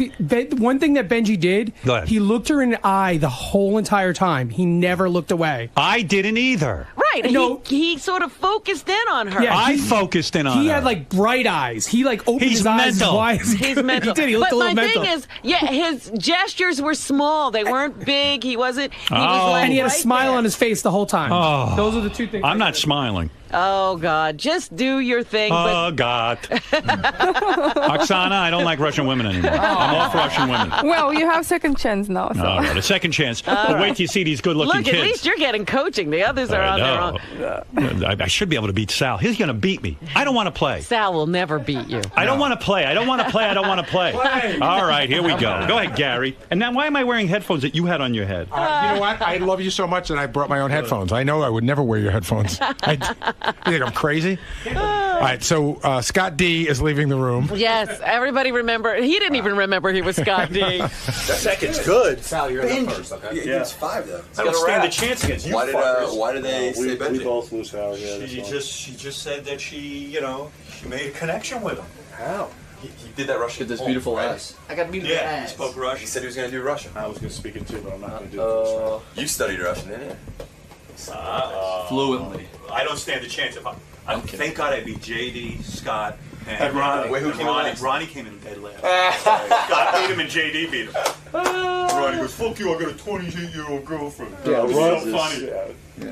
one thing that Benji did. Go ahead. He looked her in the eye the whole entire time. He never looked away. I didn't either. Right. right. No. He sort of focused in on her. Yeah, I focused in on He her. had like bright eyes. He like opened He's his eyes mental. as wide as He's mental. He did. He looked but a little my mental. thing is, his gestures were small. They weren't big. He wasn't. He Oh. was like and he had a right smile there. on his face the whole time. Oh. Those are the two things. I'm not smiling. Oh God, just do your thing. Oh, God. Oksana, I don't like Russian women anymore. I'm off Russian women. Well, you have second chance now. So. All right, a second chance. But wait till you see these good-looking Look, kids. at least you're getting coaching. The others are on their own. I should be able to beat Sal. He's going to beat me. I don't want to play. Sal will never beat you. I don't want to play. I don't want to play. I don't want to play. All right, here we go. Go ahead, Gary. And now, why am I wearing headphones that you had on your head? You know what? I love you so much that I brought my own headphones. I know I would never wear your headphones. You think I'm crazy? All right, so Scott D is leaving the room. Yes, everybody remember. He didn't even remember he was Scott D. That second's good. Sal, you're in the first, okay? Yeah, it's 5 though. I don't stand a chance against you. Why did they say Benji? We both lose Howard. Yeah, She just said that she made a connection with him. How? He did that Russian. With this beautiful ass. I got beautiful Yeah, he spoke Russian. He said he was going to do Russian. I was going to speak it too, but I'm not going to do it. You studied Russian, didn't you? Fluently. I don't stand a chance. Thank God I beat JD, Scott, and Ronnie. Wait, who came in last? Ronnie came in dead last. Scott beat him and JD beat him. Ronnie goes, "Fuck you! I got a 28-year-old girlfriend." Yeah, it was Ron- so funny. Yeah.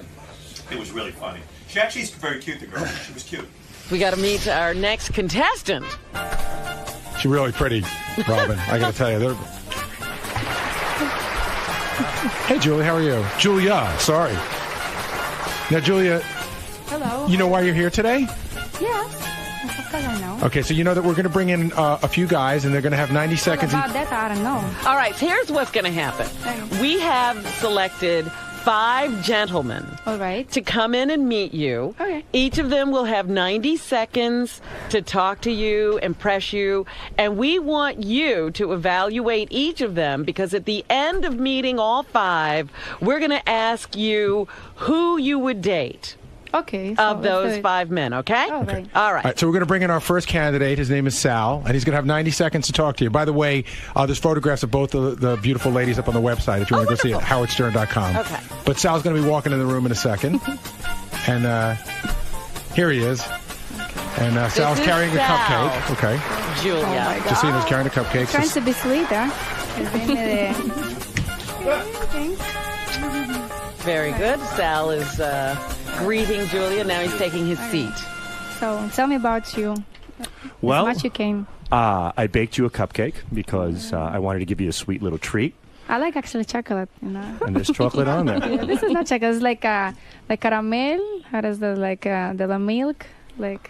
It was really funny. She actually is very cute. The girl. She was cute. We got to meet our next contestant. She's really pretty, Robin. I got to tell you. Hey, Julie, how are you? Julia, sorry. Now, Julia, Hello. you know why you're here today? Yes. Of course I know. Okay, so you know that we're going to bring in a few guys, and they're going to have 90 seconds. About that, I don't know. All right, so here's what's going to happen. We have selected 5 gentlemen All right. to come in and meet you. Okay. Each of them will have 90 seconds to talk to you, impress you, and we want you to evaluate each of them because at the end of meeting all 5, we're going to ask you who you would date. Okay. Of those 5 men, okay? All right. All All right. right, so we're going to bring in our first candidate. His name is Sal, and he's going to have 90 seconds to talk to you. By the way, there's photographs of both the beautiful ladies up on the website if you want to go see it, howardstern.com. Okay. But Sal's going to be walking in the room in a second. And here he is. And Sal's is carrying a Sal. cupcake. Okay. Julia. Just seeing he's carrying a cupcake. Trying to be sweet, huh? Very good. Sal is greeting Julia. Now he's taking his seat. So tell me about you. Well, As much you came. I baked you a cupcake because I wanted to give you a sweet little treat. I like actually chocolate, you know. And there's chocolate on there. Yeah, this is not chocolate. It's like caramel. How does the the milk like?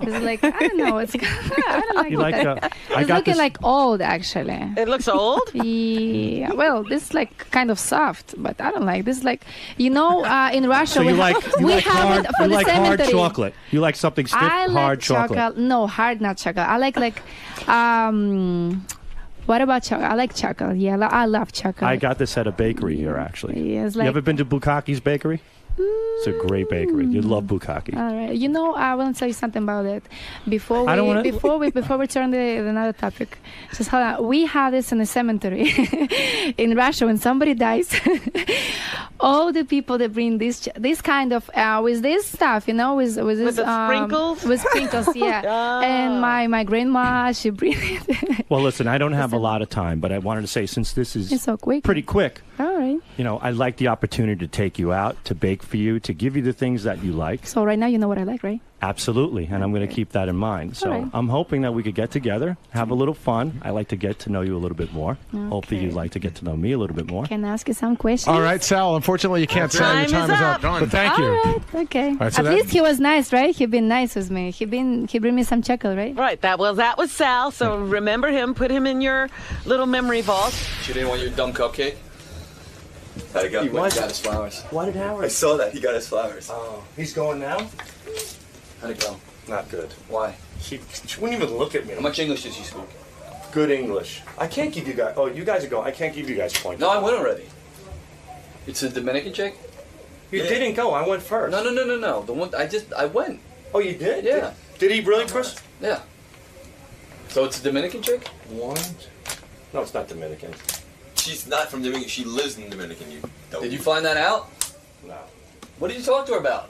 It's like I don't know. It's I don't like You it. like, I It's got looking this- like old actually. It looks old? Yeah. Well, this is like kind of soft, but I don't like this. Like in Russia So you we like have, you we like have hard it for you the like hard cemetery. chocolate. You like something stiff, I like hard chocolate. No, hard not chocolate. I like what about chocolate? I like chocolate. Yeah, I love chocolate. I got this at a bakery here actually. Yeah, it's you like- ever been to Bukkake's bakery? It's a great bakery. You'd love Bukkake. All right. You know, I want to tell you something about it. Before I don't we wanna- before we turn to another topic, just hold on. We have this in a cemetery in Russia. When somebody dies, all the people that bring this kind of with this stuff, you know, with this the sprinkles? with sprinkles, yeah. And my grandma, she bring it. Well, listen, I don't have a lot of time, but I wanted to say since this is It's so quick. pretty quick, All right. you know, I'd like the opportunity to take you out, to bake for you, to give you the things that you like. So right now you know what I like, right? Absolutely, and I'm going to keep that in mind. So All right. I'm hoping that we could get together, have a little fun. I like to get to know you a little bit more. Hopefully you'd like to get to know me a little bit more. Can I ask you some questions? All right, Sal. Unfortunately, you can't say your time is up. But thank you. All right. Okay. All right, so At that- least he was nice, right? He been nice with me. He bring me some chocolate, right? Right. That was Sal. So remember him. Put him in your little memory vault. She didn't want your dumb cupcake? How'd it go? He got his flowers. Why did Howard? I saw that. He got his flowers. Oh, he's going now? How'd it go? Not good. Why? She wouldn't even look at me. How much English does she speak? Good English. I can't give you guys. Oh, you guys are going. I can't give you guys points. No, I went already. It's a Dominican chick? You didn't go. I went first. No. The one I went. Oh, you did? Yeah. Did he really, Chris? Yeah. So it's a Dominican chick? What? No, it's not Dominican. She's not from Dominican. She lives in Dominican. Did you find that out? No. What did you talk to her about?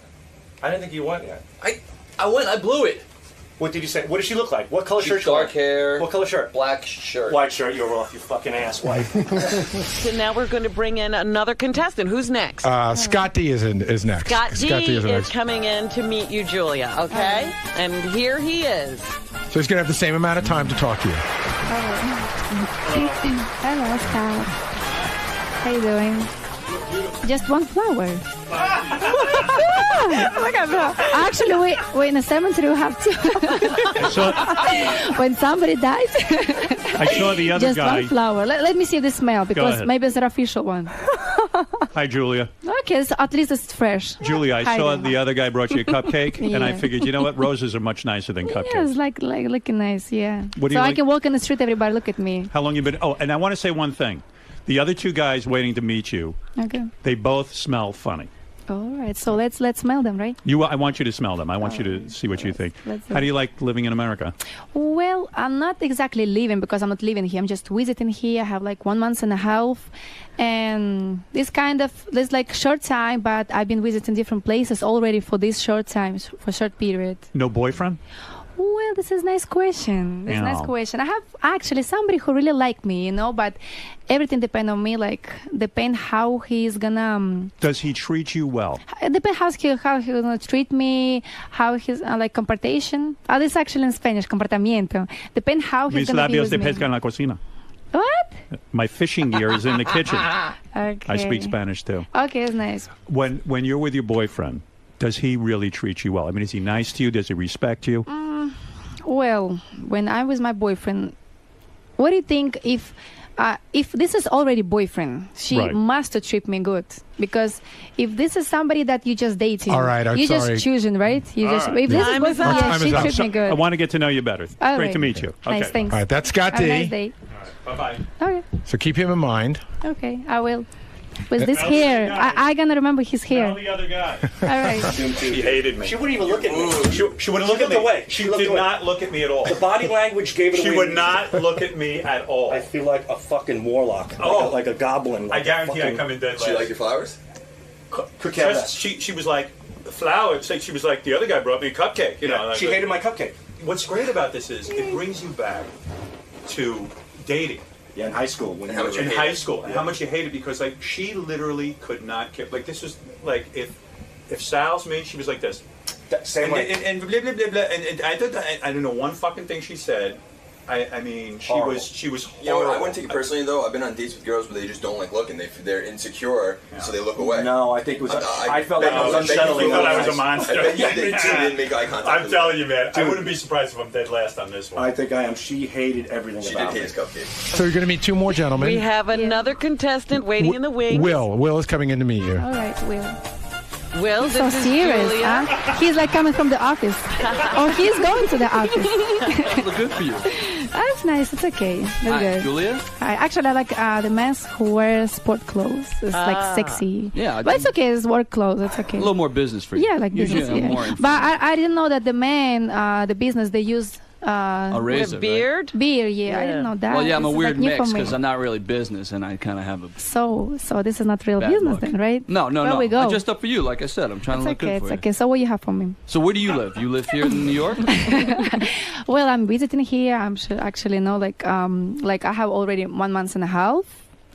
I didn't think you went yet. I went. I blew it. What did you say? What does she look like? What color shirt? Dark hair. What color shirt? Black shirt. White shirt. You're off. You fucking ass wife. So now we're going to bring in another contestant. Who's next? Scott D is next. Scott D is next. coming in to meet you, Julia. Okay, and here he is. So he's gonna have the same amount of time to talk to you. Hello, Scott. How you doing? Just one flower. Look at that. Actually, we in a cemetery we have two. When somebody dies, I saw the other just guy. one flower. Let me see the smell because ahead. maybe it's an official one. Hi, Julia. Okay, so at least it's fresh. Julia, I Hi saw there. the other guy brought you a cupcake, and I Yeah. figured, you know what, roses are much nicer than cupcakes. Yeah, it's like looking nice. Yeah. What do So you I like? can walk in the street, everybody look at me. How long you been? Oh, and I want to say one thing. The other two guys waiting to meet you, Okay. they both smell funny. All right. So let's smell them, right? I want you to smell them. I want you to see what you think. let's do How do it. you like living in America? Well, I'm not exactly living because I'm not living here. I'm just visiting here. I have like 1 month and a half. And this like short time, but I've been visiting different places already for this short time, for short period. No boyfriend? Well, this is a nice question. This is a nice Yeah. question. I have actually somebody who really like me, but everything depends on me, depend how he's gonna... Does he treat you well? It depends how he gonna treat me, how he's comportation. This is actually in Spanish, comportamiento. Depend how he's Mis gonna be labios with de me. pesca en la cocina. What? My fishing gear is in the kitchen. Okay. I speak Spanish too. Okay, it's nice. When you're with your boyfriend, does he really treat you well? I mean, is he nice to you? Does he respect you? Well, when I'm with my boyfriend, what do you think if this is already boyfriend, she Right. must treat me good? Because if this is somebody that you just dating, All right, I'm you sorry. just choosing, right? You All just right. if this Time is is boyfriend, up. yeah, Time she is up. treat me good. I want to get to know you better. All Great right. to meet you. Okay. Nice, thanks. All right, that's Scott Have a D. nice day. Bye-bye. Okay, So keep him in mind. okay, I will. With this hair, I gonna remember his hair. the other guy. All right. She hated me. She wouldn't even look at me. She wouldn't look at me. looked away. She looked did away. not look at me at all. The body language gave it She away. would not look at me at all. I feel like a fucking warlock. Oh. Like a goblin. I guarantee I come in dead last. She like your flowers? Could care less. She was like flowers. She was like the other guy brought me a cupcake. You know, She hated my cupcake. What's great about this is it brings you back to dating. Yeah, in high school. When you were In high school, and how much you hate it because like she literally could not care. Like this was like if Sal's me, she was like this. Same way. And blah blah blah blah. And I don't know one fucking thing she said. I mean, she Horrible. was You know, horrible. I wouldn't take it personally though. I've been on dates with girls where they just don't like looking. They're insecure, so they look away. No, I think it was. I felt like it was I unsettling. thought I was a monster. I bet you didn't make eye contact. I'm telling you, man. I wouldn't be surprised if I'm dead last on this one. I think I am. She hated everything She about did me. hate his cupcake. So you're going to meet two more gentlemen. We have another contestant waiting in the wings. Will is coming in to meet you. All right, Will. Will, So this is serious, Julia. huh? He's like coming from the office, or he's going to the office. Look good for you. That's nice. It's okay. That's Hi, good. Julia. Hi. Actually, I like the men who wear sport clothes. It's like sexy. Yeah, But it's okay. It's work clothes. It's okay. A little more business for you. Yeah, like Usually business. I'm Yeah. more in- But I didn't know that the men, the business, they use a razor, With beard? beard. Yeah, I didn't know that. Well, yeah, I'm a This is, weird like, new mix for me. because I'm not really business, and I kind of have a So this is not real Bad business look. then, right? no. Where we go? I dressed up for you, like I said. I'm trying It's to look okay. good It's for okay. So what you have for me? you. So where do you live? You live here in New York? Well, I'm visiting here. I'm sure actually like I have already 1 month and a half.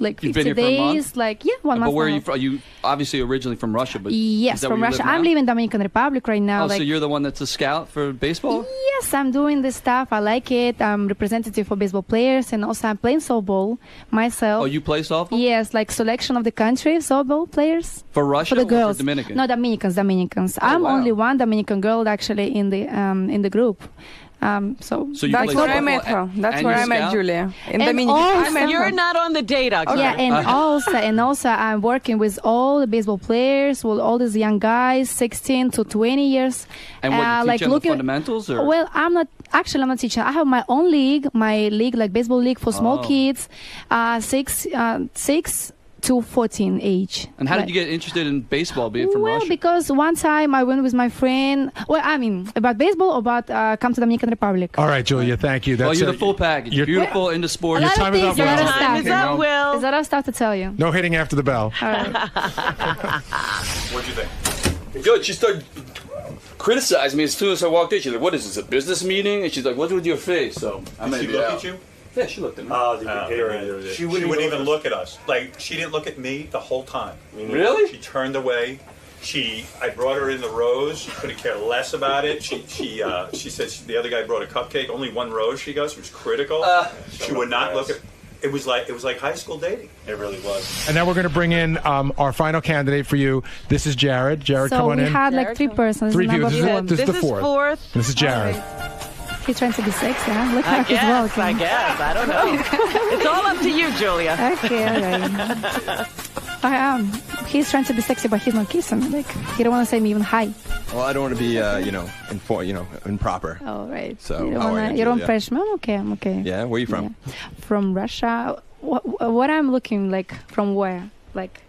Like You've 50 been here for a month? days. Like 1 month. But where are and a you half. from? You obviously originally from Russia, but Yes, is that from where you Russia. live I'm now? living in Dominican Republic right now. Oh, like so you're the one that's a scout for baseball? yes, I'm doing this stuff. I like it. I'm representative for baseball players, and also I'm playing softball myself. Oh, you play softball? Yes, like selection of the country softball players. For Russia For the or girls. for Dominican? No, Dominicans. Oh, I'm wow. only one Dominican girl actually in the group. So you That's play where I softball met her. That's and where you're I met scout? Julia. In And Dominican. also- You're not on the date, actually. Yeah, and also I'm working with all the baseball players, with all these young guys, 16 to 20 years. And what, you teach like them the looking- fundamentals? Or? Well, I'm not teaching. I have my own league, like baseball league for small Oh. kids, 6 to 14 age. And how Like- did you get interested in baseball, being from well, Russia? because one time I went with my friend. Well, I mean, about baseball or about come to Dominican Republic. All right, Julia, thank you. Well, That's you're a- the full package. you're- Beautiful, into A sports. lot of time is things, up, a lot of Will. stuff. Time is up, Will. There's a lot of stuff to tell you. No hitting after the bell. All right. What'd you think? Good. She started criticizing me as soon as I walked in. She's like, "What is this? A business meeting?" And she's like, "What's with your face?" So I'm Did she look at you? Yeah, she looked at me. Oh, she wouldn't even look at us. Like, she didn't look at me the whole time. Really? She turned away. I brought her in the rose. She couldn't care less about it. She said the other guy brought a cupcake. Only one rose she got. She was critical. She would not look at. It was like high school dating. It really was. And now we're going to bring in our final candidate for you. This is Jared. Jared, come on in. So we had like 3 persons. Three people. This is the fourth. fourth. This is Jared. He's trying to be sexy, huh? Look how he's walking. I guess. I don't know. It's all up to you, Julia. Okay, all right. He's trying to be sexy, but he's not kissing. Like, he don't want to say me even hi. Well, I don't want to be, improper. All right. So, you how are you, don't Julia? pressure me. I'm okay. Yeah, where are you from? Yeah. From Russia. What I'm looking like from where? Like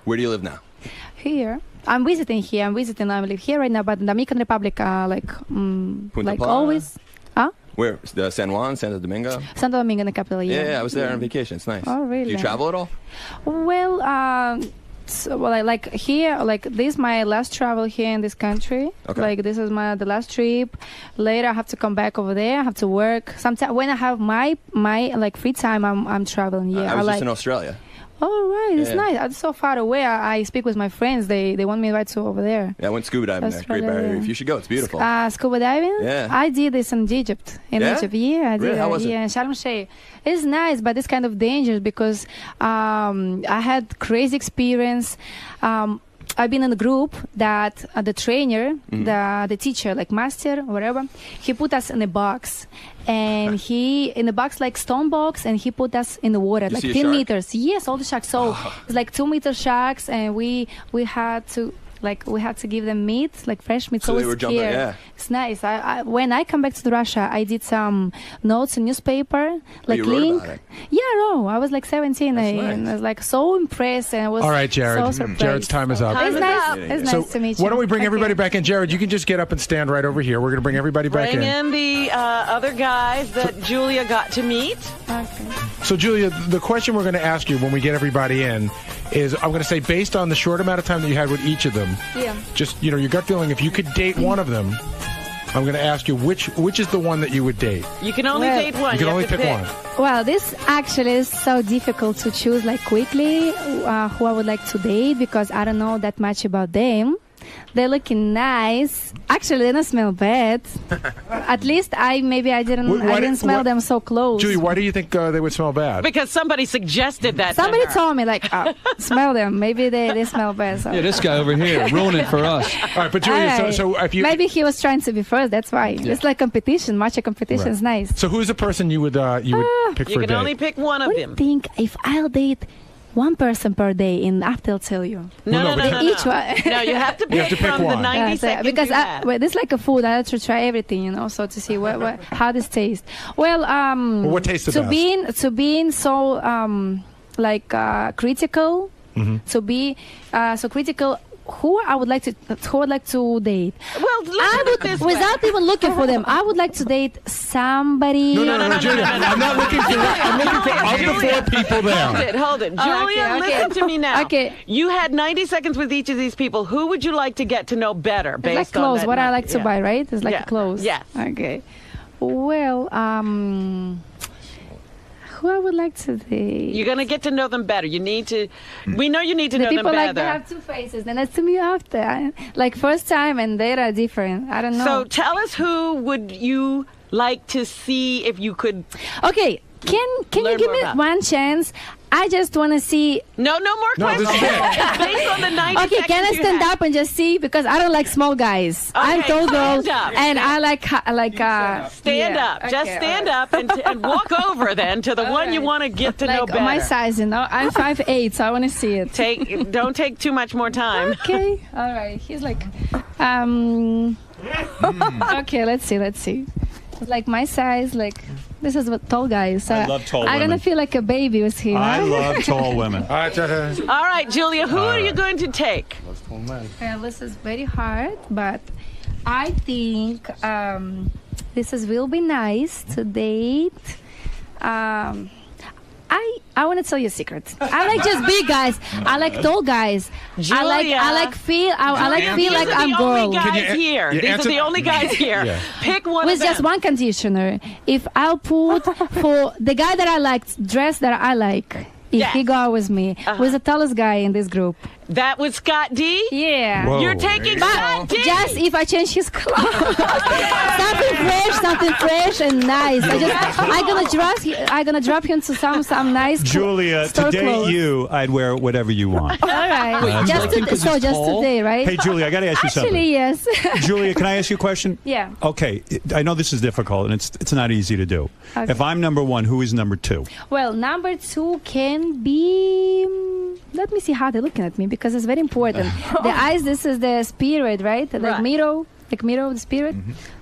Where do you live now? here. I'm visiting here. I live here right now, but in Dominican Republic, Punta like Plana? always. Huh? Where? San Juan, Santo Domingo? Santo Domingo, the capital. Yeah, I was there on vacation. It's nice. Oh, really? Do you travel at all? Well, I like here, like this is my last travel here in this country. Okay. Like this is the last trip. Later I have to come back over there. I have to work. Sometimes when I have my like free time, I'm traveling. Yeah, I was just like. in Australia. Oh right, it's Yeah. nice. I'm so far away. I speak with my friends. They want me right to over there. Yeah, I went scuba diving there. Great Australia, Barrier yeah. Reef. You should go. It's beautiful. Scuba diving? Yeah. I did this in Egypt. Yeah? Egypt, yeah, I did. Really? How was it? Yeah, in Sharm el-Sheikh. It's nice, but it's kind of dangerous because I had crazy experience. I've been in a group that the trainer, the teacher, like master, whatever, he put us in a box. And he, in a box like stone box, and he put us in the water, You like see a 10 shark? meters. Yes, all the sharks. So it's like 2-meter sharks, and we had to give them meat, like fresh meat. So So they were jumping, scared. yeah. It's nice. When I come back to Russia, I did some notes in newspaper, like you wrote link. about it. Yeah, no, I was like 17, and nice. I was like so impressed, and I was All right, Jared. so surprised. Jared's time is up. It's nice. It's So nice to meet you. why don't we bring Okay. everybody back in? Jared, you can just get up and stand right over here. We're going to bring everybody back Bring in. in the other guys that Julia got to meet. Okay. So, Julia, the question we're going to ask you when we get everybody in is, I'm going to say, based on the short amount of time that you had with each of them, Yeah. just, your gut feeling, if you could date one of them, I'm going to ask you which is the one that you would date. You can only Well, date one. You can only have to pick one. Well, this actually is so difficult to choose like quickly who I would like to date because I don't know that much about them. They're looking nice. Actually, they don't smell bad. At least I didn't smell them so close. Julia, why do you think they would smell bad? Because somebody suggested that. Somebody to her. told me like, smell them. Maybe they smell bad. So. Yeah, this guy over here ruining it for us. All right, but Julia, All right. so if you Maybe he was trying to be first. That's why it's like competition. Matcha competition is nice. So who's the person you would pick You for a can date? only pick one of What do you them. think if I'll date one person per day, and after I'll tell you. No. Each one. No, you have to pick, You have to pick from one. the 90 seconds because you had. this is like a food. I have to try everything, so to see how this tastes. Well, what tastes the best? to being so critical, to be so critical. Who I would like to date? Well, look at this without even looking for them, I would like to date somebody. No, Julia. I'm not looking for. I'm looking for of the 4 people there. Hold it. Julia, okay. listen to me now. Okay. You had 90 seconds with each of these people. Who would you like to get to know better It's based like clothes. on that What I night? like to Yeah. buy, right? It's like Yeah. clothes. Yes. Okay. Well, who I would like to date? You're going to get to know them better. You need to. We know you need to The know them people like better. they have 2 faces. Then that's to me after. Like first time and they are different. I don't know. So tell us who would you like to see if you could. Okay. Can you Learn give more me about. one chance? I just want to see. No more No, questions. this is it. Based on the 90 Okay, can I seconds you stand had. up and just see? Because I don't like small guys. I'm Okay, tall girl, stand up. and I like Stand yeah. up. Just Okay, stand all up and walk over then to the one you right. want to get to know Like better. my size, I'm 5'8", so I want to see it. Don't take too much more time. Okay, all right. He's like, okay, let's see. It's like my size, like this is what tall guys. So I love tall I'm women. gonna feel like a baby with him. I huh? love tall women. All right, All right, Julia, who are you going to take? Well, this is very hard, but I think will be nice to date. I want to tell you a secret. I like just big guys. I like tall guys. Julia. I like feel like I'm These girl. are the only guys here. These are the only guys here. Yeah. Pick one With of them. just one conditioner. If I'll put for the guy that I like, dress that I like, if he go with me, who's the tallest guy in this group? That was Scott D? Yeah. Whoa. You're taking Scott D? Just if I change his clothes. something fresh and nice. I'm gonna drop him to some nice Julia, store to date clothes. you, I'd wear whatever you want. All right. Just today, right? Hey, Julia, I got to ask you something. Actually, yes. Julia, can I ask you a question? Yeah. Okay, I know this is difficult, and it's not easy to do. Okay. If I'm number one, who is number two? Well, number two can be. Let me see how they're looking at me because it's very important. The eyes. This is the spirit, right? Like Miro, the spirit.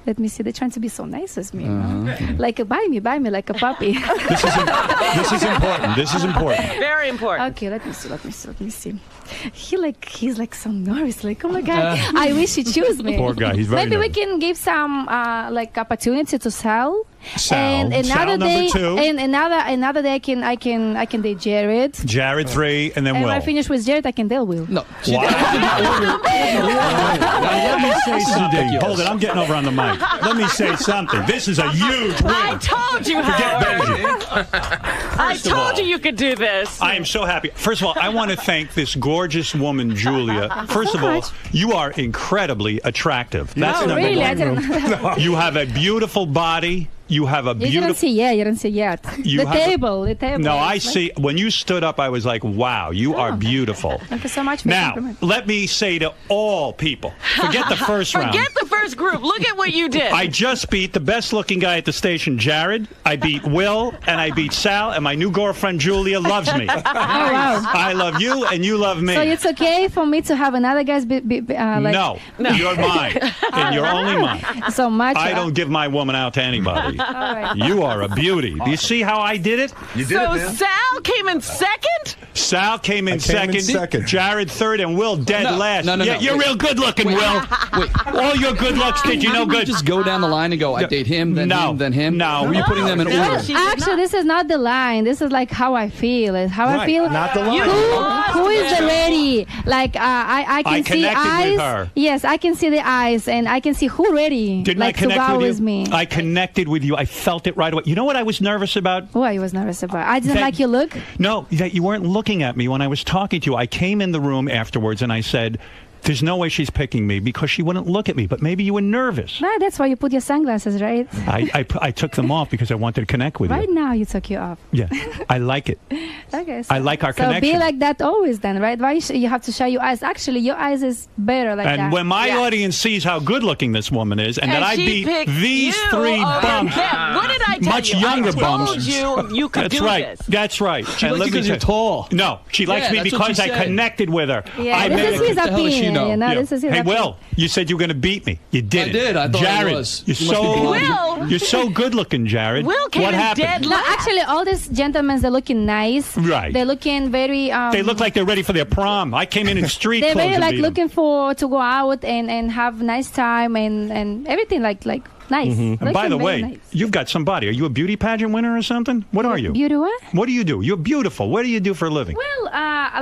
Let me see. They're trying to be so nice with me. You know? Like buy me, like a puppy. This is important. This is important. Very important. Okay, let me see. He's like so nervous. Like, oh my God, I wish he chose me. Poor guy. He's very Maybe we nervous. can give some like opportunity to Sal. Sal. And Sal another day, number two. and another day I can date Jared. Jared 3, and then And Will. when I finish with Jared, I can date Will. No. Let me say something. Hold it. I'm getting over on the mic. Let me say something. This is a huge win. I told you, Howard. I First of told all, you could do this. I am so happy. First of all, I want to thank this gorgeous woman, Julia. First of all, you are incredibly attractive. That's Oh, number really? I one. didn't. You have a beautiful body. You have a You didn't beautiful. see yet. You didn't see yet. You The have a- table. No, I see. When you stood up, I was like, wow, you are beautiful. Thank you so much for the Now, compliment. let me say to all people, forget the first round. Forget the first group. Look at what you did. I just beat the best looking guy at the station, Jared. I beat Will, and I beat Sal, and my new girlfriend, Julia, loves me. Oh, wow. I love you, and you love me. So it's okay for me to have another guy's like No, you're mine, and you're only mine. so much. I don't give my woman out to anybody. All right. You are a beauty. Do you see how I did it? You did So it, man. Sal came in second? Sal came in second, Jared third, and Will dead last. No, Yeah, you're wait. real good looking, Will. All your good looks did you no good. Just go down the line and go, I date him, then him, then him. No. Were you putting them in order? Actually, this is not the line. This is like how I feel. It's how I Right, feel. not the line. Who is the lady? Like I can I see connected eyes. with her. Yes, I can see the eyes, and I can see who ready. Didn't like I connect to go with with you? me. I connected with you. I felt it right away. You know what I was nervous about? What I was nervous about. I didn't That- like your look. No, that you weren't looking at me when I was talking to you. I came in the room afterwards and I said, there's no way she's picking me because she wouldn't look at me. But maybe you were nervous. No, that's why you put your sunglasses, right? I took them off because I wanted to connect with Right you. now, you took you off. Yeah, I like it. Okay. I like our so connection. be like that always, then, right? Why you have to show your eyes? Actually, your eyes is better like that. And when my Yeah. audience sees how good looking this woman is, and that I she beat picked these you three over bums, them. What did I tell much you? younger I told bums. you could That's do right. this. That's right. She And likes let you me because you're tell- tall. No, she likes Yeah, me that's what because she I said. connected with her. Yeah, I this met is her- his What the hell does she opinion. know? You know, Yeah. this is his Hey, opinion. Will, you said you were going to beat me. You didn't. did. I thought I Jared, was. You're You must be blind. Will. you're so good looking, Jared. Will came what in happened? dead No, actually, all these gentlemen, they're looking nice. Right. They're looking very. They look like they're ready for their prom. I came in street They're clothes. very and like beat 'em. looking for to go out and have nice time and everything like nice. And by Looking the very way, nice. you've got some body. Are you a beauty pageant winner or something? What are you? Beauty what? What do you do? You're beautiful. What do you do for a living? Well,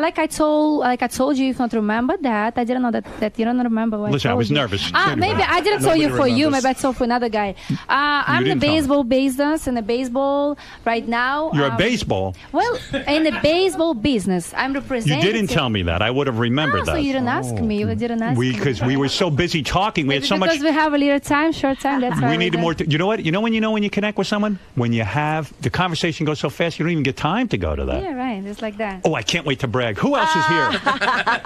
like I told you, if not remember that, I didn't know that you don't remember what Listen, I told was you. nervous. Maybe I didn't tell you for you. Maybe I told for another guy. I'm in the didn't tell me. baseball business, in the baseball right now. You're a baseball. Well, in the baseball business, I'm You representing. didn't tell me that. I would have remembered So that. you didn't ask me. You didn't ask me. Because we were so busy talking. We had so much. Because we have a little time, short time. That's why We needed did. more. You know what? You know when you connect with someone? When you have the conversation goes so fast, you don't even get time to go to that. Yeah, right. It's like that. Oh, I can't wait to brag. Who else is here?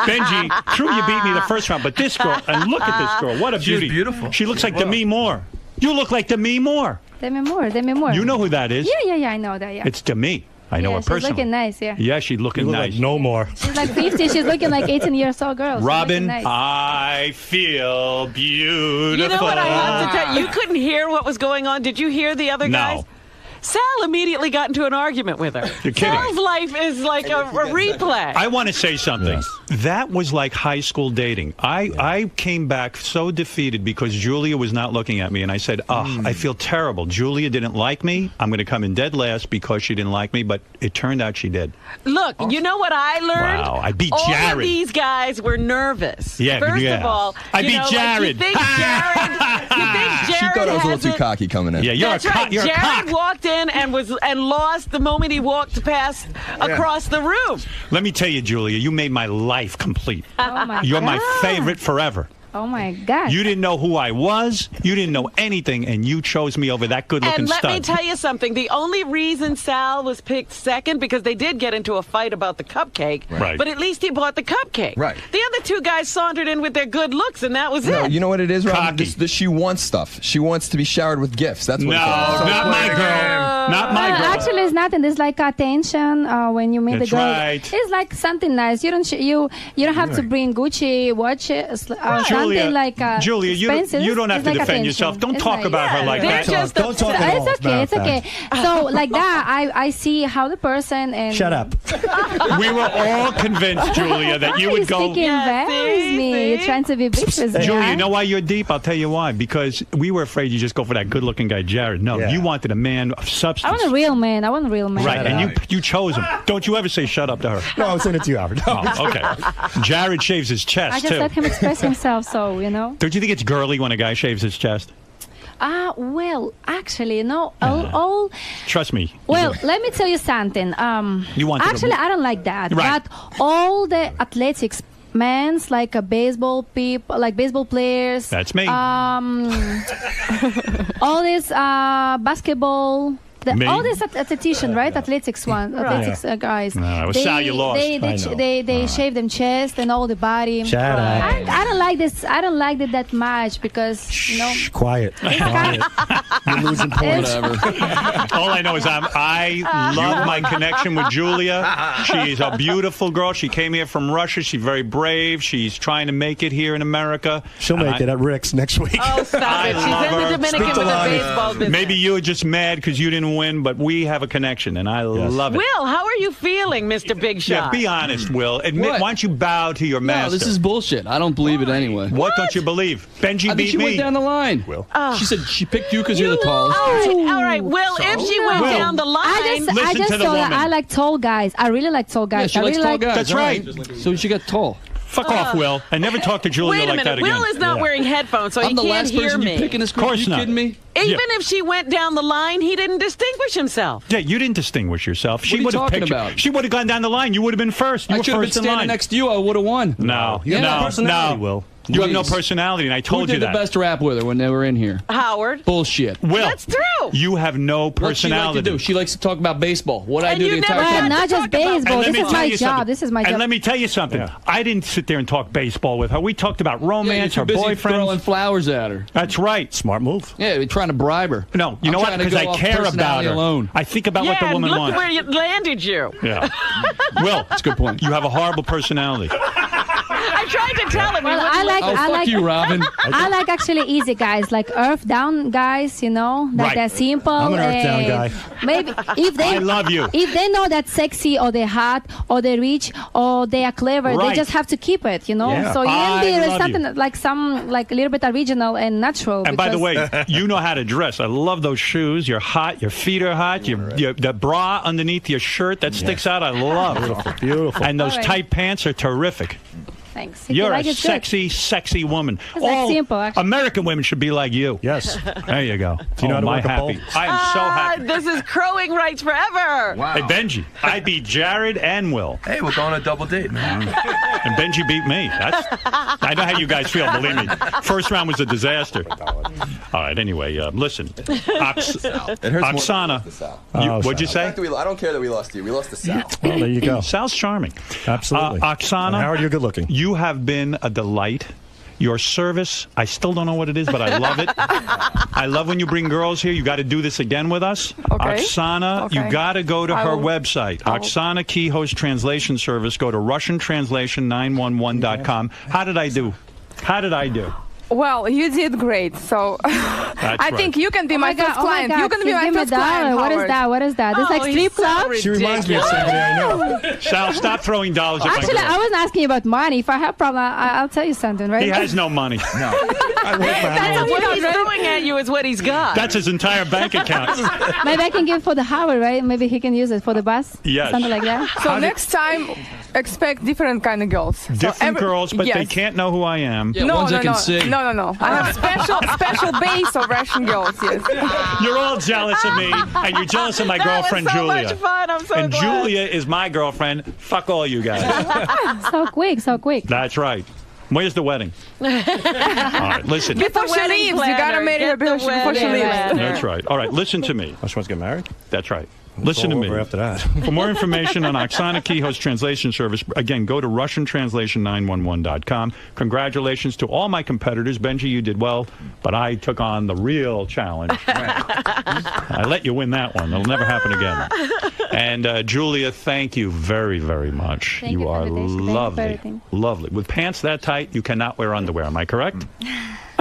Benji, true you beat me the first round, but this girl, and look at this girl. What a She's beauty. beautiful. She looks like Demi Moore. You look like Demi Moore. Demi Moore. You know who that is? Yeah, I know that, yeah. It's Demi. I know yeah, her she's personally. looking nice, yeah. Yeah, she's looking nice. no more. She's like 50. She's looking like 18 years old girl. She's Robin, looking nice. I feel beautiful. You know what I have to tell you? You couldn't hear what was going on. Did you hear the other No. guys? Sal immediately got into an argument with her. You're kidding. Sal's life is like a replay. I want to say something. That was like high school dating. I came back so defeated because Julia was not looking at me, and I said, I feel terrible. Julia didn't like me. I'm going to come in dead last because she didn't like me, but it turned out she did. Look, you know what I learned? Wow, I beat all Jared. All of these guys were nervous. Yeah, First of all, I beat Jared. You think Jared She thought I was a little too hasn't- cocky coming in. Yeah, you're That's a cock. right. You're a Jared cock. walked in and lost the moment he walked past across the room. Let me tell you, Julia, you made my life complete. Oh my You're my God. favorite forever. Oh my God. You didn't know who I was. You didn't know anything, and you chose me over that good-looking And let stud. me tell you something. The only reason Sal was picked second, because they did get into a fight about the cupcake, Right. but at least he bought the cupcake. Right. The other two guys sauntered in with their good looks, and that was No, it. you know what it is, Robin? She wants stuff. She wants to be showered with gifts. That's what No, it is. not my girl. Not my girl. Actually, it's nothing. It's like attention when you meet That's the girl. right. It's like something nice. You don't you don't have to bring Gucci watches or something like Julia, expensive. you don't have It's to like defend attention. yourself. Don't It's talk nice. about her like they're that. just It's okay. It's okay. So like that, I see how the person and Shut up. We were all convinced, Julia, that you would go. Speaking embarrass me. You're trying to be vicious. Julia, you know why you're deep? I'll tell you why. Because we were afraid you just go for that good-looking guy, Jared. No, you wanted a man of I substance. want a real man. I want a real man. Right, and you chose him. Don't you ever say shut up to her. No, I was saying it to you, Howard. Oh, okay. Jared shaves his chest, I just too. let him express himself. So you know. Don't you think it's girly when a guy shaves his chest? Well, actually, no. All Trust me. well, let me tell you something. You wanted to- Actually, I don't like that. Right. But all the athletics men's like a baseball people, like baseball players. That's me. All this basketball. Me? All these athletics, right? Athletics athletics guys. No, it was Sal, you lost. I know. They shave them chest and all the body. Shut up. I don't like this. I don't like it that much because you know. Quiet. Quiet. You're losing points. All I know is I love my connection with Julia. She's a beautiful girl. She came here from Russia. She's very brave. She's trying to make it here in America. She'll make it at Rick's next week. Oh, stop it. She's in the Dominican with the baseball business. Maybe you're just mad because you didn't win, but we have a connection, and I love it. Will, how are you feeling, Mr. Big Shot? Yeah, be honest, Will. Admit, What? why don't you bow to your master? No, this is bullshit. I don't believe it anyway. What don't you believe? Benji I think beat she me. went down the line. Will. She said she picked you because you're the tallest. All right. Will, if she went Will. down the line... I just to the saw that woman. I like tall guys. I really like tall Yeah, guys. she I likes really tall like. guys. That's all right. So she got tall. Fuck off, Will. I never talk to Julia Wait a like minute. that again. Will is not wearing headphones, so I'm he the can't last hear person me. you pick in this Of group. course you not. kidding me? Even if she went down the line, he didn't distinguish himself. Yeah, you didn't distinguish yourself. What are you would have talking picked you. about? She would have gone down the line. You would have been first. You I were should have been first in standing line. next to you. I would have won. No, You have no no, personality, no. Will. You have no Please. personality, and I Who told you did the that. best rap with her when they were in here? Howard. Bullshit. Will, That's true. you have no What's she like personality. to do? She likes to talk about baseball. What I And do you the entire never time. had Not just And baseball. let This me is tell my you job. something. This is my And job. let me tell you something. I didn't sit there and talk baseball with her. We talked about Yeah, you're romance, too her busy boyfriend. throwing flowers at her. That's right. Smart move. Yeah, you're trying to bribe her. No, you know I'm what? trying to Because go I off care about personality her. alone. I think about what the and woman look wants. where it landed you. Yeah. Will, That's a good point. you have a horrible personality. I tried to tell him. Well, I like. Oh, I fuck like. you, Robin. I like actually easy guys, like earth down guys. You know that Right. they're simple. I'm an earth down and guy. Maybe if they. I love you. If they know that sexy or they're hot or they're rich or they are clever, Right. they just have to keep it. You know. Yeah. So you I can be love something you. like a little bit original and natural. And by the because- way, you know how to dress. I love those shoes. You're hot. Your feet are hot. The bra underneath your shirt that sticks out, I love. Beautiful, beautiful. And those All right. tight pants are terrific. Thanks. If you You're like a it, good. sexy, sexy woman. It's like simple, actually. American women should be like you. Yes. There you go. Do you know how to my work a happy. bowl? I am so happy. This is crowing rights forever. Hey, Benji, I beat Jared and Will. Hey, we're going on a double date, man. And Benji beat me. I know how you guys feel, believe me. First round was a disaster. All right, anyway, listen. It hurts Oksana. more to lose to Sal. What'd you The say? fact that I don't care that we lost to you. We lost to Sal. Well, there you go. Sal's charming. Absolutely. Oksana. And Howard, you're good looking. You have been a delight. Your service, I still don't know what it is, but I love it. I love when you bring girls here. You got to do this again with us. Okay. Oksana, Okay. you got to go to I her will. website, Oksana Keyhost Translation Service. Go to RussianTranslation911.com. How did I do? How did I do? Well, you did great. So I think you can be my first client. You can be my first client. What is Howard. that? What is that? It's like strip club. She reminds me of somebody I know. Sal, stop throwing dollars at my Actually, girl. I wasn't asking you about money. If I have problem, I'll tell you something, right? He has no money. No. That's what he's throwing at you is what he's got. That's his entire bank account. Maybe I can give for the Howard, right? Maybe he can use it for the bus. Yes. Something like that. So next time, expect different kind of girls. Different girls, but they yes. can't know who I am. No. I have special base of Russian girls. Yes. You're all jealous of me, and you're jealous of my girlfriend so Julia. much fun. I'm so and glad. Julia is my girlfriend. Fuck all you guys. So quick. That's right. Where's the wedding? All right, listen. Before she leaves, you gotta marry her before she leaves. That's right. All right, listen to me. Oh, she wants to get married? That's right. Listen to me. After that. For more information on Oksana Kehoe's translation service, again, go to RussianTranslation911.com. Congratulations to all my competitors. Benji, you did well, but I took on the real challenge. I let you win that one. It'll never happen again. And Julia, thank you very, very much. Thank you are for the invitation. Thank you for lovely. everything. Lovely. With pants that tight, you cannot wear underwear. Am I correct?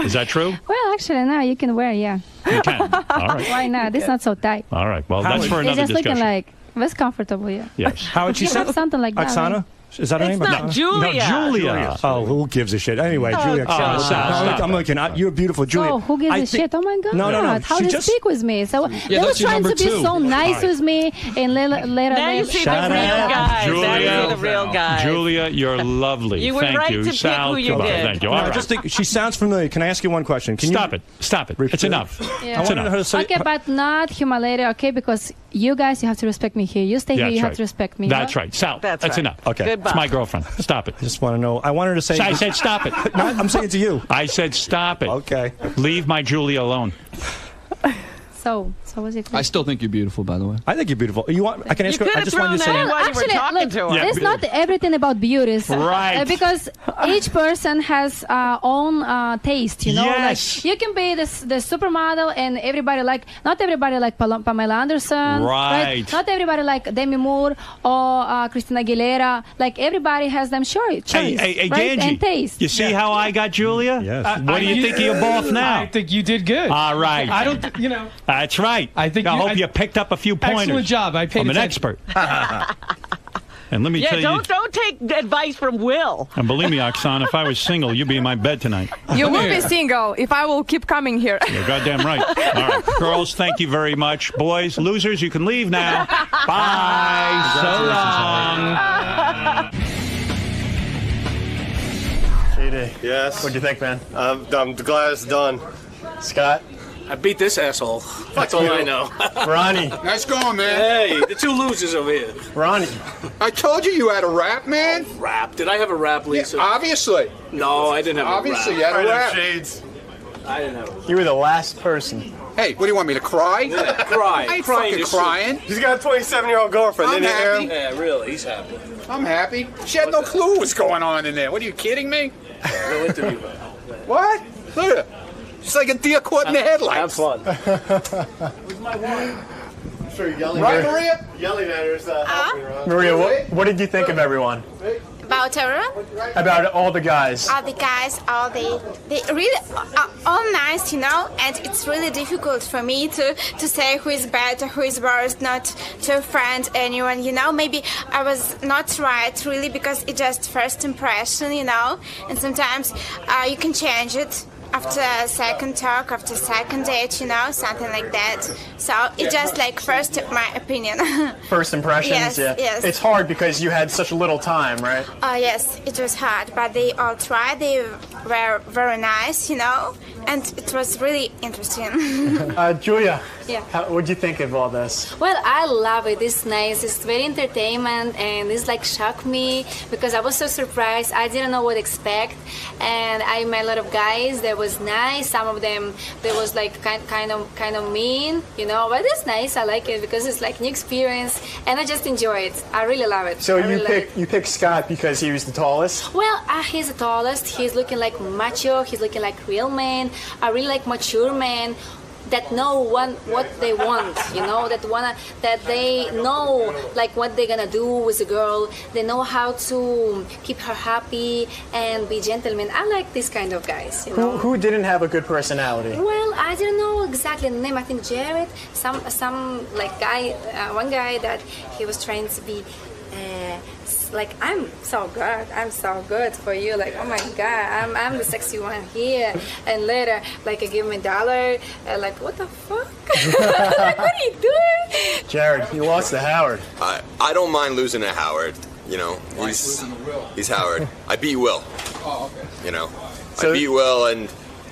Is that true? Well, actually, no, you can wear, yeah. You can. All right. Why not? This is not so tight. All right. Well, that's for It's another just looking discussion. like less comfortable, yeah. Yes. Howard, she You said have something like that. Oksana? right? Is that her It's name? not Julia. No, Julia. Oh, who gives a shit? Anyway, Oh, Julia. God. Sal, I'm looking. You're beautiful, Julia. Oh, who gives I a think- shit? Oh my God! No. How She they just- speak with me? So they were that's your trying to number be two. so nice All right. with me, and later Now you see the real guys. Now you see the real guys. Julia, you're lovely. You were Thank right you. to pick Sal, who you goodbye. did. Thank you. No, All I right. just think she sounds familiar. Can I ask you one question? Can Stop it. Stop it. It's enough. Yeah. I wanted her to say. Okay, but not humiliated, okay? Because you guys, you have to respect me here. You stay here, That's you have right. to respect me. That's no? right. Sal, That's that's right. enough. Okay. Goodbye. It's my girlfriend. Stop it. I just want to know. I wanted her to say. I said stop it. No, I'm saying it to you. I said stop it. Okay. Leave my Julia alone. So was it? I still think you're beautiful, by the way. I think you're beautiful. You want? I can ask You her. could I have just wanted thrown to say. that in while you were Actually, talking look, to him. it's not everything about beauty. Right. Because each person has own taste, you know? Yes. Like, you can be the supermodel and everybody like, not everybody like Pamela Anderson. Right. Not everybody like Demi Moore or Christina Aguilera. Like, everybody has them choice, Hey, right? Ganji, And taste. you see how I got Julia? Yes. What do you think of your boss now? I think you did good. All right. I don't, you know. That's right. I think I you- hope you picked up a few pointers. Excellent job. I paid I'm an attention. expert. And let me Yeah, tell you, don't take advice from Will. and believe me, Oksana, if I was single, you'd be in my bed tonight. You will be single if I will keep coming here. You're goddamn right. All right. Girls, thank you very much. Boys, losers, you can leave now. Bye. So long. JD. Yes. What'd you think, man? I'm glad it's done. Scott? I beat this asshole. That's all I know. Ronnie. Nice going, man. Hey, the two losers over here. Ronnie. I told you had a rap, man. Rap? Did I have a rap, Lisa? Obviously. No, I didn't have Obviously, a you rap. had a rap. Shades. I didn't have a rap. You were the last person. Hey, what do you want me to cry? Yeah, cry. I ain't Crying fucking just- crying. He's got a 27-year-old girlfriend. I'm Didn't you hear happy. him? Yeah, really, he's happy. I'm happy. She had no clue what's going on in there. What, are you kidding me? Real interview. What? Look at her. She's like a deer caught in the Have headlights. fun. Where's my wife? I'm sure you're yelling Right, at her. Maria? Yelling at her is helping her out. Maria, what did you think of everyone? About everyone? About all the guys? All the guys, they really are all nice, you know, and it's really difficult for me to say who is better, who is worse, not to offend anyone, you know. Maybe I was not right, really, because it's just first impression, you know, and sometimes you can change it after a second talk, after second date, you know, something like that. So it's just like first my opinion. First impressions? Yes, yeah. yes. It's hard because you had such a little time, right? Yes, it was hard, but they all tried. They were very nice, you know, and it was really interesting. Julia, Yeah. what'd you think of all this? Well, I love it. It's nice. It's very entertainment, and it's like shocked me because I was so surprised. I didn't know what to expect, and I met a lot of guys that was nice. Some of them they was like kind of mean, you know. But it's nice. I like it because it's like new experience, and I just enjoy it. I really love it. So I really you picked Scott because he was the tallest? Well, he's the tallest. He's looking like macho. He's looking like real man. I really like mature man that know what they want, that they know like what they're gonna do with a girl. They know how to keep her happy and be gentlemen. I like this kind of guys. Who didn't have a good personality? Well, I don't know exactly the name. I think Jared, some like guy, one guy that he was trying to be. Like I'm so good for you. Like, oh my God, I'm the sexy one here. And later, like, I give him $1. Like, what the fuck? Like, what are you doing? Jared, you lost to Howard. I don't mind losing to Howard. He's Howard. I beat Will. Oh, okay. I beat Will, and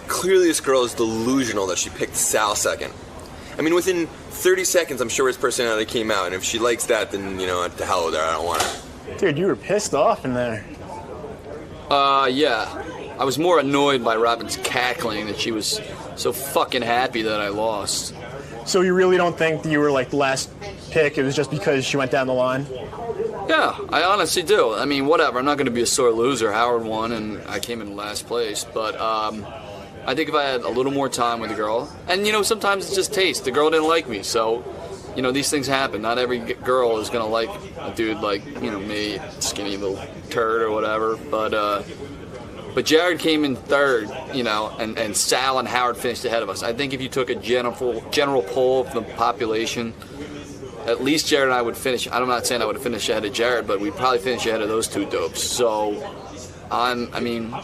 clearly this girl is delusional that she picked Sal second. I mean, within 30 seconds, I'm sure his personality came out, and if she likes that, then, to hell with her, I don't want her. Dude, you were pissed off in there. Yeah. I was more annoyed by Robin's cackling that she was so fucking happy that I lost. So you really don't think you were like the last pick? It was just because she went down the line? Yeah, I honestly do. I mean, whatever. I'm not going to be a sore loser. Howard won, and I came in last place. But I think if I had a little more time with the girl, and sometimes it's just taste. The girl didn't like me, so these things happen. Not every girl is going to like a dude like me, skinny little turd or whatever. But Jared came in third, and Sal and Howard finished ahead of us. I think if you took a general poll of the population, at least Jared and I would finish. I'm not saying I would finish ahead of Jared, but we'd probably finish ahead of those two dopes. So,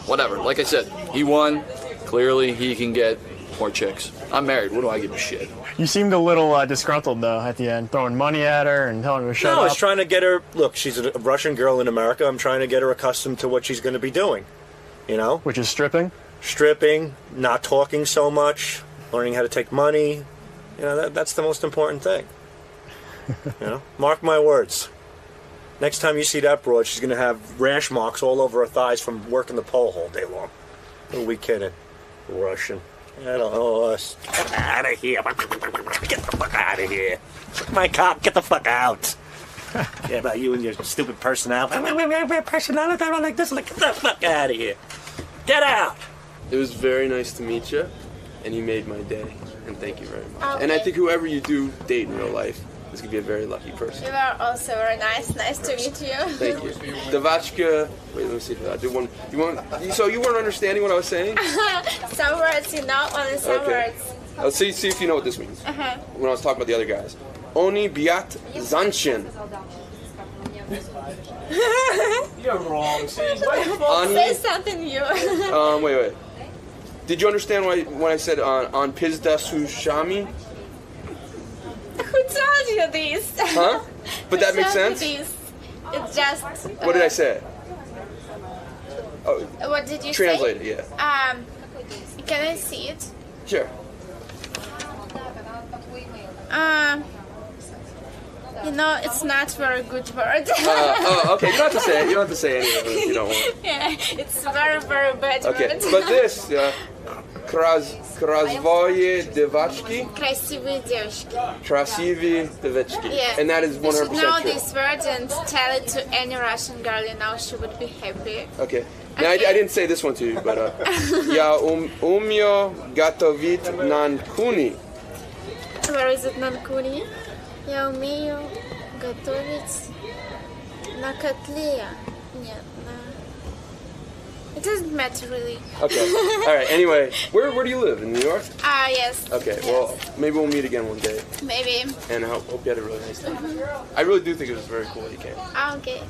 whatever. Like I said, he won. Clearly, he can get more chicks. I'm married. What do I give a shit? You seemed a little disgruntled, though, at the end, throwing money at her and telling her to shut up. No, I was trying to get her... Look, she's a Russian girl in America. I'm trying to get her accustomed to what she's going to be doing, Which is stripping? Stripping, not talking so much, learning how to take money. That's the most important thing. Mark my words. Next time you see that broad, she's going to have rash marks all over her thighs from working the pole all day long. Who are we kidding? Russian. I don't know us. Get out of here. Get the fuck out of here. My cop, get the fuck out. Yeah, about you and your stupid personality. Personality, I don't like this. Like, get the fuck out of here. Get out. It was very nice to meet you, and you made my day. And thank you very much. Okay. And I think whoever you do date in real life is gonna be a very lucky person. You are also very nice. Nice to meet you. Thank you. Devachka. Wait, let me see if I did one. So you weren't understanding what I was saying? Some words, only some words. Let's see if you know what this means. When I was talking about the other guys. Oni biat zanshin. You're wrong. Say something new. Wait. Did you understand when I said on pizda sushami? Who told you this? Huh? But that makes sense? This? It's just... What did I say? What did you Translate say? it, yeah. Can I see it? Sure. It's not very good word. Okay, you don't have to say it. You don't have to say any of it if you don't want. Yeah, it's very, very bad Okay, word. but this, Krasvoye devachki. Красивые девочки. Krasivy devachki. Yeah. And that is 100% You should know true. this word and tell it to any Russian girl she would be happy. Okay. Now, I didn't say this one to you, but Ya umyo gatovit nankuni. Where is it, Nankuni? Я умею готовить на котле. Нет, It doesn't matter really. Okay. All right. Anyway, where do you live? In New York? Yes. Okay. Well, maybe we'll meet again one day. Maybe. And I hope you had a really nice time. I really do think it was very cool that you came. Okay.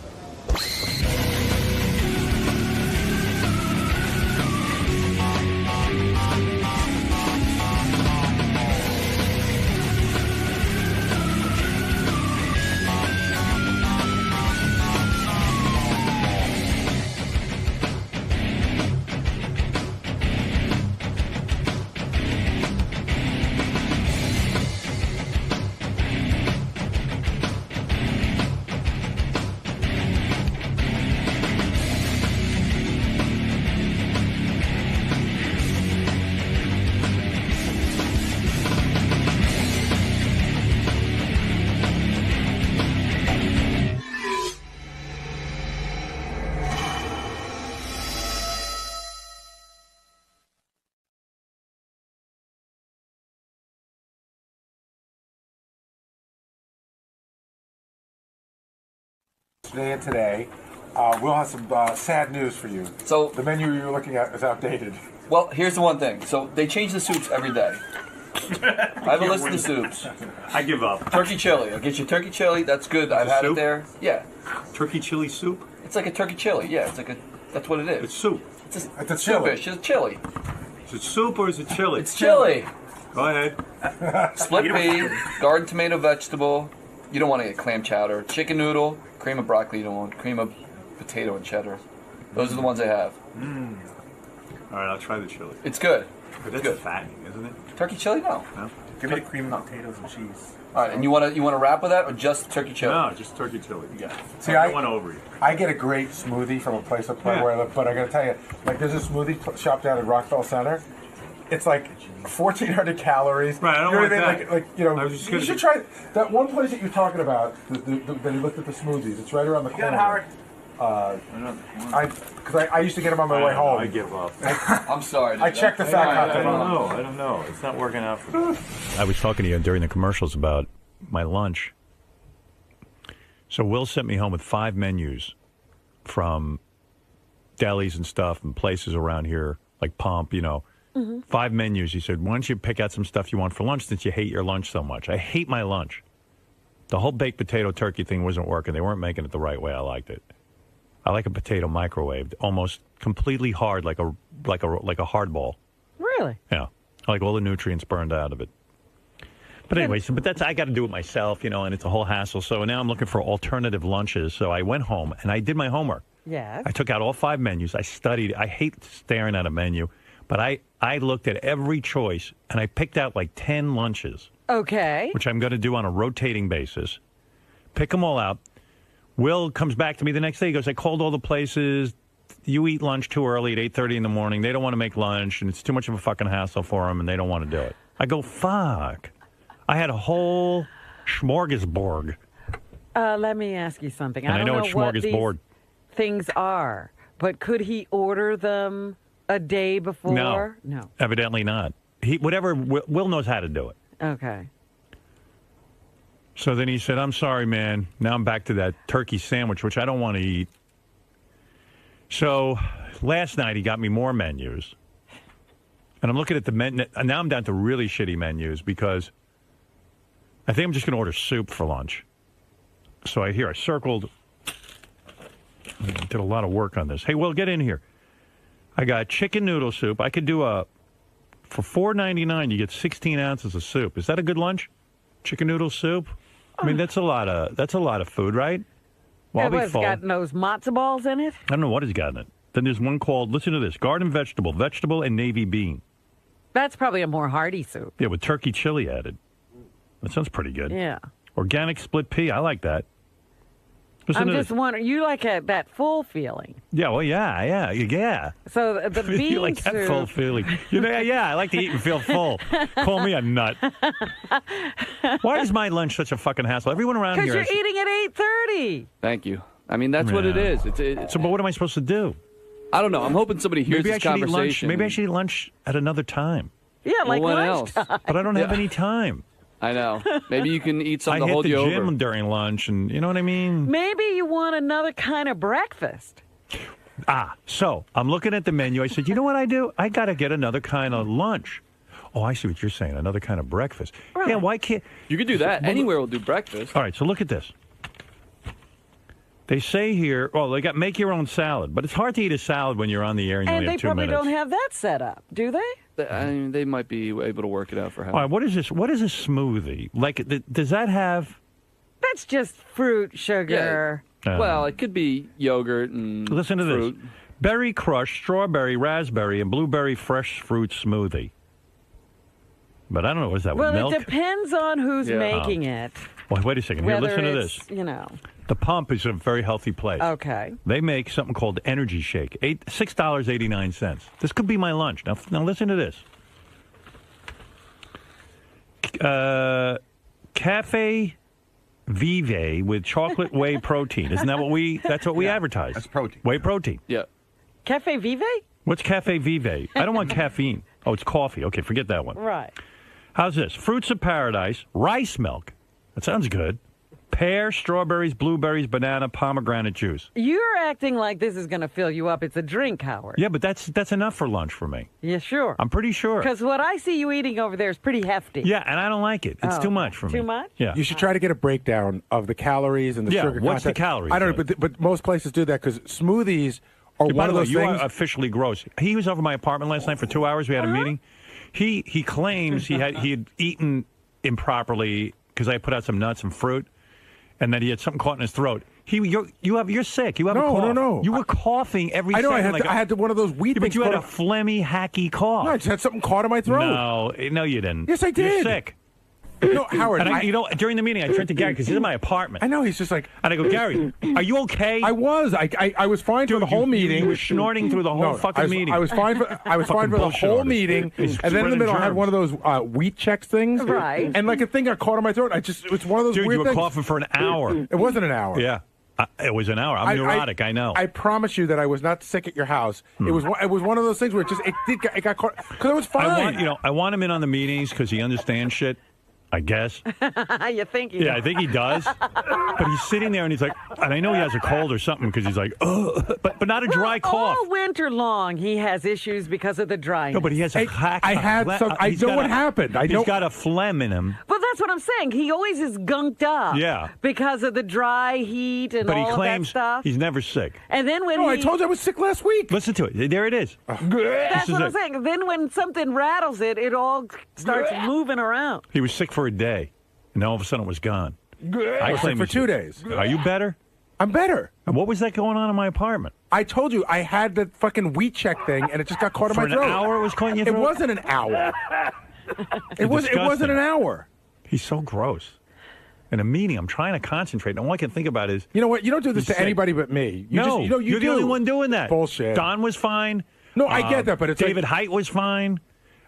today and today. We'll have some sad news for you. So the menu you're looking at is outdated. Well, here's the one thing. So they change the soups every day. I have a list of the soups. I give up. Turkey chili. I'll get you turkey chili. That's good. I've had it there. Yeah. Turkey chili soup? It's like a turkey chili. Yeah, it's like a. That's what it is. It's soup. It's a chili. Soupish. It's chili. Is it soup or is it chili? It's chili. Go ahead. Split pea, garden tomato vegetable. You don't want to get clam chowder. Chicken noodle, cream of broccoli. You don't want cream of potato and cheddar. Those are the ones I have. All right, I'll try the chili. It's good. But that's fattening, isn't it? Turkey chili? No. Give me the cream of potatoes and cheese. All right, and you want to wrap with that or just turkey chili? No, just turkey chili. Yeah. See, I don't want to overeat. I get a great smoothie from a place up Yeah. where I live, but I got to tell you, like, there's a smoothie shop down at Rockville Center. It's like 1,400 calories. Right, I don't you know want what I mean? that. Like you know, I was just you gonna should be- try that one place that you're talking about. That you looked at the smoothies. It's right around the corner. Howard? Because I used to get them on my way home. I give up. I'm sorry. I checked the fat I content. don't know. It's not working out for me. I was talking to you during the commercials about my lunch. So Will sent me home with 5 menus from delis and stuff and places around here, like Pomp, you know. 5 menus. He said, why don't you pick out some stuff you want for lunch since you hate your lunch so much? I hate my lunch. The whole baked potato turkey thing wasn't working. They weren't making it the right way I liked it. I like a potato microwaved, almost completely hard, like a hard ball. Really? Yeah. I like all the nutrients burned out of it. But anyway, but that's I got to do it myself, you know, and it's a whole hassle. So now I'm looking for alternative lunches. So I went home and I did my homework. Yes. I took out all 5 menus. I studied. I hate staring at a menu, but I looked at every choice and I picked out like 10 lunches. Okay. Which I'm going to do on a rotating basis. Pick them all out. Will comes back to me the next day. He goes, I called all the places. You eat lunch too early at 8:30 in the morning. They don't want to make lunch, and it's too much of a fucking hassle for them, and they don't want to do it. I go, fuck. I had a whole smorgasbord. Let me ask you something. And I don't know know what what smorgasbord. these things are, but could he order them a day before? No. Evidently not. Whatever. Will knows how to do it. Okay. So then he said, I'm sorry, man. Now I'm back to that turkey sandwich, which I don't want to eat. So last night he got me more menus. And I'm looking at the menu. Now I'm down to really shitty menus because I think I'm just going to order soup for lunch. So I circled. I did a lot of work on this. Hey, Will, get in here. I got chicken noodle soup. I could do for $4.99, you get 16 ounces of soup. Is that a good lunch? Chicken noodle soup? I mean, that's a lot of food, right? Well, I'll be It's full. got those matzo balls in it? I don't know what it's got in it. Then there's one called, listen to this, garden vegetable and navy bean. That's probably a more hearty soup. Yeah, with turkey chili added. That sounds pretty good. Yeah. Organic split pea, I like that. Listen I'm to just this. wondering, you like that full feeling. Yeah, well, yeah. So the bean You like that soup. full feeling. You know, yeah, I like to eat and feel full. Call me a nut. Why is my lunch such a fucking hassle? Everyone around Because here you're eating at 8:30. Thank you. I mean, that's what it Yeah. is. So, but what am I supposed to do? I don't know. I'm hoping somebody hears Maybe I this should eat lunch. conversation. Maybe I should eat lunch at another time. Yeah, like when lunchtime. else? But I don't have Yeah. any time. I know. Maybe you can eat I something to hit hold the you gym over. during lunch, and you know what I mean? Maybe you want another kind of breakfast. So I'm looking at the menu. I said, you know what I do? I got to get another kind of lunch. Oh, I see what you're saying. Another kind of breakfast. Yeah, why can't... You could do that. Anywhere will do breakfast. All right, so look at this. They say here, they got make your own salad, but it's hard to eat a salad when you're on the air and you And only they have 2 probably minutes. don't have that set up, do they? I mean, they might be able to work it out for how. All right, what is this? What is a smoothie? Like, does that have... That's just fruit, sugar. Well, it could be yogurt and Listen to fruit. this. Berry crush, strawberry, raspberry, and blueberry fresh fruit smoothie. But I don't know, is that Well, with milk? it depends on who's making it. Well, wait a second. Here, Whether listen to it's, this. You know. The Pump is a very healthy place. Okay. They make something called Energy Shake, $6.89. This could be my lunch. Now listen to this. Cafe Vive with chocolate whey protein. Isn't that what that's what we advertise? That's protein. Whey protein. Yeah. Cafe Vive? What's Cafe Vive? I don't want caffeine. Oh, it's coffee. Okay, forget that one. Right. How's this? Fruits of paradise, rice milk. That sounds good. Pear, strawberries, blueberries, banana, pomegranate juice. You're acting like this is going to fill you up. It's a drink, Howard. Yeah, but that's enough for lunch for me. Yeah, sure. I'm pretty sure. Because what I see you eating over there is pretty hefty. Yeah, and I don't like it. It's too much for me. Too much? Yeah. You should try to get a breakdown of the calories and the sugar what's the content. calories? I don't know, but most places do that because smoothies are By one the of way, those you things. are officially gross. He was over my apartment last night for 2 hours. We had a meeting. He claims he had eaten improperly because I put out some nuts and fruit, and that he had something caught in his throat. You're sick. You have a cough. No. You were coughing every I know. second. I had one of those wheat but things. you had a phlegmy, hacky cough. No, I just had something caught in my throat. No, you didn't. Yes, I did. You're sick. No, Howard. And during the meeting, I turned to Gary because he's in my apartment. I know. He's just like, and I go, Gary, are you okay? I was. I was fine for the whole meeting. You were snorting through the whole fucking meeting. I was fine for the whole meeting, and then in the middle, I had one of those wheat checks things. Right. And like a thing got caught in my throat. It's one of those Dude, weird you were things. coughing for an hour. It wasn't an hour. Yeah. It was an hour. I'm neurotic. I know. I promise you that I was not sick at your house. It was one of those things where it got caught because I was fine. I want him in on the meetings because he understands shit. I guess. You think he Yeah, I think he does. But he's sitting there and he's like, and I know he has a cold or something because he's like, ugh, but not a dry cough. All winter long, he has issues because of the dryness. No, but he has a hack. I know what happened. He's got a phlegm in him. But that's what I'm saying. He always is gunked up. Yeah. Because of the dry heat and But he all claims of that stuff. he's never sick. And then when I told you I was sick last week. Listen to it. There it is. That's what I'm saying. Then when something rattles it, it all starts moving around. He was sick for a day, and all of a sudden it was gone. I was sick for 2 days. Are you better? I'm better. And what was that going on in my apartment? I told you I had the fucking wheat check thing, and it just got caught in my throat. For an hour it was caught in your throat? It wasn't an hour. It wasn't an hour. He's so gross. In a meeting, I'm trying to concentrate, and all I can think about is... You know what? You don't do this to anybody but me. You're the only one doing that. Bullshit. Don was fine. No, I get that, but it's David Height was fine.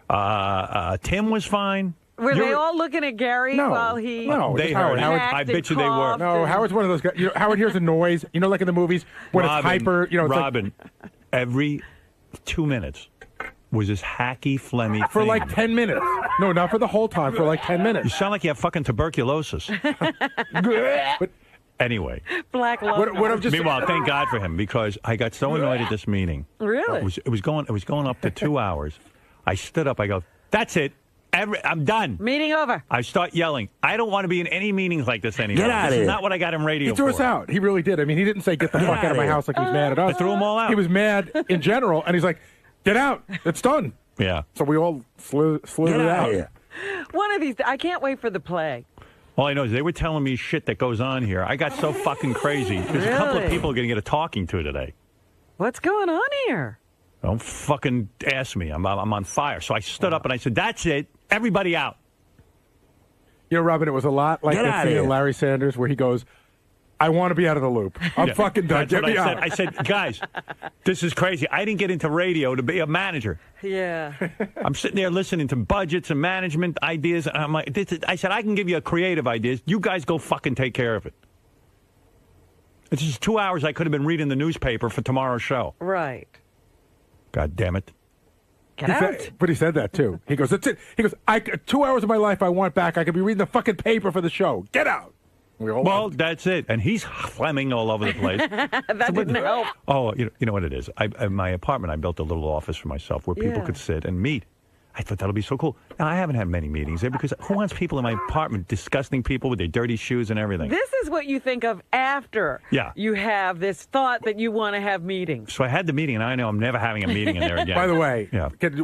Tim was fine. Were they all looking at Gary while he... No, they heard. I bet you they were. No, Howard's one of those guys. Howard hears a noise. Like in the movies when it's hyper. It's Robin, every 2 minutes was this hacky, phlegmy for thing. like 10 minutes. No, not for the whole time. For like 10 minutes. You sound like you have fucking tuberculosis. But anyway. Black love. Meanwhile, thank God for him because I got so annoyed at this meeting. Really? It was going up to 2 hours. I stood up. I go, that's it. I'm done. Meeting over. I start yelling. I don't want to be in any meetings like this anymore. Get out of This here. is not what I got in radio He threw us for. out. He really did. I mean, he didn't say get the fuck out of my house like he was mad at us. I threw them all out. He was mad in general, and he's like, get out. It's done. Yeah. So we all flew it out. One of these... I can't wait for the play. All I know is they were telling me shit that goes on here. I got so fucking crazy. There's a couple of people going to get a talking to today. What's going on here? Don't fucking ask me. I'm on fire. So I stood up and I said, that's it. Everybody out. Robin, it was a lot like that scene in Larry Sanders where he goes, I want to be out of the loop. I'm fucking done. That's Get what me out. I said, guys, this is crazy. I didn't get into radio to be a manager. Yeah. I'm sitting there listening to budgets and management ideas. And I'm like, I said, I can give you a creative ideas. You guys go fucking take care of it. It's just 2 hours I could have been reading the newspaper for tomorrow's show. Right. God damn it. Get out. But he said that, too. He goes, that's it. He goes, 2 hours of my life I want back. I could be reading the fucking paper for the show. Get out. Well, that's it. And he's flemming all over the place. That didn't help. Oh, you know what it is? In my apartment, I built a little office for myself where people could sit and meet. I thought that'll be so cool. Now, I haven't had many meetings there because who wants people in my apartment, disgusting people with their dirty shoes and everything? This is what you think of after you have this thought that you want to have meetings. So I had the meeting, and I know I'm never having a meeting in there again. By the way,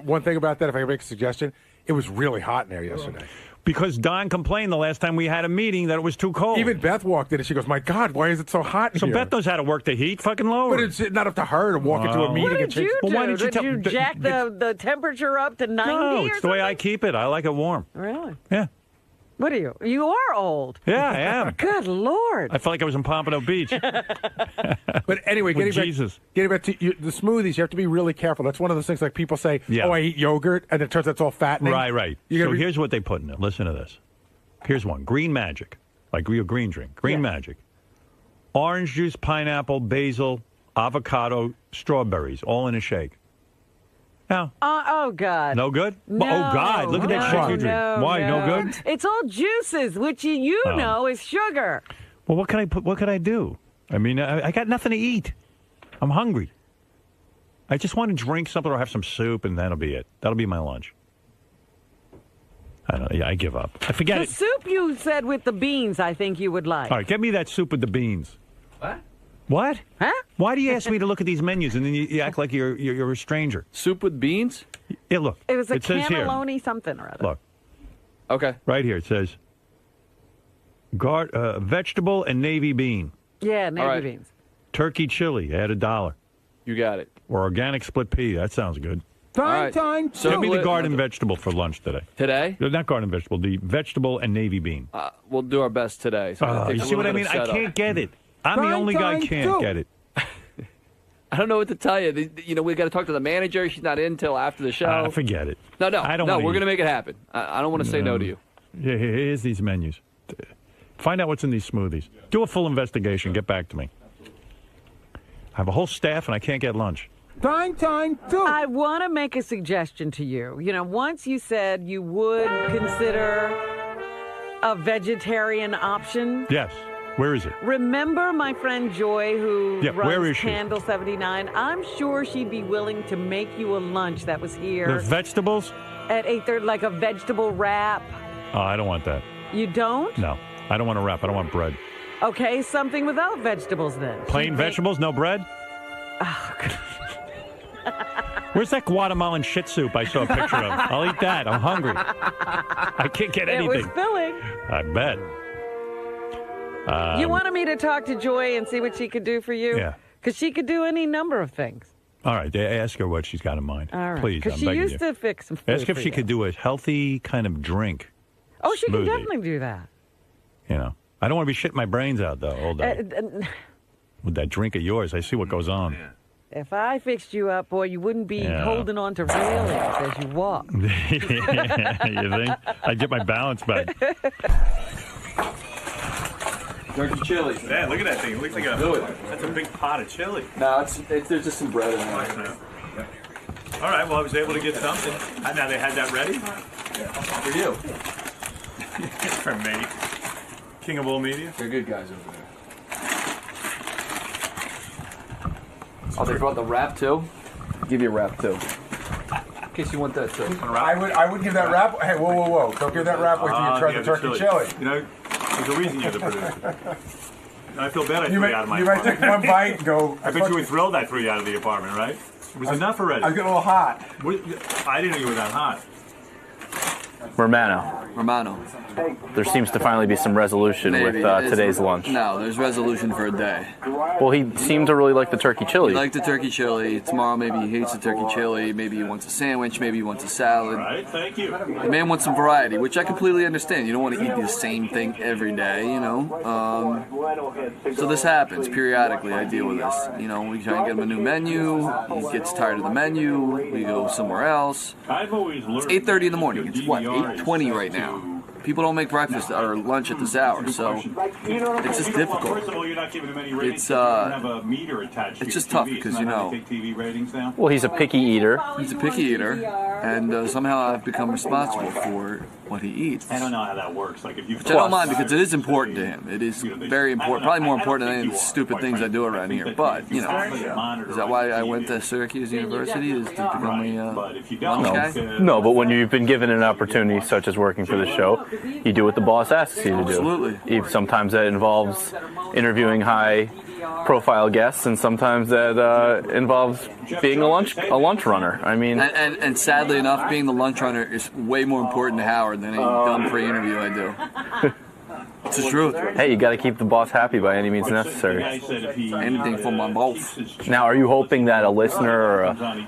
one thing about that, if I can make a suggestion, it was really hot in there yesterday. Because Don complained the last time we had a meeting that it was too cold. Even Beth walked in and she goes, my God, why is it so hot in so here? Beth knows how to work the heat fucking lower. But it's not up to her to walk into a meeting and change. What did you do? Did you jack the temperature up to 90 No, it's the way I keep it. I like it warm. Really? Yeah. What are you? You are old. Yeah, I am. Good Lord. I felt like I was in Pompano Beach. But anyway, getting back to the smoothies, you have to be really careful. That's one of those things like people say, oh, I eat yogurt, and it turns out it's all fattening. Right. So here's what they put in it. Listen to this. Here's one. Green Magic. Like your green drink. Green Magic. Orange juice, pineapple, basil, avocado, strawberries, all in a shake. Now. Oh, God. No good? No, oh, God. Look at that shit you drink. Why? No good? It's all juices, which you know is sugar. Well, what can I put? What could I do? I mean, I got nothing to eat. I'm hungry. I just want to drink something or have some soup, and that'll be it. That'll be my lunch. I don't know. Yeah, I give up. I forget The it. soup you said with the beans, I think you would like. All right, get me that soup with the beans. What? What? Huh? Why do you ask me to look at these menus and then you act like you're a stranger? Soup with beans? Yeah, look. It was a says here. cannelloni something or other. Look. Okay. Right here it says vegetable and navy bean. Yeah, navy beans. Turkey chili, add $1. You got it. Or organic split pea. That sounds good. Time. So give me the garden vegetable for lunch today. Today? No, not garden vegetable, the vegetable and navy bean. We'll do our best today. So You see what I mean? I can't get it. I'm the only guy can't get it. I don't know what to tell you. We got to talk to the manager. She's not in till after the show. Forget it. No, I don't no. wanna We're eat. going to make it happen. I don't want to say no to you. Yeah, here's these menus. Find out what's in these smoothies. Do a full investigation. Get back to me. I have a whole staff and I can't get lunch. Time. I want to make a suggestion to you. Once you said you would consider a vegetarian option. Yes. Where is it? Remember my friend Joy who where runs is she? Candle 79? I'm sure she'd be willing to make you a lunch that was here. The vegetables? At 8:30, like a vegetable wrap. Oh, I don't want that. You don't? No. I don't want a wrap. I don't want bread. Okay, something without vegetables then. Plain vegetables, no bread? Where's that Guatemalan shit soup I saw a picture of? I'll eat that. I'm hungry. I can't get anything. It was filling. I bet. You wanted me to talk to Joy and see what she could do for you? Yeah. Because she could do any number of things. All right, ask her what she's got in mind. All right. Please, I'm Because she begging used you. to fix some food Ask if for she you. could do a healthy kind of drink. Oh, she can smoothie. definitely do that. I don't want to be shitting my brains out, though, all day. With that drink of yours, I see what goes on. If I fixed you up, boy, you wouldn't be holding on to railings as you walk. You think? I'd get my balance back. Turkey chili. Man, look at that thing. It looks like that's a big pot of chili. No, there's just some bread in there. All right, well, I was able to get something. Now they had that ready? For you. For me. King of all media. They're good guys over there. Oh, they brought the wrap too? I'll give you a wrap too. In case you want that too. I would give that wrap. Hey, whoa! Don't give that wrap. Wait till you try the turkey chili. There's a reason you're the producer. I feel bad I threw you out of my You might apartment. take one bite and go. I bet you were thrilled I threw you out of the apartment, right? It was enough already. I was getting a little hot. I didn't know you were that hot. Romano. There seems to finally be some resolution with today's lunch. No, there's resolution for a day. Well, he seemed to really like the turkey chili. He liked the turkey chili. Tomorrow maybe he hates the turkey chili. Maybe he wants a sandwich. Maybe he wants a salad. Right, thank you. The man wants some variety, which I completely understand. You don't want to eat the same thing every day, you know. So this happens periodically. I deal with this. You know, we try and get him a new menu. He gets tired of the menu. We go somewhere else. It's 8:30 in the morning. It's what, 8:20 right now. People don't make breakfast or lunch at this hour, so it's just difficult. It's just tough because, you know. Well, he's a picky eater. He's a picky eater, and somehow I've become responsible for what he eats. I don't know how that works. Like if you, Which I don't mind because it is important to him. It is very important, probably more important than any of the stupid things I do around here. But, you know, is that why I went to Syracuse University, is to become a lunch guy? No, but when you've been given an opportunity such as working for the show, you do what the boss asks you to do. Absolutely. Sometimes that involves interviewing high-profile guests, and sometimes that involves being a lunch runner. I mean, and sadly enough, being the lunch runner is way more important to Howard than any dumb pre-interview I do. It's the truth. Hey, you got to keep the boss happy by any means necessary. Anything for my boss. Now, are you hoping that a listener or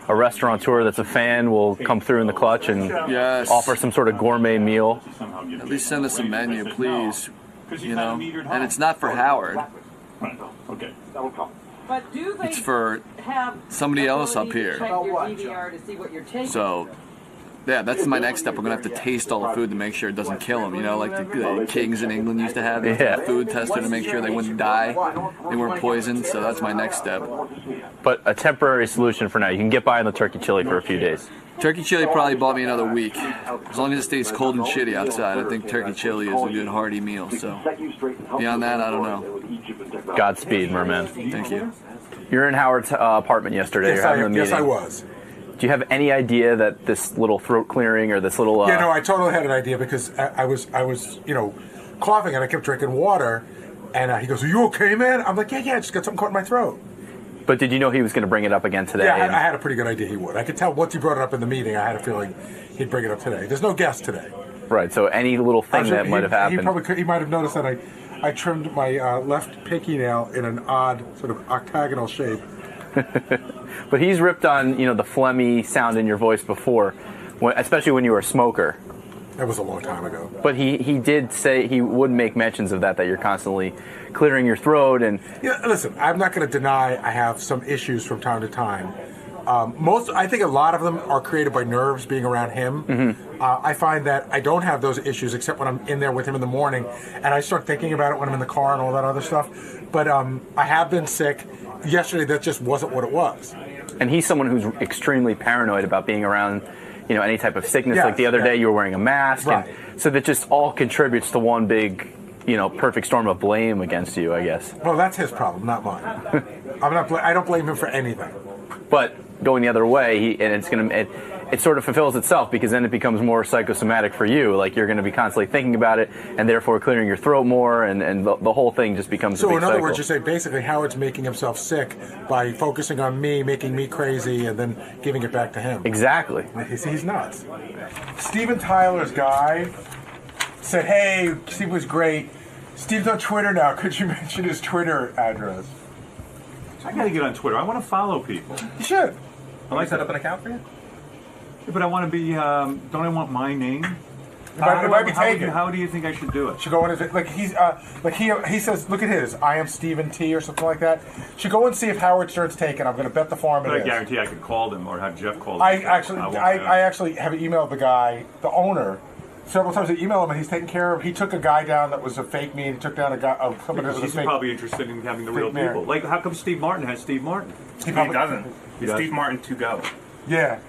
a restaurateur that's a fan will come through in the clutch and offer some sort of gourmet meal? At least send us a menu, please. You know, and it's not for Howard. Okay. But do they It's for somebody else up here. So, yeah, that's my next step. We're going to have to taste all the food to make sure it doesn't kill them. You know, like the kings in England used to have a food tester to make sure they wouldn't die. They weren't poisoned, so that's my next step. But a temporary solution for now. You can get by on the turkey chili for a few days. Turkey chili probably bought me another week. As long as it stays cold and shitty outside, I think turkey chili is a good hearty meal. So beyond that, I don't know. Godspeed, merman. Thank you. You're in Howard's apartment yesterday. You're having a meeting. Yes, I was. Do you have any idea that this little throat clearing or this little? Yeah, no, I totally had an idea because I was, coughing and I kept drinking water, and he goes, "Are you okay, man?" I'm like, "Yeah, I just got something caught in my throat." But did you know he was going to bring it up again today? Yeah, I had a pretty good idea he would. I could tell once he brought it up in the meeting, I had a feeling he'd bring it up today. There's no guest today. Right. So any little thing that might have happened. He might have noticed that I trimmed my left pinky nail in an odd sort of octagonal shape. But he's ripped on, the phlegmy sound in your voice before, especially when you were a smoker. That was a long time ago. But he did say he would make mentions of that you're constantly clearing your throat and. Yeah, listen, I'm not going to deny I have some issues from time to time. I think a lot of them are created by nerves being around him. Mm-hmm. I find that I don't have those issues except when I'm in there with him in the morning, and I start thinking about it when I'm in the car and all that other stuff. But I have been sick. Yesterday, that just wasn't what it was. And he's someone who's extremely paranoid about being around, any type of sickness. Yes, like the other day, you were wearing a mask, right. And so that just all contributes to one big, perfect storm of blame against you, I guess. Well, that's his problem, not mine. I don't blame him for anything. But going the other way, it sort of fulfills itself because then it becomes more psychosomatic for you. Like you're going to be constantly thinking about it, and therefore clearing your throat more, and the whole thing just becomes. So a big in other cycle. words, you say basically Howard's making himself sick by focusing on me, making me crazy, and then giving it back to him. Exactly. He's nuts. Steven Tyler's guy said, "Hey, Steve was great. Steve's on Twitter now. Could you mention his Twitter address?" I got to get on Twitter. I want to follow people. You should. I like set up an account for you? Yeah, but I want to be. Don't I want my name? It might be taken. How do you think I should do it? Should go on his he says, look at his. I am Stephen T or something like that. Should go and see if Howard Stern's taken. I'm going to bet the farm But it I is. guarantee I could call them or have Jeff call them. I actually have emailed the guy, the owner, several times. I emailed him and he's taken care of. He took a guy down that was a fake me. And he took down a guy. Somebody that was a He's fake. probably interested in having the real mayor. people. Like, how come Steve Martin has Steve Martin? He doesn't. He does? Steve Martin to go. Yeah.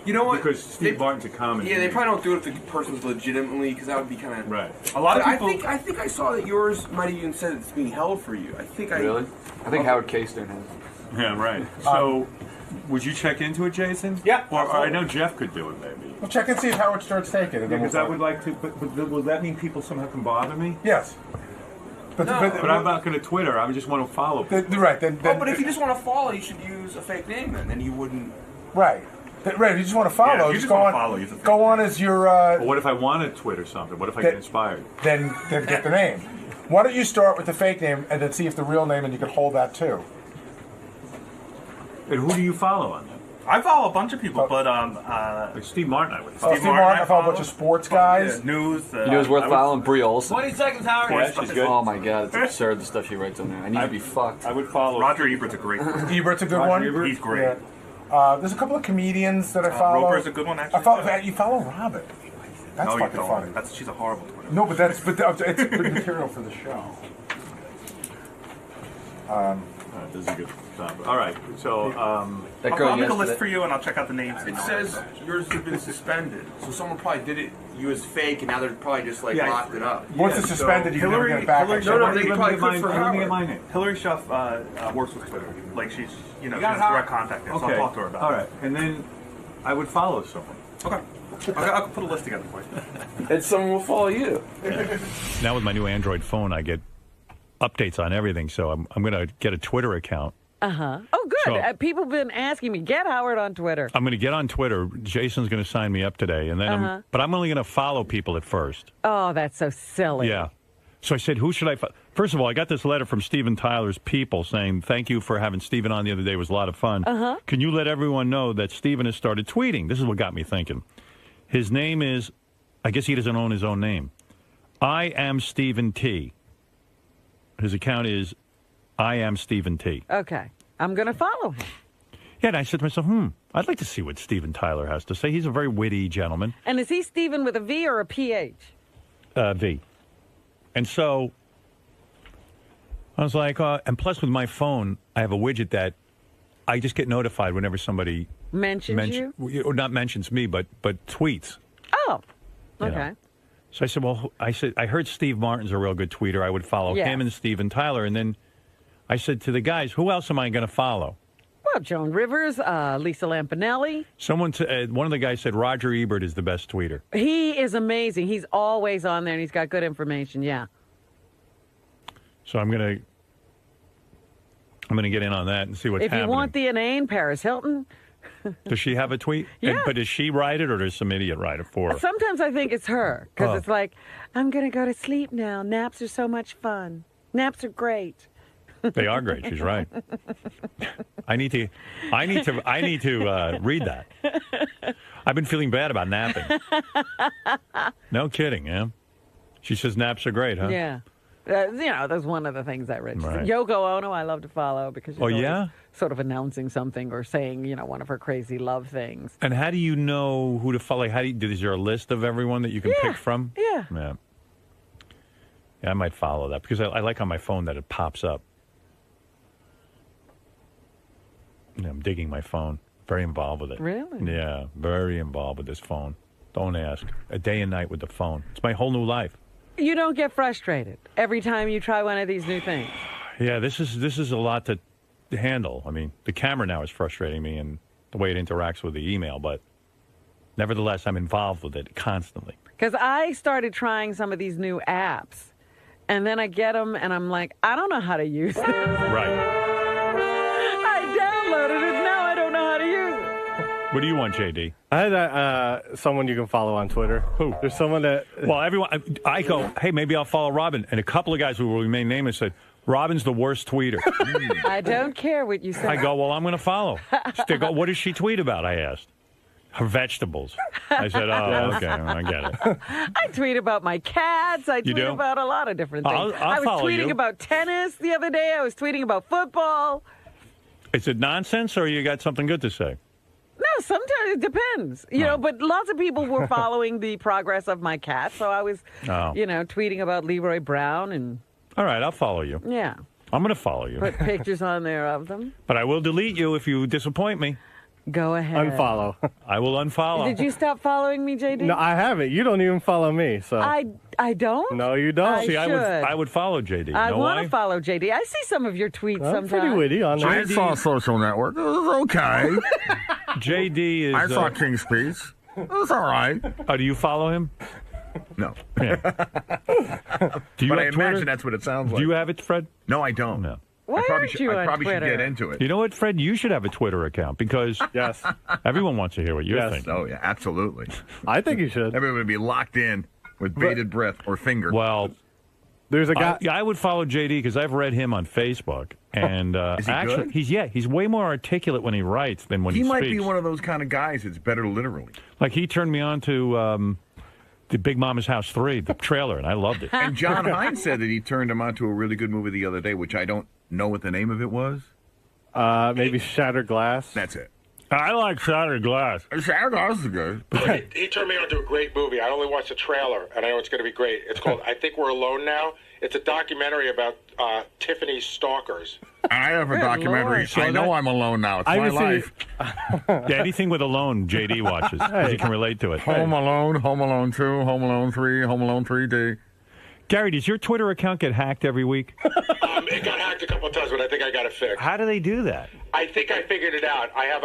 You know what? Because Steve Martin's a comedy. Yeah, they probably don't do it if the person's legitimately, because that would be kind of right. A lot of people. I think I saw that yours might have even said it's being held for you. I think Really? I think Howard K. Stern has. Yeah, right. So, would you check into it, Jason? Yeah. Or I know Jeff could do it, maybe. Well, check and see if Howard Stern's taken. And then Because we'll I would like to. But will that mean people somehow can bother me? Yes. But I'm not going to Twitter. I just want to follow people. Right. Then, but if you just want to follow, you should use a fake name then you wouldn't. Right. Right, if you just want to follow, Yeah, if you just just go wanna on. follow, use a fake Go on as your. But what if I want to Twitter something? What if I get inspired? Then get the name. Why don't you start with the fake name and then see if the real name, and you can hold that too. And who do you follow on that? I follow a bunch of people, but like Steve Martin, I would. Steve Martin, I follow a bunch of sports guys. Yeah, news. You know who's worth following? Brie Olson. 20 seconds, Howard. Yeah, she's good. Oh my god, it's absurd the stuff she writes on there. I need to be fucked. I would follow. Roger Ebert's a great one. Ebert's a good Roger one. Ebert? He's great. Yeah. There's a couple of comedians that I follow. Roper's a good one, actually. You follow Robin. That's No, you fucking don't. funny. She's a horrible Twitter. No, but it's good material for the show. This is a good topic. All right, so I'll make a list for you, and I'll check out the names. It says yours has been suspended, so someone probably did it. You as fake, and now they're probably just locked it up. Once it's suspended, you can never get it back. No, they probably could for Let me get my Howard. name. Hillary Schuff works with Twitter. Like she's, she has got direct contact there, so I'll talk to her about it. All right, and then I would follow someone. Okay. I'll put a list together for you. And someone will follow you. Now with my new Android phone, I get updates on everything, so I'm going to get a Twitter account. Uh-huh. Oh, good. So- People have been asking me, get Howard on Twitter. I'm going to get on Twitter. Jason's going to sign me up today, and then but I'm only going to follow people at first. Oh, that's so silly. Yeah. So I said, who should I follow? First of all, I got this letter from Steven Tyler's people saying, thank you for having Steven on the other day. It was a lot of fun. Uh-huh. Can you let everyone know that Steven has started tweeting? This is what got me thinking. His name is, I guess he doesn't own his own name. I am Stephen T. His account is I am Stephen T. Okay. I'm going to follow him. Yeah, and I said to myself, I'd like to see what Steven Tyler has to say. He's a very witty gentleman. And is he Stephen with a V or a PH? V. And so I was like, and plus with my phone, I have a widget that I just get notified whenever somebody Mentions you? or not mentions me, but tweets. Oh, You okay. know. So I said, well, I heard Steve Martin's a real good tweeter. I would follow Yeah. him and Steve and Tyler. And then I said to the guys, who else am I going to follow? Well, Joan Rivers, Lisa Lampanelli. One of the guys said Roger Ebert is the best tweeter. He is amazing. He's always on there, and he's got good information. Yeah. So I'm gonna get in on that and see what's If happening. you want the inane, Paris Hilton. Does she have a tweet? Yeah. But does she write it, or does some idiot write it for her? Sometimes I think it's her because Oh. it's like, I'm going to go to sleep now. Naps are so much fun. Naps are great. They are great. She's right. I need to read that. I've been feeling bad about napping. No kidding, yeah. She says naps are great, huh? Yeah. That's one of the things I read. Right. Yoko Ono, I love to follow because she's Oh, always yeah? sort of announcing something or saying, one of her crazy love things. And how do you know who to follow? Is there a list of everyone that you can pick from? Yeah. Yeah, I might follow that because I like on my phone that it pops up. Yeah, I'm digging my phone. Very involved with it. Really? Yeah, very involved with this phone. Don't ask. A day and night with the phone. It's my whole new life. You don't get frustrated every time you try one of these new things. Yeah, this is a lot to handle. I mean, the camera now is frustrating me and the way it interacts with the email, but nevertheless, I'm involved with it constantly. Because I started trying some of these new apps, and then I get them, and I'm like, I don't know how to use them. Right. I downloaded it, now I don't know how to use it. What do you want, JD? I had someone you can follow on Twitter. Who? There's someone that... Well, everyone... I go, hey, maybe I'll follow Robin. And a couple of guys who will remain nameless said, Robin's the worst tweeter. I don't care what you say. I go, well, I'm going to follow. They go, what does she tweet about? I asked. Her vegetables. I said, oh, okay, I get it. I tweet about my cats. I tweet do? about a lot of different things. I'll I was follow tweeting you. about tennis the other day. I was tweeting about football. Is it nonsense or you got something good to say? No, sometimes it depends. But lots of people were following the progress of my cat. So I was, tweeting about Leroy Brown and... All right, I'll follow you. Yeah. I'm going to follow you. Put pictures on there of them. But I will delete you if you disappoint me. Go ahead. Unfollow. I will unfollow. Did you stop following me, JD? No, I haven't. You don't even follow me, so... I don't? No, you don't. See, I would follow JD. I know want why? to follow JD. I see some of your tweets sometimes. Pretty witty on there. I saw Social Network. It was okay. JD is... I saw King's Speech. It was all right. Oh, do you follow him? No. Yeah. Do you But I have imagine Twitter? that's what it sounds like. Do you have it, Fred? No, I don't. No. Why I probably aren't should, you I on probably should Twitter? get into it. You know what, Fred? You should have a Twitter account because yes, everyone wants to hear what you're Yes. thinking. Oh, yeah, absolutely. I think you should. Everyone would be locked in with bated breath or finger. Well, there's a guy. I would follow JD because I've read him on Facebook, and Is he actually, good? he's way more articulate when he writes than when he he might speaks. be one of those kind of guys that's better literally. Like he turned me on to the Big Mama's House 3, the trailer, and I loved it. And John Hines said that he turned him on to a really good movie the other day, which I don't know what the name of it was. Maybe Shattered Glass. That's it. I like Shattered Glass. Shattered Glass is good. He turned me on to a great movie. I only watched the trailer, and I know it's going to be great. It's called I Think We're Alone Now. It's a documentary about Tiffany's stalkers. I have a documentary. Lord. I know I'm alone now. It's my life. Yeah, anything with Alone, JD watches. 'cause he can relate to it. Home Alone, Home Alone 2, Home Alone 3, Home Alone 3D. Gary, does your Twitter account get hacked every week? It got hacked a couple of times, but I think I got it fixed. How do they do that? I think I figured it out. I have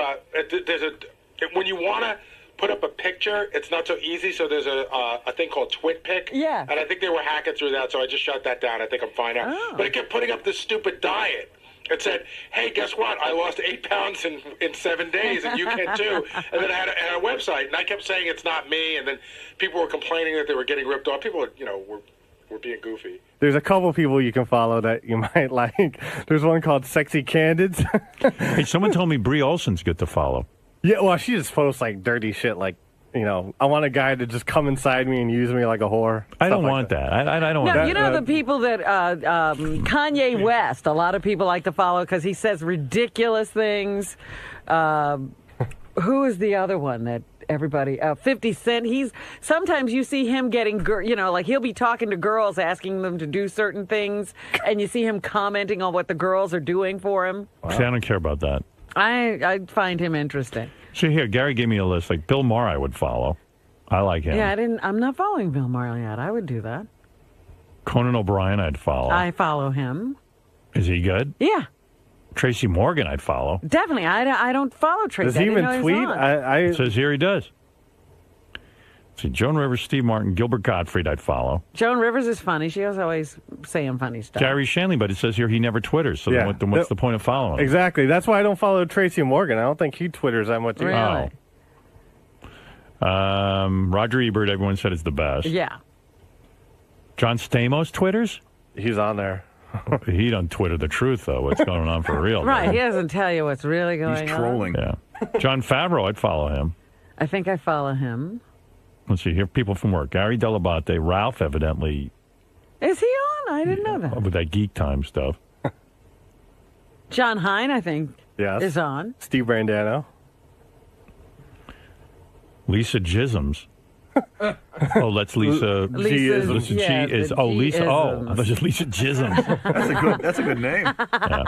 when you want to put up a picture, it's not so easy. So there's a thing called TwitPic. Yeah. And I think they were hacking through that, so I just shut that down. I think I'm fine now. Oh. But it kept putting up this stupid diet. It said, hey, guess what? I lost 8 pounds in 7 days, and you can too. And then I had a website, and I kept saying it's not me, and then people were complaining that they were getting ripped off. People, were being goofy. There's a couple people you can follow that you might like. There's one called Sexy Candids. Hey, someone told me Brie Olson's good to follow. Yeah, well, she just posts like dirty shit like, I want a guy to just come inside me and use me like a whore. I don't want that. I don't want No, that. the people that Kanye West, a lot of people like to follow because he says ridiculous things. Who is the other one that everybody? 50 Cent. Sometimes you see him getting, like he'll be talking to girls, asking them to do certain things, and you see him commenting on what the girls are doing for him. Wow. See, I don't care about that. I find him interesting. See here, Gary gave me a list. Like Bill Maher, I would follow. I like him. Yeah, I'm not following Bill Maher yet. I would do that. Conan O'Brien, I'd follow. I follow him. Is he good? Yeah. Tracy Morgan, I'd follow. Definitely. I don't follow Tracy. Does he even tweet? It says here he does. See, Joan Rivers, Steve Martin, Gilbert Gottfried, I'd follow. Joan Rivers is funny. She was always saying funny stuff. Gary Shanley, but it says here he never Twitters. So Yeah. then what's the point of following him? Exactly. That's why I don't follow Tracy Morgan. I don't think he Twitters that much. Really? Roger Ebert, everyone said is the best. Yeah. John Stamos Twitters? He's on there. He don't Twitter the truth, though. What's going on for real? Right. He doesn't tell you what's really going on. He's trolling. Yeah. John Favreau, I'd follow him. I think I follow him. Let's see here. People from work. Gary Delabate. Ralph, evidently. Is he on? I didn't know that. With that Geek Time stuff. John Hine, I think, is on. Steve Brandano. Lisa Jisms. Oh, that's Lisa. Lisa G yeah, is. the Oh, Lisa. Oh, G-isms. I thought it was Lisa Jisms. That's a good name. Yeah.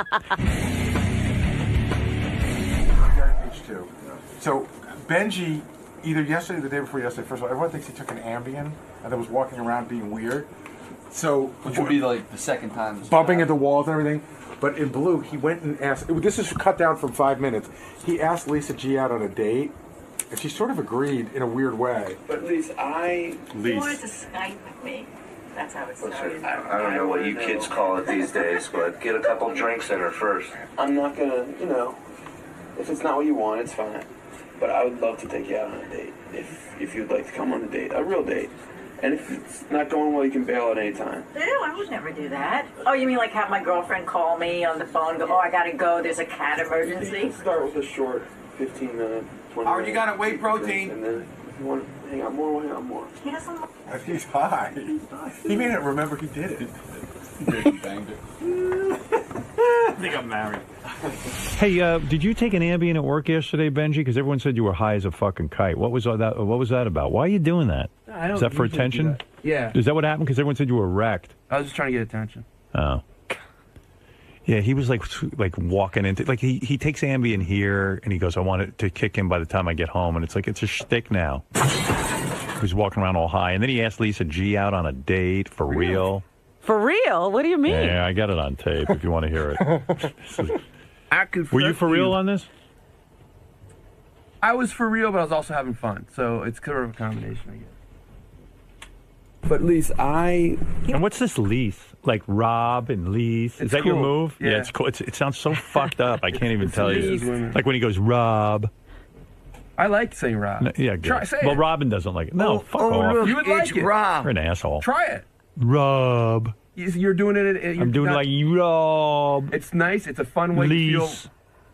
Page 2. So Benji, either yesterday or the day before yesterday, first of all, everyone thinks he took an Ambien and then was walking around being weird. So, which would be like the second time. bumping into walls and everything. But in Blue, he went and asked. This is cut down from 5 minutes. He asked Lisa G out on a date, and she sort of agreed in a weird way. But at least He wanted to Skype with me. That's how it started. I don't know what you kids call it these days, but get a couple drinks in her first. I'm not gonna, if it's not what you want, it's fine. But I would love to take you out on a date if you'd like to come on a date, a real date. And if it's not going well, you can bail at any time. Ew, I would never do that. Oh, you mean like have my girlfriend call me on the phone, go, oh, I gotta go, there's a cat emergency? Start with a short 15-minute, 20 Howard, you gotta whey protein. And then if you want to hang out more, we'll hang out more. He doesn't. He's high. He made it remember he did it. He banged it. I think I'm married. Hey, did you take an Ambien at work yesterday, Benji? Because everyone said you were high as a fucking kite. What was that? What was that about? Why are you doing that? I don't Is that for usually do attention? that. Yeah. Is that what happened? Because everyone said you were wrecked. I was just trying to get attention. Oh. Yeah, he was like walking into he takes Ambien here and he goes, I want it to kick in by the time I get home, and it's like it's a shtick now. He's walking around all high, and then he asked Lisa G out on a date for real. For real? What do you mean? Yeah, I got it on tape if you want to hear it. Were you for real on this? I was for real, but I was also having fun. So it's sort of a combination, I guess. But Lise, And what's this lease? Like Rob and lease? Is It's that your cool. move? Yeah. It's cool. It sounds so fucked up. I can't even tell you. lease. Like when he goes, Rob. I like saying Rob. No, yeah, good. Try, say Well, it. Robin doesn't like it. No, fuck off. Look, you would like it. You're an asshole. Try it. Rob. You're doing it. I'm doing like Rob. It's nice. It's a fun way to feel. Lease.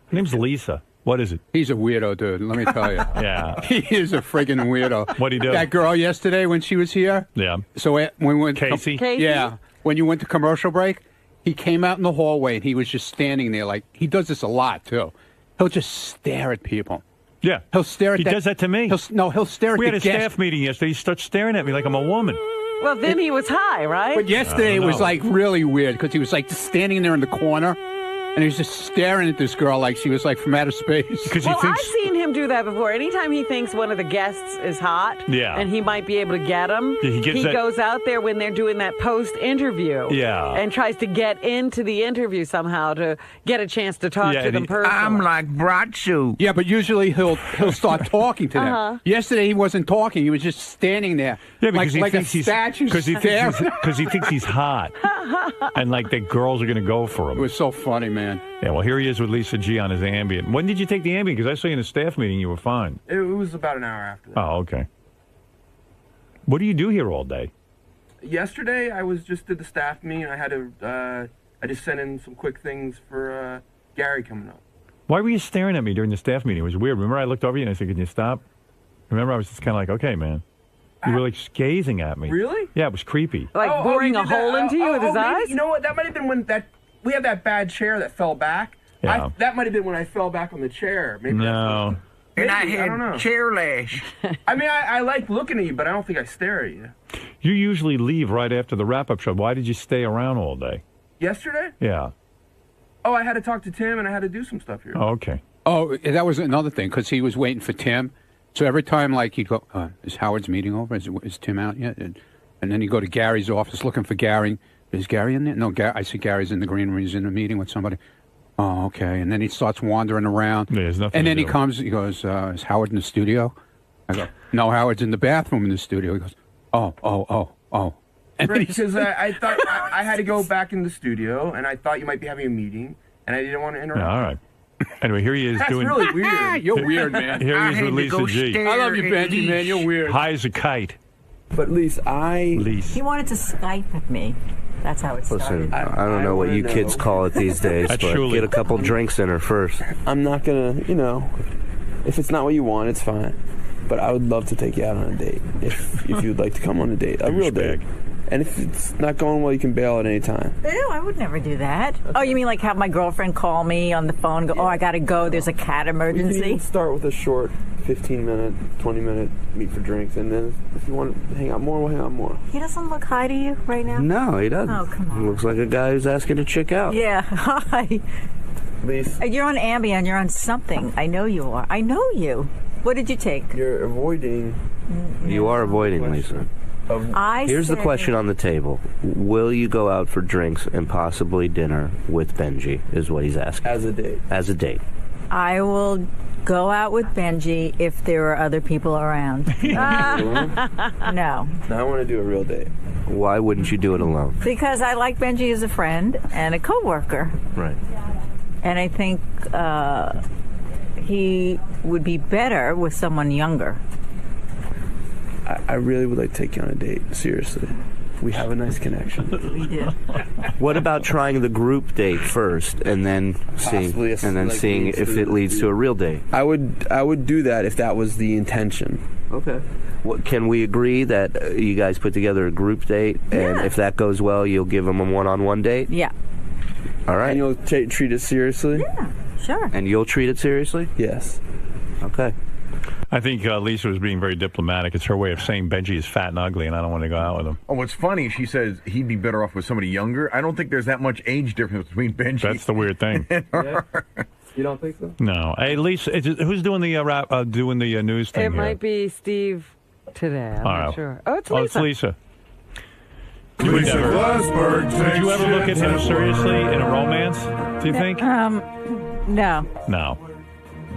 Her name's Lisa. What is it? He's a weirdo, dude. Let me tell you. Yeah. He is a friggin' weirdo. What'd he do? That girl yesterday when she was here. Yeah. So when we went Casey? Yeah. When you went to commercial break, he came out in the hallway and he was just standing there like he does this a lot too. He'll just stare at people. Yeah. He'll stare at He does that to me. He'll stare at We the had a guest. staff meeting yesterday. He starts staring at me like I'm a woman. Well, then he was high, right? But yesterday it was know. like really weird because he was like just standing there in the corner and he was just staring at this girl like she was like from outer space. Well, I've seen him do that before. Anytime he thinks one of the guests is hot Yeah. and he might be able to get him, Yeah, he gets that- goes out there when they're doing that post-interview Yeah. and tries to get into the interview somehow to get a chance to talk to them personally. like Bradshaw. Yeah, but usually he'll start talking to them. Uh-huh. Yesterday he wasn't talking; he was just standing there, Yeah, because like he a thinks he's statue. because he thinks he's hot, and like the girls are going to go for him. It was so funny, man. Yeah, well, here he is with Lisa G on his Ambien. When did you take the Ambien? Because I saw you in a staff meeting. You were fine. It was about an hour after that. Oh, okay. What do you do here all day? Yesterday, I was just at the staff meeting. I had to. I just sent in some quick things for Gary coming up. Why were you staring at me during the staff meeting? It was weird. Remember, I looked over you and I said, "Can you stop?" Remember, I was just kind of like, "Okay, man." You were like gazing at me. Really? Yeah, it was creepy. Like boring you a did that? hole into you with his maybe- eyes? You know what? That might have been when we had that bad chair that fell back. Yeah. That might have been when I fell back on the chair. Maybe No. Maybe, I don't know. chair lash. I mean, I like looking at you, but I don't think I stare at you. You usually leave right after the wrap-up show. Why did you stay around all day? Yesterday? Yeah. Oh, I had to talk to Tim and I had to do some stuff here. Oh, okay. Oh, that was another thing because he was waiting for Tim. So every time, like, he'd go, "Is Howard's meeting over? Is Tim out yet?" And then he'd go to Gary's office looking for Gary. Is Gary in there? No, I see Gary's in the green room. He's in a meeting with somebody. Oh, okay. And then he starts wandering around. Yeah, there's nothing and then to he do. comes. He goes, "Is Howard in the studio?" I go, "No, Howard's in the bathroom in the studio." He goes, "Oh." And then Because I thought I had to go back in the studio, and I thought you might be having a meeting, and I didn't want to interrupt. Yeah, all right. Anyway, here he is That's doing. really weird. You're weird, man. Here he is with Lisa G. I love you, Benji, man. You're weird. High as a kite. But Lisa, He wanted to Skype with me. That's how it started. Listen, I don't know what you kids call it these days, That's but truly- get a couple drinks in her first. I'm not gonna, if it's not what you want, it's fine. But I would love to take you out on a date if you'd like to come on a date, a real date. And if it's not going well, you can bail at any time. Ew, I would never do that. Oh, you mean like have my girlfriend call me on the phone, go, I gotta go, there's a cat We can emergency? even start with a short 15-minute, 20-minute meet for drinks, and then if you want to hang out more, we'll hang out more. He doesn't look high to you right now? No, he doesn't. Oh, come on. He looks like a guy who's asking a chick out. Yeah, hi. Lisa, You're on Ambien, you're on something. I know you are. I know you. What did you take? you're avoiding. You are avoiding, Lisa. Here's the question on the table. Will you go out for drinks and possibly dinner with Benji, is what he's asking. As a date. As a date. I will go out with Benji if there are other people around. No, Now I want to do a real date. Why wouldn't you do it alone? because I like Benji as a friend and a coworker. Right. And I think he would be better with someone younger. I really would like to take you on a date. Seriously. We have a nice connection. We do. What about trying the group date first and then Possibly seeing leads if to- it leads to a real date? I would do that if that was the intention. Okay. Can we agree that you guys put together a group date, and if that goes well, you'll give them a one-on-one date? Yeah. All right. And you'll treat it seriously? Yeah, sure. And you'll treat it seriously? Yes. Okay. I think Lisa was being very diplomatic. It's her way of saying Benji is fat and ugly, and I don't want to go out with him. Oh, what's funny, she says he'd be better off with somebody younger. I don't think there's that much age difference between Benji. That's the weird thing. You don't think so? No. Hey, Lisa, who's doing the news thing It here? might be Steve today. I'm All not right. sure. Oh, it's Oh, Lisa. it's Lisa. Would you ever look at him seriously in a romance, do you think? No. No.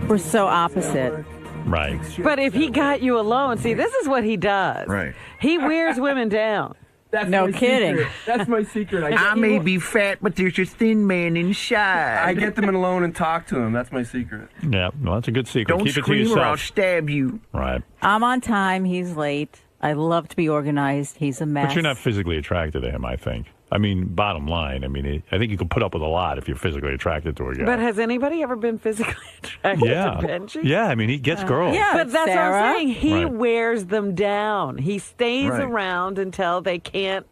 We're so opposite. Right. But if he got you alone, see, this is what he does. Right. He wears women down. That's No my kidding. secret. That's my secret. I may be fat, but there's a thin man inside. I get them alone and talk to them. That's my secret. Yeah, well, that's a good secret. Don't Keep it to scream or I'll yourself. stab you. Right. I'm on time. He's late. I love to be organized. He's a mess. But you're not physically attracted to him, I think. I mean, bottom line, I think you could put up with a lot if you're physically attracted to a guy. But has anybody ever been physically attracted yeah. to Benji? Yeah, I mean, he gets girls. Yeah, But that's Sarah. what I'm saying. He Right. wears them down. He stays Right. around until they can't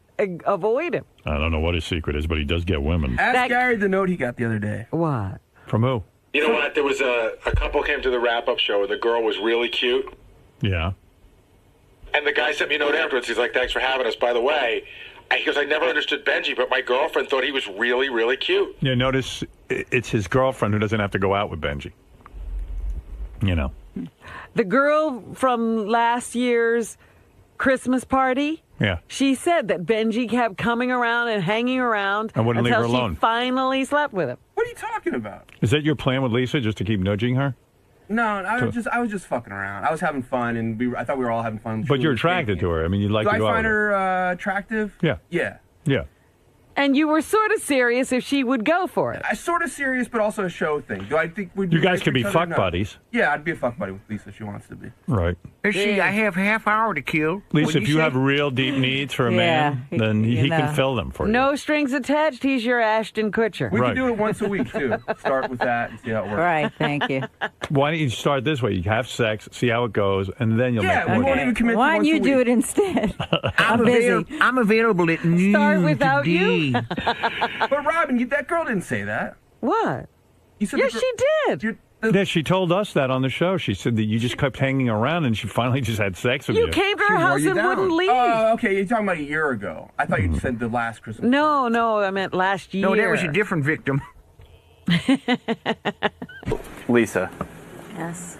avoid him. I don't know what his secret is, but he does get women. Ask Gary the note he got the other day. What? From who? You know what? There was a couple came to the wrap-up show. The girl was really cute. Yeah. And the guy sent me a note afterwards. He's like, thanks for having us. By the way, he goes, I never understood Benji, but my girlfriend thought he was really, really cute. Yeah, notice it's his girlfriend who doesn't have to go out with Benji. You know. The girl from last year's Christmas party, Yeah. she said that Benji kept coming around and hanging around And wouldn't leave until her alone. she finally slept with him. What are you talking about? Is that your plan with Lisa, just to keep nudging her? No, I was just fucking around. I was having fun, and I thought we were all having fun. But you're attracted to her. I mean, you'd like Do to I go out find with her. her attractive? Yeah. Yeah. Yeah. And you were sort of serious if she would go for it. I sort of serious, but also a show thing. Do I think we'd You be guys right could for be each other? fuck No. buddies. Yeah, I'd be a fuck buddy with Lisa if she wants to be. Right. See, I have half hour to kill. Lisa, if you have real deep needs for a man, then he can fill them for you. No strings attached. He's your Ashton Kutcher. We Right. can do it once a week too. Start with that and see how it works. Right, thank you. Why don't you start this way? You have sex, see how it goes, and then you'll Yeah, make we more. won't even commit Why to don't once you a do week. it instead? I'm busy. I'm available at noon Start without you? today. But Robin, that girl didn't say that. What? You said Yes, she did. Yeah, she told us that on the show. She said that you just kept hanging around, and she finally just had sex with you. You came to her house and wouldn't leave. Oh, okay. You're talking about a year ago. I thought you said the last Christmas. No, I meant last year. No, that was a different victim. Lisa, Yes.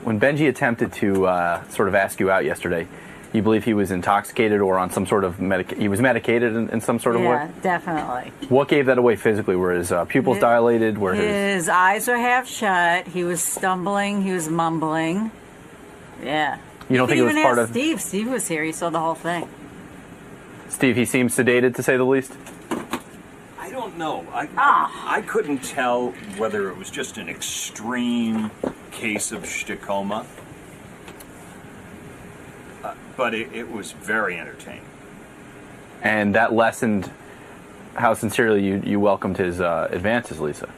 when Benji attempted to sort of ask you out yesterday, you believe he was intoxicated or on some sort of he was medicated in some sort of way? Yeah, definitely. What gave that away physically? Were his pupils dilated? Were His eyes were half shut. He was stumbling. He was mumbling. Yeah. You don't think it was even part ask of... Steve. Steve was here. He saw the whole thing. Steve, he seems sedated, to say the least? I don't know. I couldn't tell whether it was just an extreme case of shtikoma, but it was very entertaining. And that lessened how sincerely you welcomed his advances, Lisa.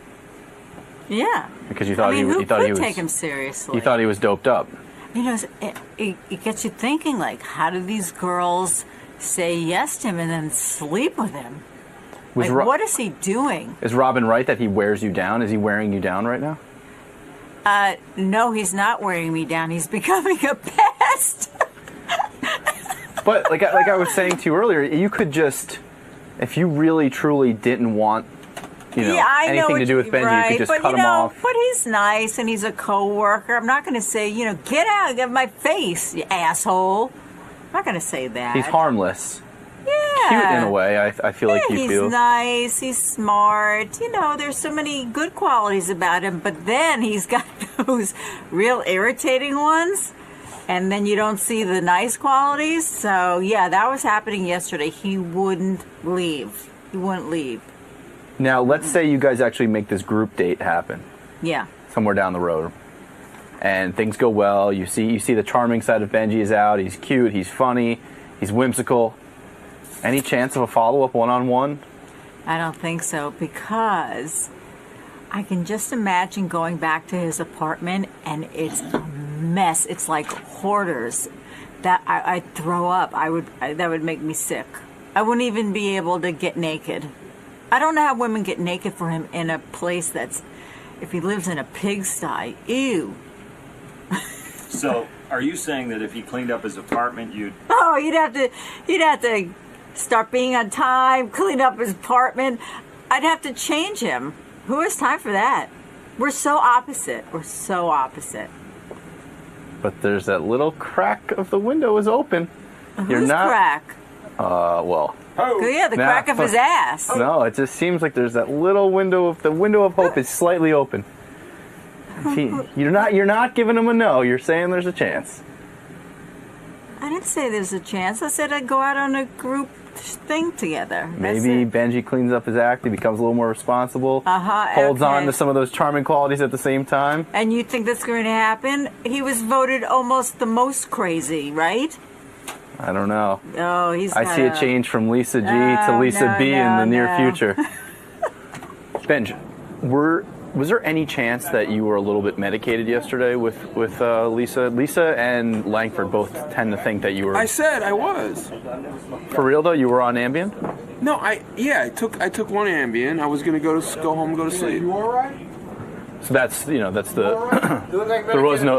Yeah. Because you thought who he thought he could was take him seriously? You thought he was doped up. You know, it gets you thinking, like, how do these girls say yes to him and then sleep with him? Was Like, what is he doing? Is Robin right that he wears you down? Is he wearing you down right now? No, he's not wearing me down. He's becoming a pest. But like I was saying to you earlier, you could just, if you really truly didn't want, anything to do with Benji, you could just cut him off. But he's nice and he's a coworker. I'm not going to say, get out of my face, you asshole. I'm not going to say that. He's harmless. Yeah. Cute in a way, I feel like you feel. He's nice, he's smart. There's so many good qualities about him, but then he's got those real irritating ones, and then you don't see the nice qualities. So, yeah, that was happening yesterday. He wouldn't leave. Now, let's say you guys actually make this group date happen. Yeah. Somewhere down the road. And things go well. You see the charming side of Benji is out. He's cute, he's funny, he's whimsical. Any chance of a follow-up one-on-one? I don't think so, because I can just imagine going back to his apartment and it's a mess. It's like hoarders. That I'd throw up. That would make me sick. I wouldn't even be able to get naked. I don't know how women get naked for him in a place that's, if he lives in a pigsty. Ew. So, are you saying that if he cleaned up his apartment, you'd... Oh, you'd have to start being on time, clean up his apartment. I'd have to change him. Who has time for that? We're so opposite. But there's that little crack of the window is open. Whose crack? Well. Yeah, the crack of his ass. No, it just seems like there's that little window. The window of hope is slightly open. You're not giving him a no. You're saying there's a chance. I didn't say there's a chance. I said I'd go out on a group thing together. Maybe Benji cleans up his act. He becomes a little more responsible. Holds on to some of those charming qualities at the same time. And you think that's going to happen? He was voted almost the most crazy, right? I don't know. Oh, I see a change from Lisa G to Lisa B in the near future. Benji, was there any chance that you were a little bit medicated yesterday with Lisa? Lisa and Langford both tend to think that you were. I said I was. For real though, you were on Ambien? No, I took one Ambien. I was gonna go home and go to sleep. You all right? So that's the there was no.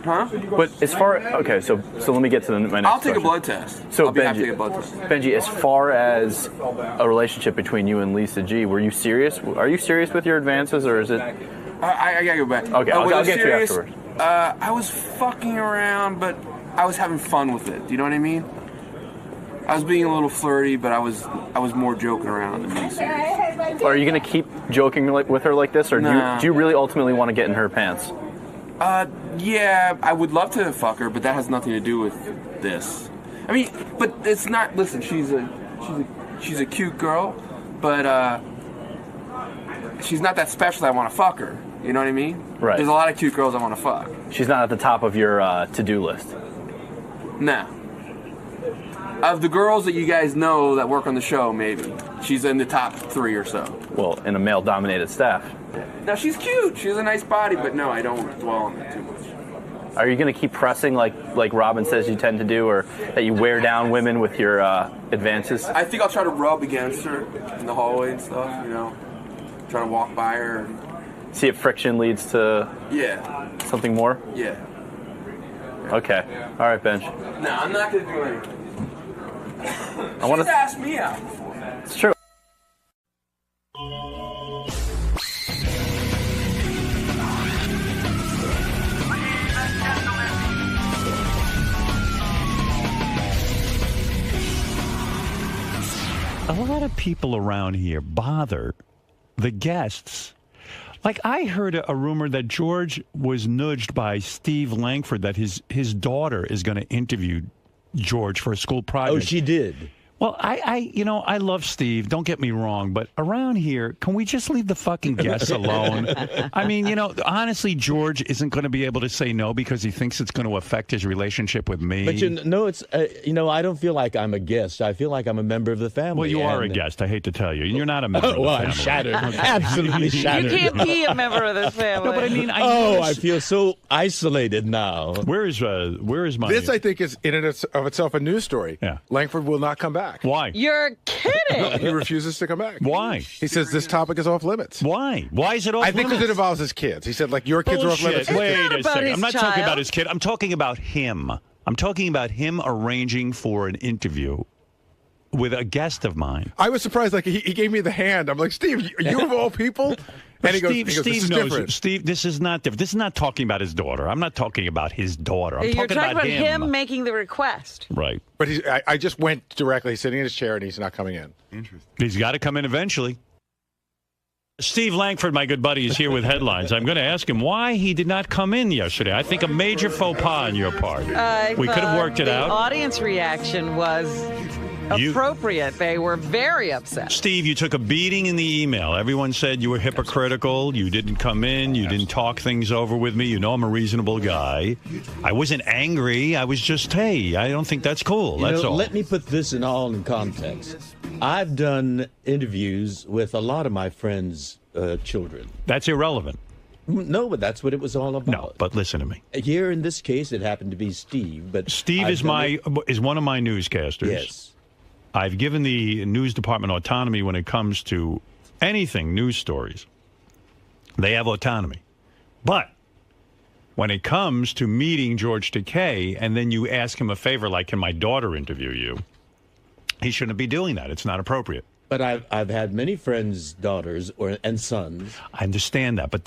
Huh? But as far so let me get to my next. I'll take question. a blood test. So I'll be Benji, happy to take a blood test. Benji, as far as a relationship between you and Lisa G, were you serious? Are you serious with your advances, or is it? I gotta go back. Okay, I'll get serious, to you afterwards. I was fucking around, but I was having fun with it. Do you know what I mean? I was being a little flirty, but I was more joking around than being serious. Are you gonna keep joking with her like this, or do you really ultimately want to get in her pants? Yeah, I would love to fuck her, but that has nothing to do with this. I mean, but it's not. Listen, she's a cute girl, but she's not that special that I want to fuck her. You know what I mean? Right. There's a lot of cute girls I want to fuck. She's not at the top of your to-do list. No. Of the girls that you guys know that work on the show, maybe she's in the top 3 or so. Well, in a male-dominated staff. Now she's cute. She has a nice body, but no, I don't dwell on that too much. Are you going to keep pressing like Robin says you tend to do, or that you wear down women with your advances? I think I'll try to rub against her in the hallway and stuff. Try to walk by her. See if friction leads to something more. Yeah. Okay. All right, Benj. No, I'm not gonna do anything. I want to ask me out before. It's true. lot of people around here bother the guests. Like, I heard a rumor that George was nudged by Steve Langford that his daughter is going to interview George for a school project. Oh, she did. Well, I love Steve. Don't get me wrong, but around here, can we just leave the fucking guests alone? I mean, honestly, George isn't going to be able to say no because he thinks it's going to affect his relationship with me. But it's I don't feel like I'm a guest. I feel like I'm a member of the family. Well, you are a guest. I hate to tell you, you're not a member. Well, of the I'm family. shattered. Absolutely shattered. You can't be a member of this family. No, but I mean, I feel so isolated now. Where is my? This, I think, is in and of itself a news story. Yeah. Langford will not come back. Why? You're kidding. He refuses to come back. Why? He says this topic is off limits. Why? Why is it off limits? I think because it involves his kids. He said, like, your kids are off limits. Wait a second. I'm not child. talking about his kid. I'm talking about him. I'm talking about him arranging for an interview with a guest of mine. I was surprised. Like, he gave me the hand. I'm like, Steve, you of all people? And he goes, Steve this is knows different. it. Steve, this is not different. This is not talking about his daughter. I'm not talking about his daughter. I'm You're talking about him making the request. Right. But I just went directly. He's sitting in his chair, and he's not coming in. Interesting. He's got to come in eventually. Steve Langford, my good buddy, is here with headlines. I'm going to ask him why he did not come in yesterday. I think a major faux pas on your part. We could have worked it out. The audience reaction was appropriate. They were very upset. Steve, you took a beating in the email. Everyone said you were hypocritical. You didn't come in. You didn't talk things over with me. You know I'm a reasonable guy. I wasn't angry. I was just, hey, I don't think that's cool. That's all. Let me put this in context. I've done interviews with a lot of my friends' children. That's irrelevant. No, but that's what it was all about. No, but listen to me. Here in this case, it happened to be Steve. But Steve is one of my newscasters. Yes. I've given the news department autonomy when it comes to anything news stories. They have autonomy. But when it comes to meeting George Takei and then you ask him a favor like, can my daughter interview you? He shouldn't be doing that. It's not appropriate. But I've had many friends' daughters and sons. I understand that, but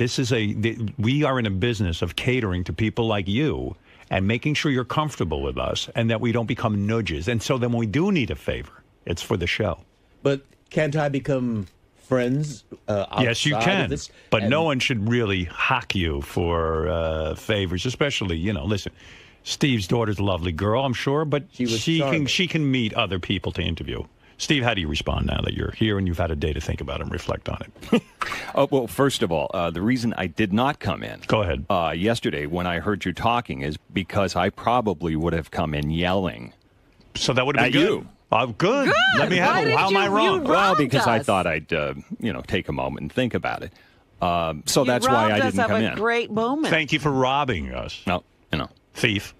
we are in a business of catering to people like you and making sure you're comfortable with us and that we don't become nudges. And so then when we do need a favor, it's for the show. But can't I become friends outside Yes, you of can. this? But no one should really hock you for favors, especially, listen. Steve's daughter's a lovely girl, I'm sure, but she can meet other people to interview. Steve, how do you respond now that you're here and you've had a day to think about it and reflect on it? Well, first of all, the reason I did not come in. Go ahead. Yesterday, when I heard you talking, is because I probably would have come in yelling. So that would have at been good. You. Oh, good. Let me have it. How am I wrong? Well, because I thought I'd, take a moment and think about it. So that's why I didn't come in. You robbed us of a great moment. Thank you for robbing us. No, thief.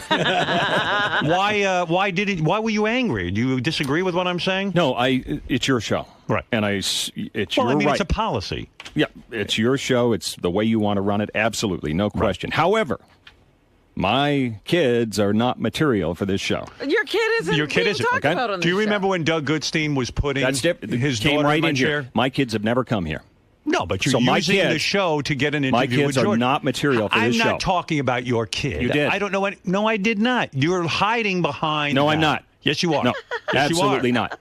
Why were you angry? Do you disagree with what I'm saying? No, it's your show. Right. And it's well, your right. It's a policy. Yeah, it's your show. It's the way you want to run it. Absolutely, no question. Right. However, my kids are not material for this show. Your kid isn't talked about on this Do you remember show. when Doug Goodstein was putting his came daughter right in my in chair? here. My kids have never come here. No, but you're using the show to get an interview with George. My kids are not material for this show. I'm not talking about your kid. You did. I don't know. No, I did not. You're hiding behind No, that. I'm not. Yes, you are. No, yes, absolutely you are. not.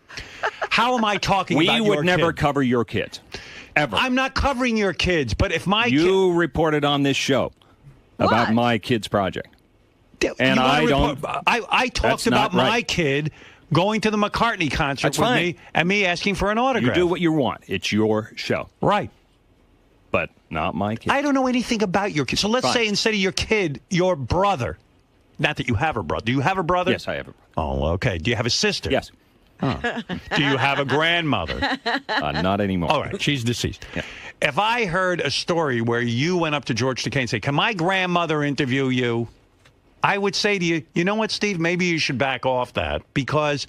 How am I talking about your kid? We would never cover your kids. Ever. I'm not covering your kids, but if my You reported on this show about my kids' project. And I don't. I talked about my kid going to the McCartney concert with me and me asking for an autograph. You do what you want. It's your show. Right. But not my kid. I don't know anything about your kid. So let's say instead of your kid, your brother. Not that you have a brother. Do you have a brother? Yes, I have a brother. Oh, okay. Do you have a sister? Yes. Oh. Do you have a grandmother? Not anymore. All right. She's deceased. Yeah. If I heard a story where you went up to George Takei and say, can my grandmother interview you? I would say to you, you know what, Steve? Maybe you should back off that because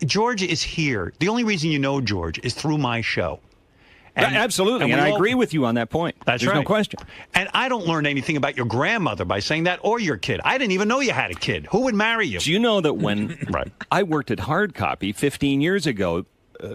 George is here. The only reason you know George is through my show. Absolutely, and I agree with you on that point. That's There's right. no question. And I don't learn anything about your grandmother by saying that or your kid. I didn't even know you had a kid. Who would marry you? Do you know that when I worked at Hard Copy 15 years ago,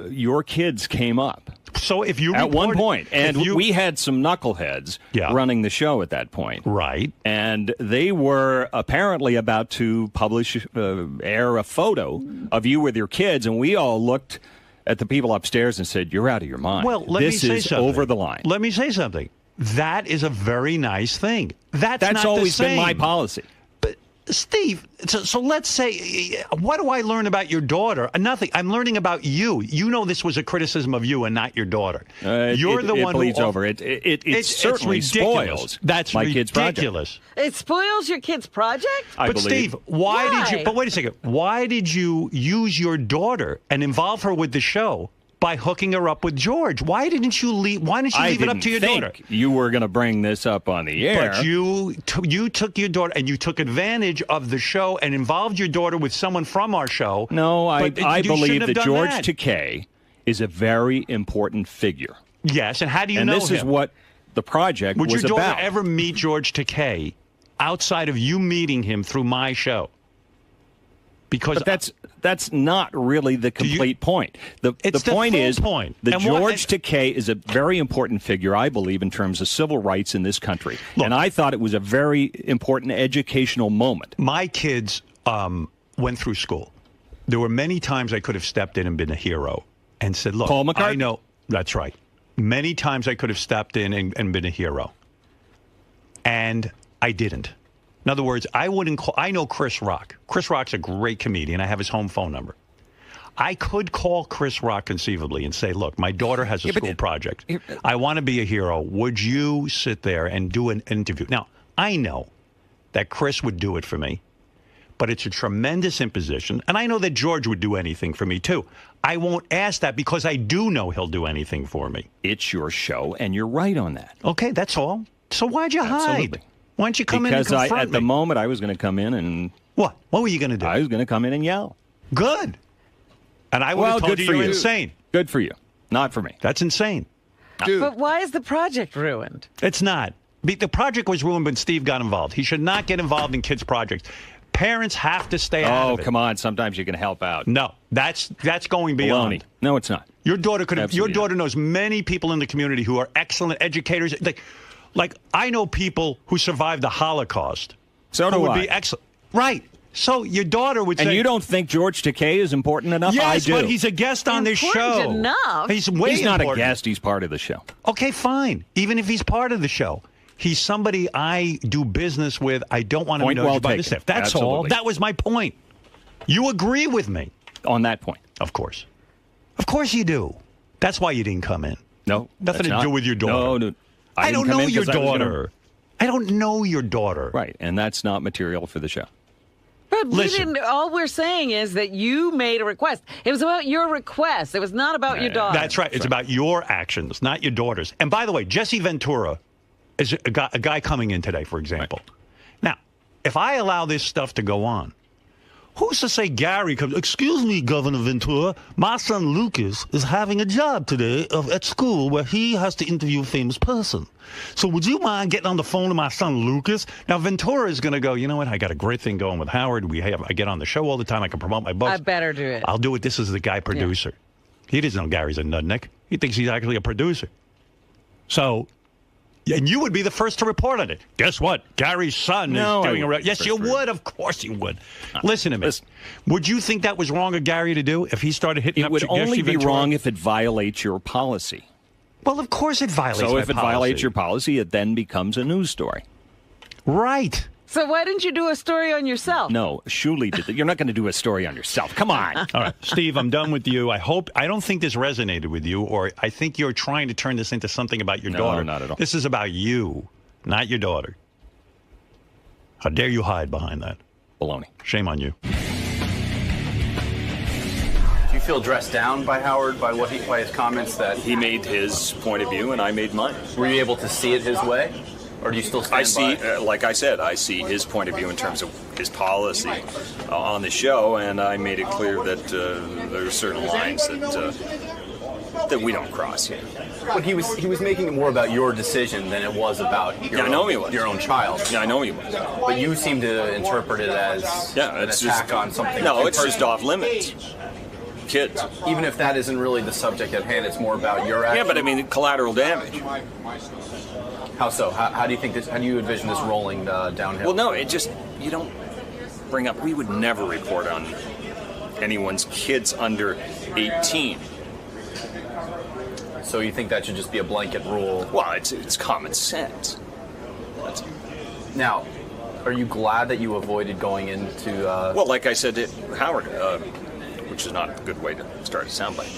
your kids came up? So if you at one point, and we had some knuckleheads running the show at that point, right? And they were apparently about to publish, air a photo of you with your kids, and we all looked at the people upstairs and said, "You're out of your mind. Well, let this me say is something. over the line." Let me say something. That is a very nice thing. That's not always the same. been my policy. But Steve, so let's say, what do I learn about your daughter? Nothing. I'm learning about you. You know this was a criticism of you and not your daughter. You're the one who bleeds who over. It certainly it's ridiculous. spoils That's my kid's project. ridiculous. It spoils your kid's project? But Steve, why did you? But wait a second. Why did you use your daughter and involve her with the show by hooking her up with George? Why didn't you leave? Why didn't you leave it up to your daughter? You were going to bring this up on the air, but you took your daughter and you took advantage of the show and involved your daughter with someone from our show. No, I believe that George that. Takei is a very important figure. Yes, and how do you know him? And this is what the project was about. Would your daughter about. ever meet George Takei outside of you meeting him through my show? Because that's not really the complete point. The point is that George Takei is a very important figure, I believe, in terms of civil rights in this country. Look, and I thought it was a very important educational moment. My kids went through school. There were many times I could have stepped in and been a hero and said, look, Paul McCartney? I know. That's right. Many times I could have stepped in and been a hero. And I didn't. In other words, I wouldn't call. I know Chris Rock. Chris Rock's a great comedian. I have his home phone number. I could call Chris Rock conceivably and say, look, my daughter has a school project. I want to be a hero. Would you sit there and do an interview? Now, I know that Chris would do it for me, but it's a tremendous imposition. And I know that George would do anything for me, too. I won't ask that because I do know he'll do anything for me. It's your show, and you're right on that. Okay, that's all. So why'd you hide? Why don't you come in and confront me? Because at the moment, I was going to come in and... What? What were you going to do? I was going to come in and yell. Good. And I would have told you you're insane. Good for you. Not for me. That's insane. Dude. But why is the project ruined? It's not. The project was ruined when Steve got involved. He should not get involved in kids' projects. Parents have to stay out of it. Oh, come on. Sometimes you can help out. No. That's going beyond. Baloney. No, it's not. Your daughter could have... Your daughter knows many people in the community who are excellent educators. Like, I know people who survived the Holocaust. So do I. Who would be excellent. Right. So your daughter would say... And you don't think George Takei is important enough? Yes, I do. but he's a guest on this show. Enough. He's not a guest. He's part of the show. Okay, fine. Even if he's part of the show. He's somebody I do business with. I don't want to be known by the staff. That's all. That was my point. You agree with me. On that point. Of course. Of course you do. That's why you didn't come in. No. Nothing to do with your daughter. No. I don't know your daughter. I don't know your daughter. Right, and that's not material for the show. But all we're saying is that you made a request. It was about your request. It was not about your daughter. That's right. It's about your actions, not your daughter's. And by the way, Jesse Ventura is a guy coming in today, for example. Right. Now, if I allow this stuff to go on, who's to say Gary comes, excuse me, Governor Ventura, my son Lucas is having a job today at school where he has to interview a famous person. So would you mind getting on the phone to my son Lucas? Now, Ventura is going to go, you know what, I got a great thing going with Howard. I get on the show all the time. I can promote my books. I better do it. I'll do it. This is the guy producer. Yeah. He doesn't know Gary's a nutnik. He thinks he's actually a producer. So... And you would be the first to report on it. Guess what? Gary's son is doing a... Yes, you would. Of course you would. Listen to me. Would you think that was wrong of Gary to do if he started hitting up... It would only be wrong if it violates your policy. Well, of course it violates my policy. So if it violates your policy, it then becomes a news story. Right. So why didn't you do a story on yourself? No, Shuley did that. You're not going to do a story on yourself. Come on. All right, Steve, I'm done with you. I don't think this resonated with you, or I think you're trying to turn this into something about your daughter. No, not at all. This is about you, not your daughter. How dare you hide behind that? Baloney. Shame on you. Do you feel dressed down by Howard, by his comments that... He made his point of view, and I made mine. Were you able to see it his way? Or do you still stand by? Like I said, I see his point of view in terms of his policy on the show, and I made it clear that there are certain lines that we don't cross here. But he was making it more about your decision than it was about your own child. Yeah, I know he was. But you seem to interpret it as an attack on something. No, it's just off limits. Kids. Even if that isn't really the subject at hand, it's more about your action. Yeah, but I mean collateral damage. How so? How do you think this? How do you envision this rolling downhill? Well, no, you don't bring up. We would never report on anyone's kids under 18. So you think that should just be a blanket rule? Well, it's common sense. Now, are you glad that you avoided going into... Well, like I said to Howard, which is not a good way to start a soundbite.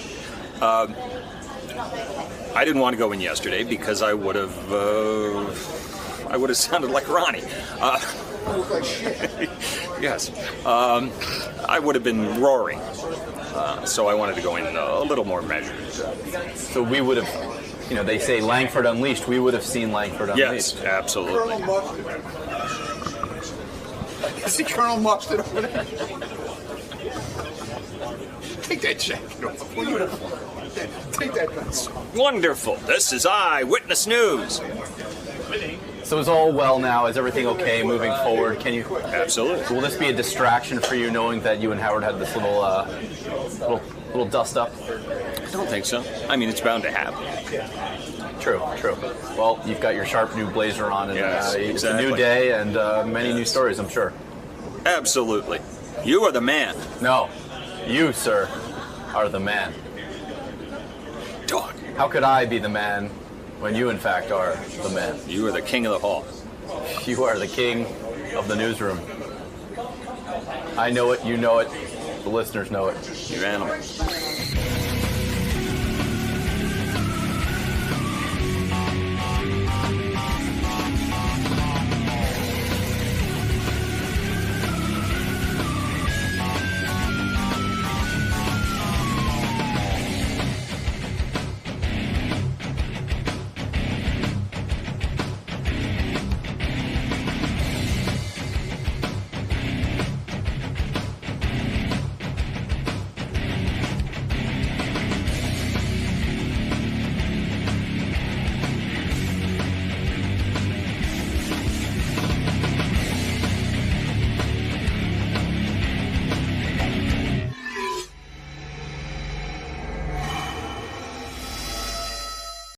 I didn't want to go in yesterday because I would have sounded like Ronnie. Yes. I would have been roaring. So I wanted to go in a little more measured. So we would have, they say Langford Unleashed. We would have seen Langford Unleashed. Yes, absolutely. I see Colonel Mustard over there. Take that jacket off. Take that nuts. Wonderful. This is Eyewitness News. So is all well now? Is everything okay moving forward? Can you? Absolutely. Will this be a distraction for you, knowing that you and Howard had this little dust up? I don't think so. I mean, it's bound to happen. True. Well, you've got your sharp new blazer on, and yes, it's exactly. a new day and many new stories, I'm sure. Absolutely. You are the man. No, you, sir, are the man. Dog. How could I be the man when you, in fact, are the man? You are the king of the hall. You are the king of the newsroom. I know it, you know it, the listeners know it. You animal.